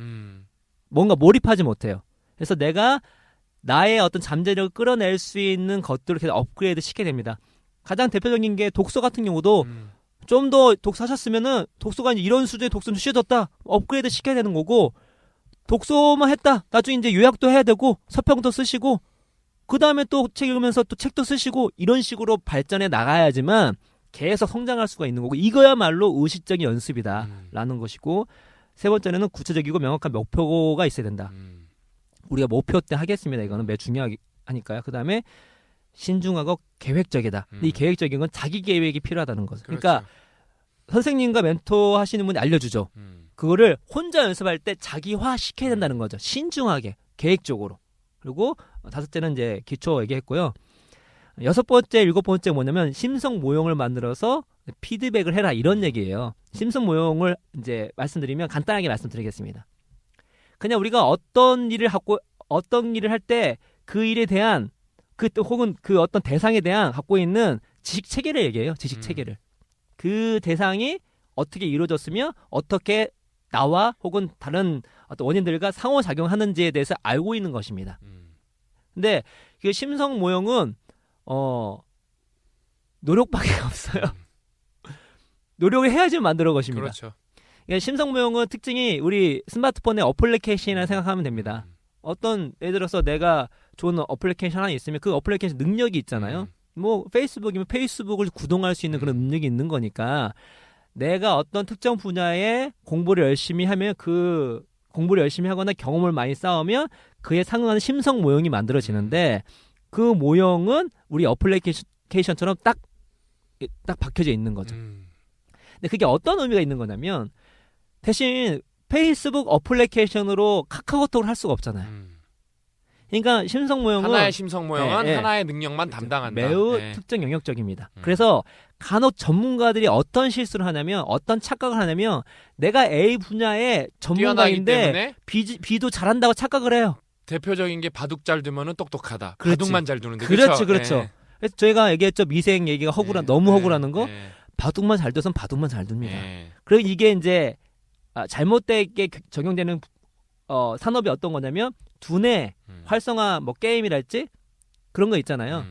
뭔가 몰입하지 못해요. 그래서 내가 나의 어떤 잠재력을 끌어낼 수 있는 것들을 계속 업그레이드 시켜야 됩니다. 가장 대표적인 게 독서 같은 경우도 좀 더 독서하셨으면은 독서가 이제 이런 수준의 독서는 쉬워졌다. 업그레이드 시켜야 되는 거고 독서만 했다. 나중에 이제 요약도 해야 되고 서평도 쓰시고 그 다음에 또 책 읽으면서 또 책도 쓰시고 이런 식으로 발전해 나가야지만 계속 성장할 수가 있는 거고 이거야말로 의식적인 연습이다라는 것이고 세 번째는 구체적이고 명확한 목표가 있어야 된다. 우리가 목표 때 하겠습니다. 이거는 매우 중요하니까요. 그 다음에 신중하고 계획적이다. 근데 이 계획적인 건 자기 계획이 필요하다는 거죠. 그렇죠. 그러니까 선생님과 멘토 하시는 분이 알려주죠. 그거를 혼자 연습할 때 자기화 시켜야 된다는 거죠. 신중하게, 계획적으로. 그리고 다섯째는 이제 기초 얘기했고요. 여섯 번째, 일곱 번째 뭐냐면 심성 모형을 만들어서 피드백을 해라 이런 얘기예요. 심성 모형을 이제 말씀드리면 간단하게 말씀드리겠습니다. 그냥 우리가 어떤 일을 할 때 그 일에 대한 혹은 그 어떤 대상에 대한 갖고 있는 지식 체계를 얘기해요. 지식 체계를. 그 대상이 어떻게 이루어졌으며 어떻게 나와 혹은 다른 어떤 원인들과 상호작용하는지에 대해서 알고 있는 것입니다. 근데 그 심성 모형은 노력밖에 없어요. 노력을 해야지 만들어 것입니다. 그렇죠. 그러니까 심성 모형은 특징이 우리 스마트폰의 어플리케이션이라 생각하면 됩니다. 어떤 예를 들어서 내가 좋은 어플리케이션 하나 있으면 그 어플리케이션 능력이 있잖아요. 뭐 페이스북이면 페이스북을 구동할 수 있는 그런 능력이 있는 거니까 내가 어떤 특정 분야에 공부를 열심히 하면 그 공부를 열심히 하거나 경험을 많이 쌓으면 그에 상응하는 심성 모형이 만들어지는데 그 모형은 우리 어플리케이션처럼 딱 박혀져 있는 거죠. 근데 그게 어떤 의미가 있는 거냐면 대신 페이스북 어플리케이션으로 카카오톡을 할 수가 없잖아요. 그러니까 심성 모형은 하나의 심성 모형은 하나의 능력만 그렇죠. 담당한다. 매우 특정 영역적입니다. 그래서 간혹 전문가들이 어떤 실수를 하냐면 어떤 착각을 하냐면 내가 A 분야의 전문가인데 B도 잘한다고 착각을 해요. 대표적인 게 바둑 잘 두면은 똑똑하다. 그렇지. 바둑만 잘 두는데. 그렇죠. 그렇죠. 그래서 저희가 얘기했죠. 미생 얘기가 너무 허구라는 거. 바둑만 잘 둬선 바둑만 잘 둡니다. 그리고 이게 이제 잘못되게 적용되는 산업이 어떤 거냐면 두뇌 활성화 뭐 게임이랄지 그런 거 있잖아요.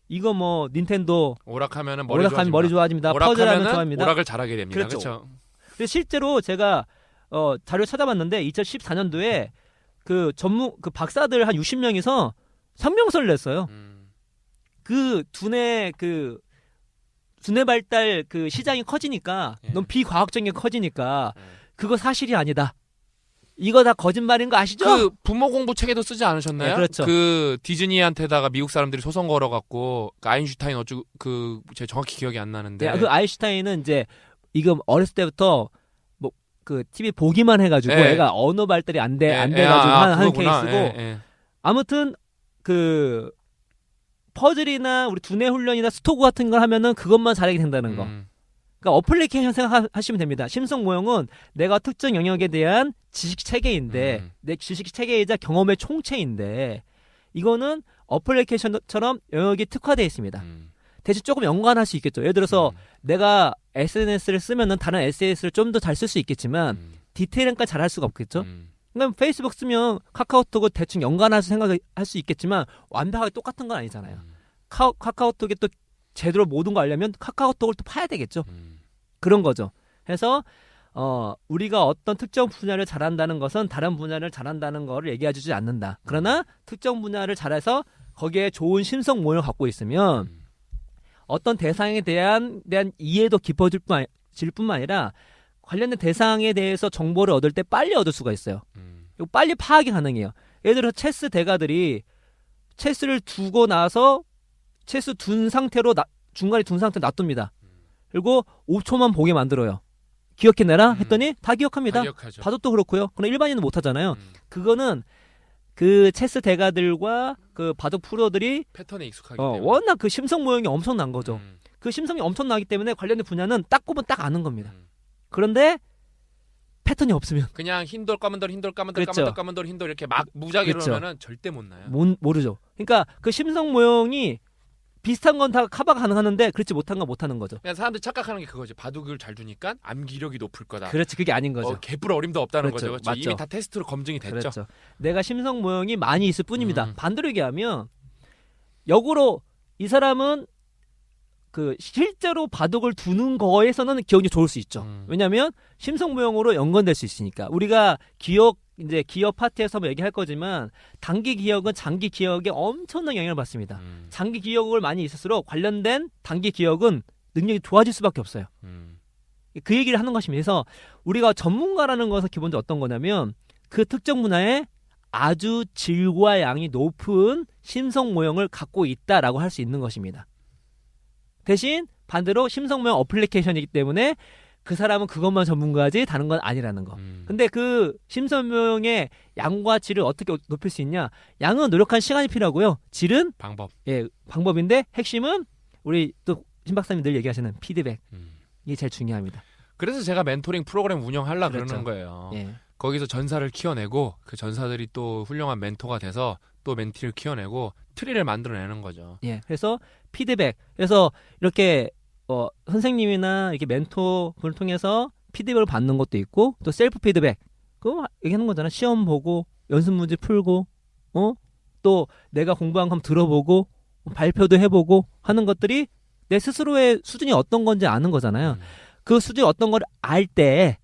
이거 뭐 닌텐도 오락하면 머리 좋아집니다. 퍼즐하면 좋아합니다. 오락을 잘하게 됩니다. 그렇죠. 그렇죠. 그래서 실제로 제가 자료 찾아봤는데 2014년도에 그 박사들 한 60명이서 성명서를 냈어요. 그 두뇌 발달 그 시장이 커지니까 너무 비과학적인 게 커지니까 그거 사실이 아니다. 이거 다 거짓말인 거 아시죠? 그 부모 공부 책에도 쓰지 않으셨나요? 네, 그렇죠. 그 디즈니한테다가 미국 사람들이 소송 걸어갖고 그 아인슈타인 제가 정확히 기억이 안 나는데. 네, 그 아인슈타인은 이제 이거 어렸을 때부터 뭐 그 TV 보기만 해가지고 애가 언어 발달이 안 돼가지고 한 케이스고. 아무튼 그 퍼즐이나 우리 두뇌 훈련이나 스토브 같은 걸 하면은 그것만 잘하게 된다는 거. 그러니까 어플리케이션 생각하시면 됩니다. 심성 모형은 내가 특정 영역에 대한 지식 체계인데 내 지식 체계이자 경험의 총체인데 이거는 어플리케이션처럼 영역이 특화되어 있습니다. 대신 조금 연관할 수 있겠죠. 예를 들어서 내가 SNS를 쓰면은 다른 SNS를 좀 더 잘 쓸 수 있겠지만 디테일한까지 잘할 수가 없겠죠. 그러니까 페이스북 쓰면 카카오톡을 대충 연관해서 생각할 수 있겠지만 완벽하게 똑같은 건 아니잖아요. 카카오톡에 또 제대로 모든 거 알려면 카카오톡을 또 파야 되겠죠. 그런 거죠. 그래서 우리가 어떤 특정 분야를 잘한다는 것은 다른 분야를 잘한다는 거를 얘기해주지 않는다. 그러나 특정 분야를 잘해서 거기에 좋은 심성 모형을 갖고 있으면 어떤 대상에 대한 이해도 깊어질 뿐만 아니라 관련된 대상에 대해서 정보를 얻을 때 빨리 얻을 수가 있어요. 그리고 빨리 파악이 가능해요. 예를 들어 체스 대가들이 체스를 두고 나서 체스 둔 상태로 중간에 둔 상태로 놔둡니다. 그리고 5초만 보게 만들어요. 기억해내라 했더니 다 기억합니다. 기억하죠. 바둑도 그렇고요. 그러나 일반인은 못하잖아요. 그거는 그 체스 대가들과 그 바둑 프로들이 패턴에 익숙하기 때문에. 워낙 그 심성 모형이 엄청난 거죠. 음. 그 심성이 엄청나기 때문에 관련된 분야는 딱 보면 딱 아는 겁니다. 음. 그런데 패턴이 없으면 그냥 흰돌 까만돌 흰돌 까만돌 그렇죠. 까만돌 까만돌 흰돌 이렇게 막 무작위로 그렇죠. 하면은 절대 못 나요. 모르죠. 그러니까 그 심성 모형이 비슷한 건 다 커버 가능하는데 그렇지 못한 건 못하는 거죠. 그냥 사람들 착각하는 게 그거지. 바둑을 잘 두니까 암기력이 높을 거다. 그렇지, 그게 아닌 거죠. 개뿔 어림도 없다는 그렇죠. 거죠. 그렇죠? 맞죠. 이미 다 테스트로 검증이 됐죠. 그렇죠. 내가 심성 모형이 많이 있을 뿐입니다. 음. 반대로 얘기하면 역으로 이 사람은 그 실제로 바둑을 두는 거에서는 기억이 좋을 수 있죠. 왜냐하면 심성 모형으로 연관될 수 있으니까. 우리가 기억 파트에서 한번 얘기할 거지만 단기 기억은 장기 기억에 엄청난 영향을 받습니다. 장기 기억을 많이 있을수록 관련된 단기 기억은 능력이 좋아질 수밖에 없어요. 그 얘기를 하는 것입니다. 그래서 우리가 전문가라는 것은 기본적으로 어떤 거냐면 그 특정 분야에 아주 질과 양이 높은 심성 모형을 갖고 있다라고 할 수 있는 것입니다. 대신 반대로 심성 모형 어플리케이션이기 때문에 그 사람은 그것만 전문가지 다른 건 아니라는 거. 근데 그 심성 모형의 양과 질을 어떻게 높일 수 있냐? 양은 노력한 시간이 필요하고요. 질은 방법. 방법인데 핵심은 우리 또 신 박사님 늘 얘기하시는 피드백. 이게 제일 중요합니다. 그래서 제가 멘토링 프로그램 운영하려고 그렇죠. 그러는 거예요. 예. 거기서 전사를 키워내고 그 전사들이 또 훌륭한 멘토가 돼서 또 멘티를 키워내고 트리를 만들어내는 거죠. 예. 그래서 피드백. 그래서 이렇게 선생님이나 이렇게 멘토를 통해서 피드백을 받는 것도 있고 또 셀프 피드백. 그거 얘기하는 거잖아. 시험 보고 연습 문제 풀고 또 내가 공부한 거 한번 들어보고 발표도 해보고 하는 것들이 내 스스로의 수준이 어떤 건지 아는 거잖아요. 그 수준이 어떤 걸 알 때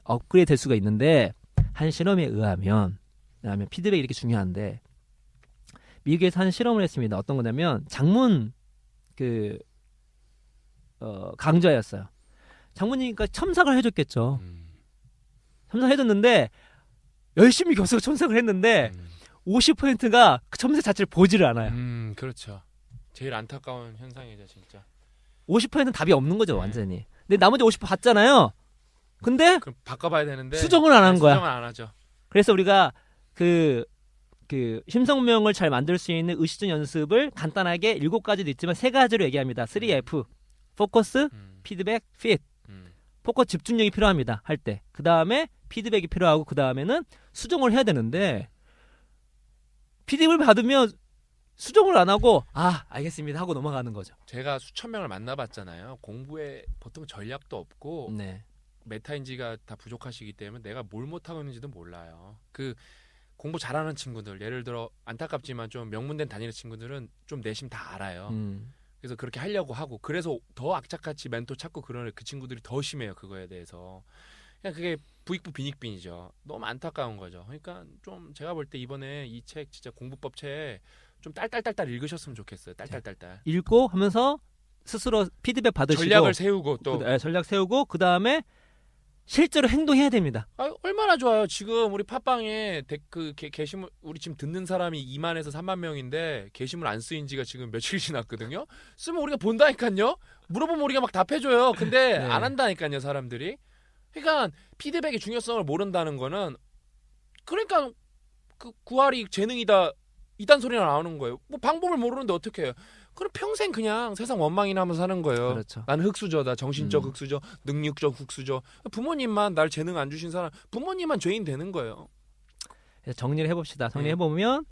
업그레이드 될 수가 있는데 한 실험에 의하면 피드백이 이렇게 중요한데 미국에서 한 실험을 했습니다. 어떤 거냐면 장문 강좌였어요. 장문이니까 첨삭을 해줬겠죠. 첨삭을 해줬는데 열심히 교수가 첨삭을 했는데 50%가 그 첨삭 자체를 보지를 않아요. 그렇죠. 제일 안타까운 현상이죠, 진짜. 50%는 답이 없는 거죠, 완전히. 근데 나머지 50% 봤잖아요. 근데 그럼 바꿔봐야 되는데 수정을 안 한 거야. 수정을 안 하죠. 그래서 우리가 그 심성모형을 잘 만들 수 있는 의식적 연습을 간단하게 7가지도 있지만 3가지로 얘기합니다. 3F. 포커스, 피드백, 핏. 포커스 집중력이 필요합니다. 할 때. 그 다음에 피드백이 필요하고 그 다음에는 수정을 해야 되는데 피드백을 받으면 수정을 안 하고 알겠습니다 하고 넘어가는 거죠. 제가 수천 명을 만나봤잖아요. 공부에 보통 전략도 없고 네. 메타인지가 다 부족하시기 때문에 내가 뭘 못하고 있는지도 몰라요. 그 공부 잘하는 친구들, 예를 들어 안타깝지만 좀 명문대 다니는 친구들은 좀 내심 다 알아요. 그래서 그렇게 하려고 하고 그래서 더 악착같이 멘토 찾고 그러는 그 친구들이 더 심해요. 그거에 대해서. 그냥 그게 부익부 빈익빈이죠. 너무 안타까운 거죠. 그러니까 좀 제가 볼 때 이번에 이 책 진짜 공부법 책 좀 딸딸딸딸 읽으셨으면 좋겠어요. 딸딸딸딸. 읽고 하면서 스스로 피드백 받으시고 전략을 세우고 또 전략 세우고 그 다음에 실제로 행동해야 됩니다. 얼마나 좋아요. 지금 우리 팟빵에 게시물 우리 지금 듣는 사람이 2만에서 3만 명인데 게시물 안 쓰인 지가 지금 며칠 지났거든요. 쓰면 우리가 본다니까요. 물어보면 우리가 막 답해줘요. 근데 네. 안 한다니까요, 사람들이. 그러니까 피드백의 중요성을 모른다는 거는 그러니까 그 구할이 재능이다 이딴 소리가 나오는 거예요. 뭐 방법을 모르는데 어떻게 해요? 그럼 평생 그냥 세상 원망이나 하면서 사는 거예요. 그렇죠. 나는 흑수저다. 정신적 흑수저, 능력적 흑수저. 부모님만 날 재능 안 주신 사람, 부모님만 죄인 되는 거예요. 그래서 정리를 해봅시다. 정리해보면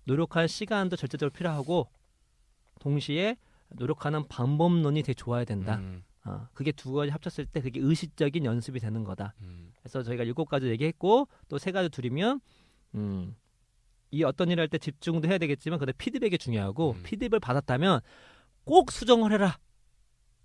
노력할 시간도 절대적으로 필요하고 동시에 노력하는 방법론이 되게 좋아야 된다. 그게 2가지 합쳤을 때 그게 의식적인 연습이 되는 거다. 그래서 저희가 7가지 얘기했고 또 3가지 줄이면 이 어떤 일을 할 때 집중도 해야 되겠지만 근데 피드백이 중요하고 피드백을 받았다면 꼭 수정을 해라.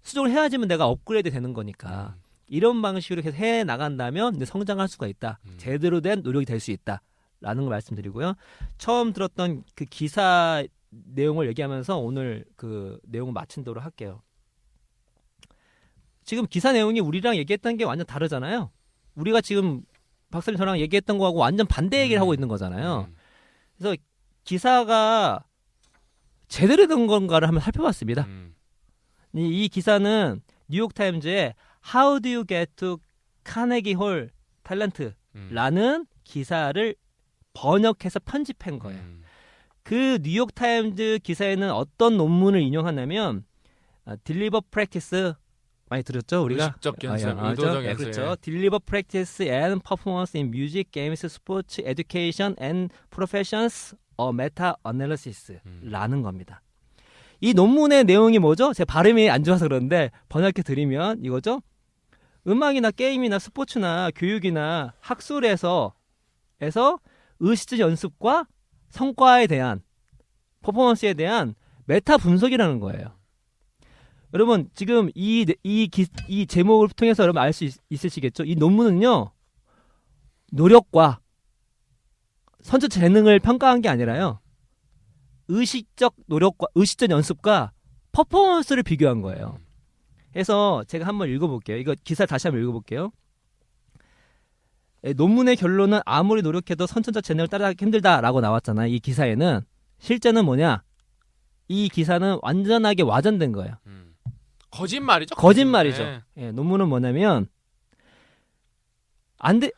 수정을 해야지만 내가 업그레이드 되는 거니까 이런 방식으로 계속 해 나간다면 이제 성장할 수가 있다. 제대로 된 노력이 될 수 있다라는 걸 말씀드리고요. 처음 들었던 그 기사 내용을 얘기하면서 오늘 그 내용을 마친도록 할게요. 지금 기사 내용이 우리랑 얘기했던 게 완전 다르잖아요. 우리가 지금 박사님 저랑 얘기했던 거하고 완전 반대 얘기를 하고 있는 거잖아요. 그래서 기사가 제대로 된 건가를 한번 살펴봤습니다. 이 기사는 뉴욕타임즈의 How do you get to Carnegie Hall Talent라는 기사를 번역해서 편집한 거예요. 그 뉴욕 타임즈 기사에는 어떤 논문을 인용하냐면 딜리버 프랙티스 많이 들었죠 우리가? 의식적 연습, 아, 의도적 예, 연습. 그렇죠. 딜리버 프랙티스 앤 퍼포먼스 인 뮤직, 게임스, 스포츠, 에듀케이션 앤 프로페션스 어 메타 어널리시스라는 겁니다. 이 논문의 내용이 뭐죠? 제 발음이 안 좋아서 그런데 번역해 드리면 이거죠. 음악이나 게임이나 스포츠나 교육이나 학술에서 의식적 연습과 성과에 대한 퍼포먼스에 대한 메타 분석이라는 거예요. 여러분 지금 이 제목을 통해서 여러분 알 수 있으시겠죠? 이 논문은요 노력과 선처 재능을 평가한 게 아니라요 의식적 노력과 의식적 연습과 퍼포먼스를 비교한 거예요. 그래서 제가 한번 읽어볼게요. 이거 기사 다시 한번 읽어볼게요. 논문의 결론은 아무리 노력해도 선천적 재능을 따라가기 힘들다라고 나왔잖아요. 이 기사에는 실제는 뭐냐? 이 기사는 완전하게 와전된 거예요. 거짓말이죠. 거짓말이죠. 네. 예, 논문은 뭐냐면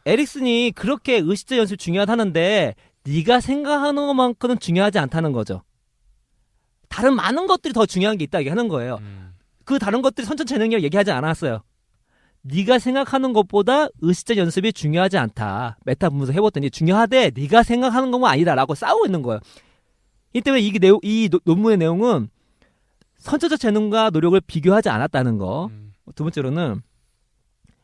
에릭슨이 그렇게 의식적 연습 중요하다는데 네가 생각하는 것만큼은 중요하지 않다는 거죠. 다른 많은 것들이 더 중요한 게 있다 얘기하는 거예요. 그 다른 것들이 선천 재능이라고 얘기하지 않았어요. 네가 생각하는 것보다 의식적 연습이 중요하지 않다. 메타 분석 해봤더니 중요하대. 네가 생각하는 것만 아니다라고 싸우고 있는 거예요. 이 때문에 이 논문의 내용은 선천적 재능과 노력을 비교하지 않았다는 거. 두 번째로는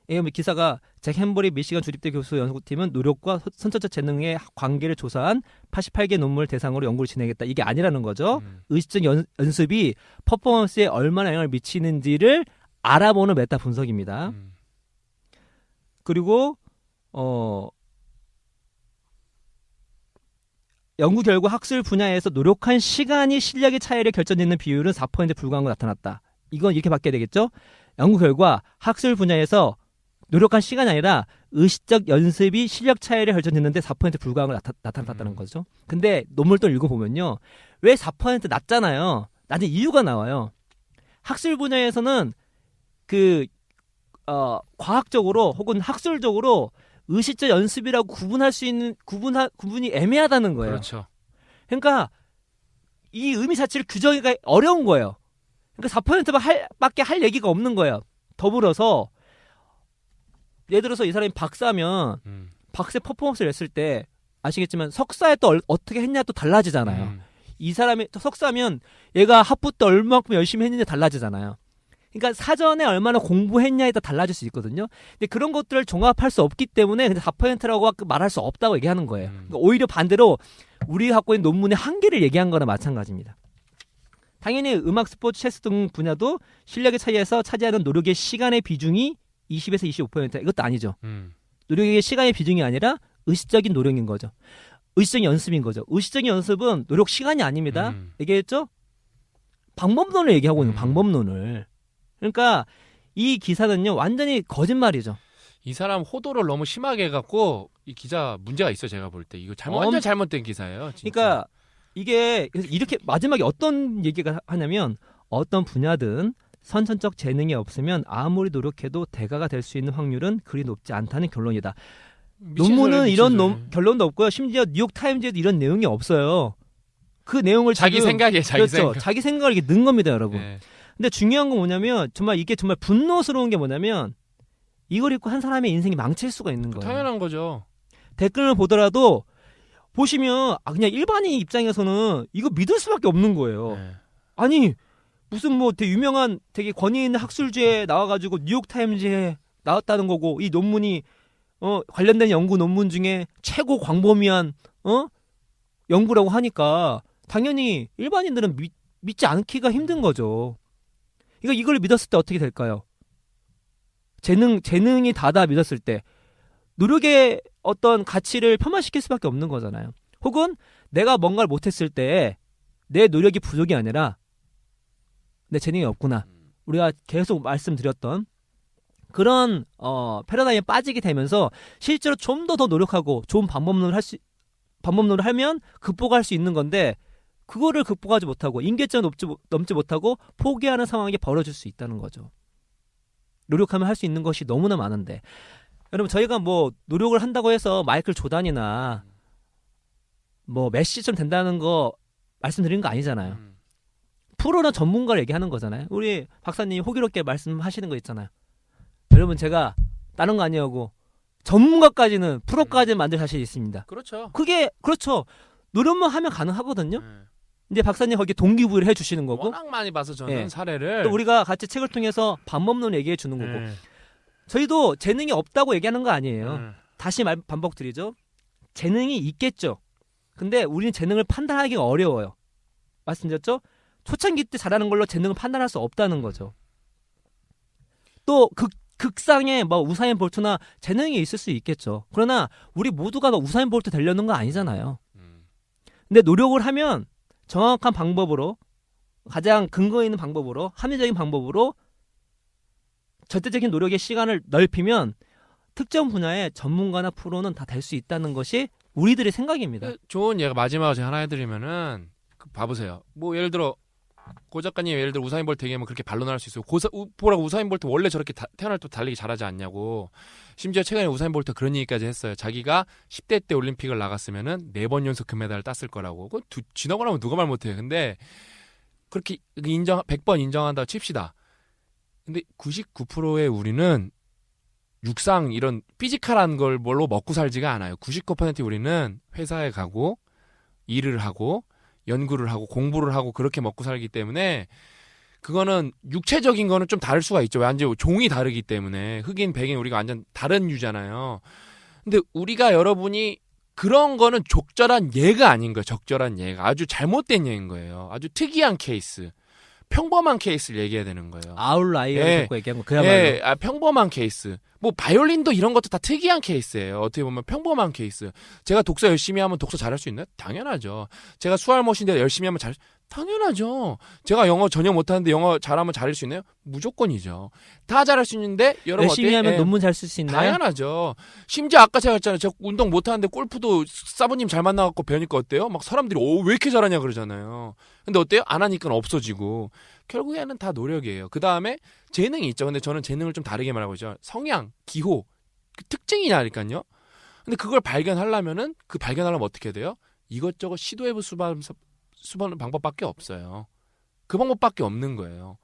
이 기사가 잭 햄버리 미시간 주립대 교수 연구팀은 노력과 선천적 재능의 관계를 조사한 88개 논문을 대상으로 연구를 진행했다. 이게 아니라는 거죠. 의식적 연습이 퍼포먼스에 얼마나 영향을 미치는지를 알아보는 메타 분석입니다. 그리고 연구 결과 학술 분야에서 노력한 시간이 실력의 차이를 결정짓는 비율은 4%에 불과한 거 나타났다. 이건 이렇게 바뀌어야 되겠죠? 연구 결과 학술 분야에서 노력한 시간이 아니라 의식적 연습이 실력 차이를 결정짓는데 4%에 불과한 걸 나타났다는 거죠. 근데 논문을 또 읽어보면요. 왜 4% 낮잖아요. 낮은 이유가 나와요. 학술 분야에서는 과학적으로 혹은 학술적으로 의식적 연습이라고 구분할 수 있는 구분이 애매하다는 거예요. 그렇죠. 그러니까 이 의미 자체를 규정하기가 어려운 거예요. 그러니까 4%밖에 할 얘기가 없는 거예요. 더불어서 예를 들어서 이 사람이 박사면 박사 퍼포먼스를 했을 때 아시겠지만 석사에 또 어떻게 했냐 또 달라지잖아요. 이 사람이 석사면 얘가 학부 때 얼마만큼 열심히 했느냐 달라지잖아요. 그러니까 사전에 얼마나 공부했냐에 따라 달라질 수 있거든요. 근데 그런 것들을 종합할 수 없기 때문에 4%라고 말할 수 없다고 얘기하는 거예요. 그러니까 오히려 반대로 우리가 갖고 있는 논문의 한계를 얘기한 거나 마찬가지입니다. 당연히 음악, 스포츠, 체스 등 분야도 실력의 차이에서 차지하는 노력의 시간의 비중이 20에서 25%. 이것도 아니죠. 노력의 시간의 비중이 아니라 의식적인 노력인 거죠. 의식적인 연습인 거죠. 의식적인 연습은 노력 시간이 아닙니다. 얘기했죠? 방법론을 얘기하고 있는 방법론을. 그러니까 이 기사는요 완전히 거짓말이죠. 이 사람 호도를 너무 심하게 해갖고 이 기자 문제가 있어. 제가 볼 때 이거 완전 잘못된 기사예요. 진짜. 그러니까 이게 이렇게 마지막에 어떤 얘기가 하냐면 어떤 분야든 선천적 재능이 없으면 아무리 노력해도 대가가 될 수 있는 확률은 그리 높지 않다는 결론이다. 논문은 이런 결론도 없고요. 심지어 뉴욕 타임즈에도 이런 내용이 없어요. 그 내용을 자기 지금, 생각이에요. 자기 그렇죠. 생각. 자기 생각을 이렇게 넣은 겁니다, 여러분. 네. 근데 중요한 건 뭐냐면 이게 정말 분노스러운 게 뭐냐면 이걸 읽고 한 사람의 인생이 망칠 수가 있는 거예요. 당연한 거죠. 댓글을 보더라도 보시면 그냥 일반인 입장에서는 이거 믿을 수밖에 없는 거예요. 네. 아니 무슨 뭐 되게 유명한 되게 권위 있는 학술지에 나와가지고 뉴욕 타임즈에 나왔다는 거고 이 논문이 관련된 연구 논문 중에 최고 광범위한 연구라고 하니까 당연히 일반인들은 믿지 않기가 힘든 거죠. 그러니까 이걸 믿었을 때 어떻게 될까요? 재능이 다다 믿었을 때 노력의 어떤 가치를 폄하시킬 수밖에 없는 거잖아요. 혹은 내가 뭔가를 못했을 때 내 노력이 부족이 아니라 내 재능이 없구나. 우리가 계속 말씀드렸던 그런 패러다임에 빠지게 되면서 실제로 좀 더 노력하고 좋은 방법론을 하면 극복할 수 있는 건데 그거를 극복하지 못하고 임계점을 넘지 못하고 포기하는 상황이 벌어질 수 있다는 거죠. 노력하면 할 수 있는 것이 너무나 많은데 여러분 저희가 뭐 노력을 한다고 해서 마이클 조단이나 뭐 메시처럼 된다는 거 말씀드린 거 아니잖아요. 프로나 전문가를 얘기하는 거잖아요. 우리 박사님이 호기롭게 말씀하시는 거 있잖아요. 여러분 제가 다른 거 아니하고 전문가까지는 프로까지는 만들 자신이 있습니다. 그렇죠. 그게 그렇죠. 노력만 하면 가능하거든요. 네. 근데 박사님 거기 동기부여를 해주시는 거고 워낙 많이 봐서 저는 예. 사례를 또 우리가 같이 책을 통해서 방법론 얘기해 주는 거고 네. 저희도 재능이 없다고 얘기하는 거 아니에요. 네. 다시 반복드리죠. 재능이 있겠죠. 근데 우리는 재능을 판단하기가 어려워요. 말씀드렸죠? 초창기 때 잘하는 걸로 재능을 판단할 수 없다는 거죠. 또 극상의 뭐 우사인 볼트나 재능이 있을 수 있겠죠. 그러나 우리 모두가 막 우사인 볼트 되려는 거 아니잖아요. 근데 노력을 하면 정확한 방법으로 가장 근거 있는 방법으로 합리적인 방법으로 절대적인 노력의 시간을 넓히면 특정 분야의 전문가나 프로는 다 될 수 있다는 것이 우리들의 생각입니다. 좋은 예가 마지막으로 제가 하나 해드리면은 봐보세요. 뭐 예를 들어 고 작가님 예를 들어 우사인 볼트 얘기하면 그렇게 반론할 수 있어요. 보라고 우사인 볼트 원래 저렇게 태어날 때 달리기 잘하지 않냐고. 심지어 최근에 우사인 볼트 그런 얘기까지 했어요. 자기가 10대 때 올림픽을 나갔으면은 4번 연속 금메달을 땄을 거라고. 그건 지나고 나면 누가 말 못해요. 근데 그렇게 100번 인정한다고 칩시다. 근데 99%의 우리는 육상 이런 피지컬한 걸 뭘로 먹고 살지가 않아요. 99% 우리는 회사에 가고 일을 하고 연구를 하고 공부를 하고 그렇게 먹고 살기 때문에 그거는 육체적인 거는 좀 다를 수가 있죠. 완전 종이 다르기 때문에 흑인 백인 우리가 완전 다른 유잖아요. 근데 우리가 여러분이 그런 거는 적절한 예가 아닌 거예요. 적절한 예가 아주 잘못된 예인 거예요. 아주 특이한 케이스. 평범한 케이스를 얘기해야 되는 거예요. 아웃라이어를 예. 듣고 얘기한 거 그야말로. 예, 평범한 케이스. 뭐 바이올린도 이런 것도 다 특이한 케이스예요. 어떻게 보면 평범한 케이스. 제가 독서 열심히 하면 독서 잘할 수 있나요? 당연하죠. 제가 수할 못인데 열심히 하면 당연하죠. 제가 영어 전혀 못하는데 영어 잘하면 잘할 수 있나요? 무조건이죠. 다 잘할 수 있는데 여러분 열심히 어때요? 하면 예. 논문 잘 쓸 수 있나요? 당연하죠. 심지어 아까 제가 했잖아요. 제가 운동 못하는데 골프도 사부님 잘 만나갖고 배우니까 어때요? 막 사람들이 왜 이렇게 잘하냐 그러잖아요. 근데 어때요? 안 하니까 없어지고. 결국에는 다 노력이에요. 그 다음에 재능이 있죠. 근데 저는 재능을 좀 다르게 말하고 있죠. 성향, 기호, 그 특징이냐니까요. 근데 그걸 발견하려면은 그 발견하려면 어떻게 돼요? 이것저것 시도해볼 수많은 방법밖에 없어요. 그 방법밖에 없는 거예요.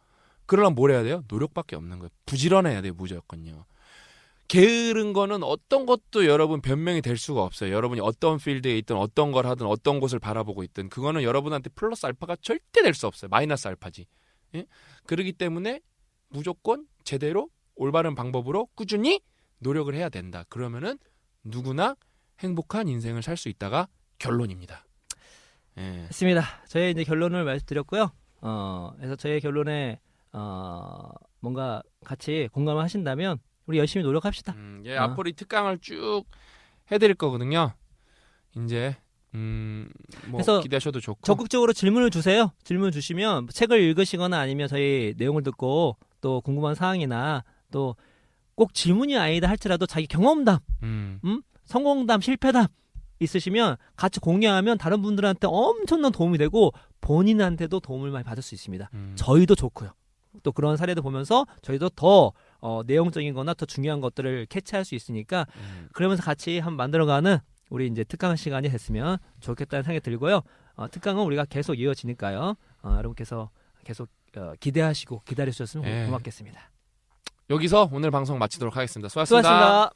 그러려면 뭘 해야 돼요? 노력밖에 없는 거예요. 부지런해야 돼요. 무조건요. 게으른 거는 어떤 것도 여러분 변명이 될 수가 없어요. 여러분이 어떤 필드에 있든 어떤 걸 하든 어떤 곳을 바라보고 있든 그거는 여러분한테 플러스 알파가 절대 될 수 없어요. 마이너스 알파지. 예? 그렇기 때문에 무조건 제대로 올바른 방법으로 꾸준히 노력을 해야 된다. 그러면은 누구나 행복한 인생을 살 수 있다가 결론입니다. 예. 했습니다. 저의 이제 결론을 말씀드렸고요. 그래서 저의 결론에 뭔가 같이 공감을 하신다면 우리 열심히 노력합시다. 예, 앞으로 이 특강을 쭉 해드릴 거거든요. 이제 뭐 그래서 기대하셔도 좋고. 적극적으로 질문을 주세요. 질문 주시면 책을 읽으시거나 아니면 저희 내용을 듣고 또 궁금한 사항이나 또 꼭 질문이 아니다 할지라도 자기 경험담, 성공담, 실패담 있으시면 같이 공유하면 다른 분들한테 엄청난 도움이 되고 본인한테도 도움을 많이 받을 수 있습니다. 저희도 좋고요. 또 그런 사례도 보면서 저희도 더 내용적인 거나 더 중요한 것들을 캐치할 수 있으니까 그러면서 같이 한번 만들어가는 우리 이제 특강 시간이 됐으면 좋겠다는 생각이 들고요. 특강은 우리가 계속 이어지니까요. 여러분께서 계속 기대하시고 기다려주셨으면 고맙겠습니다. 여기서 오늘 방송 마치도록 하겠습니다. 수고하셨습니다. 수고하셨습니다.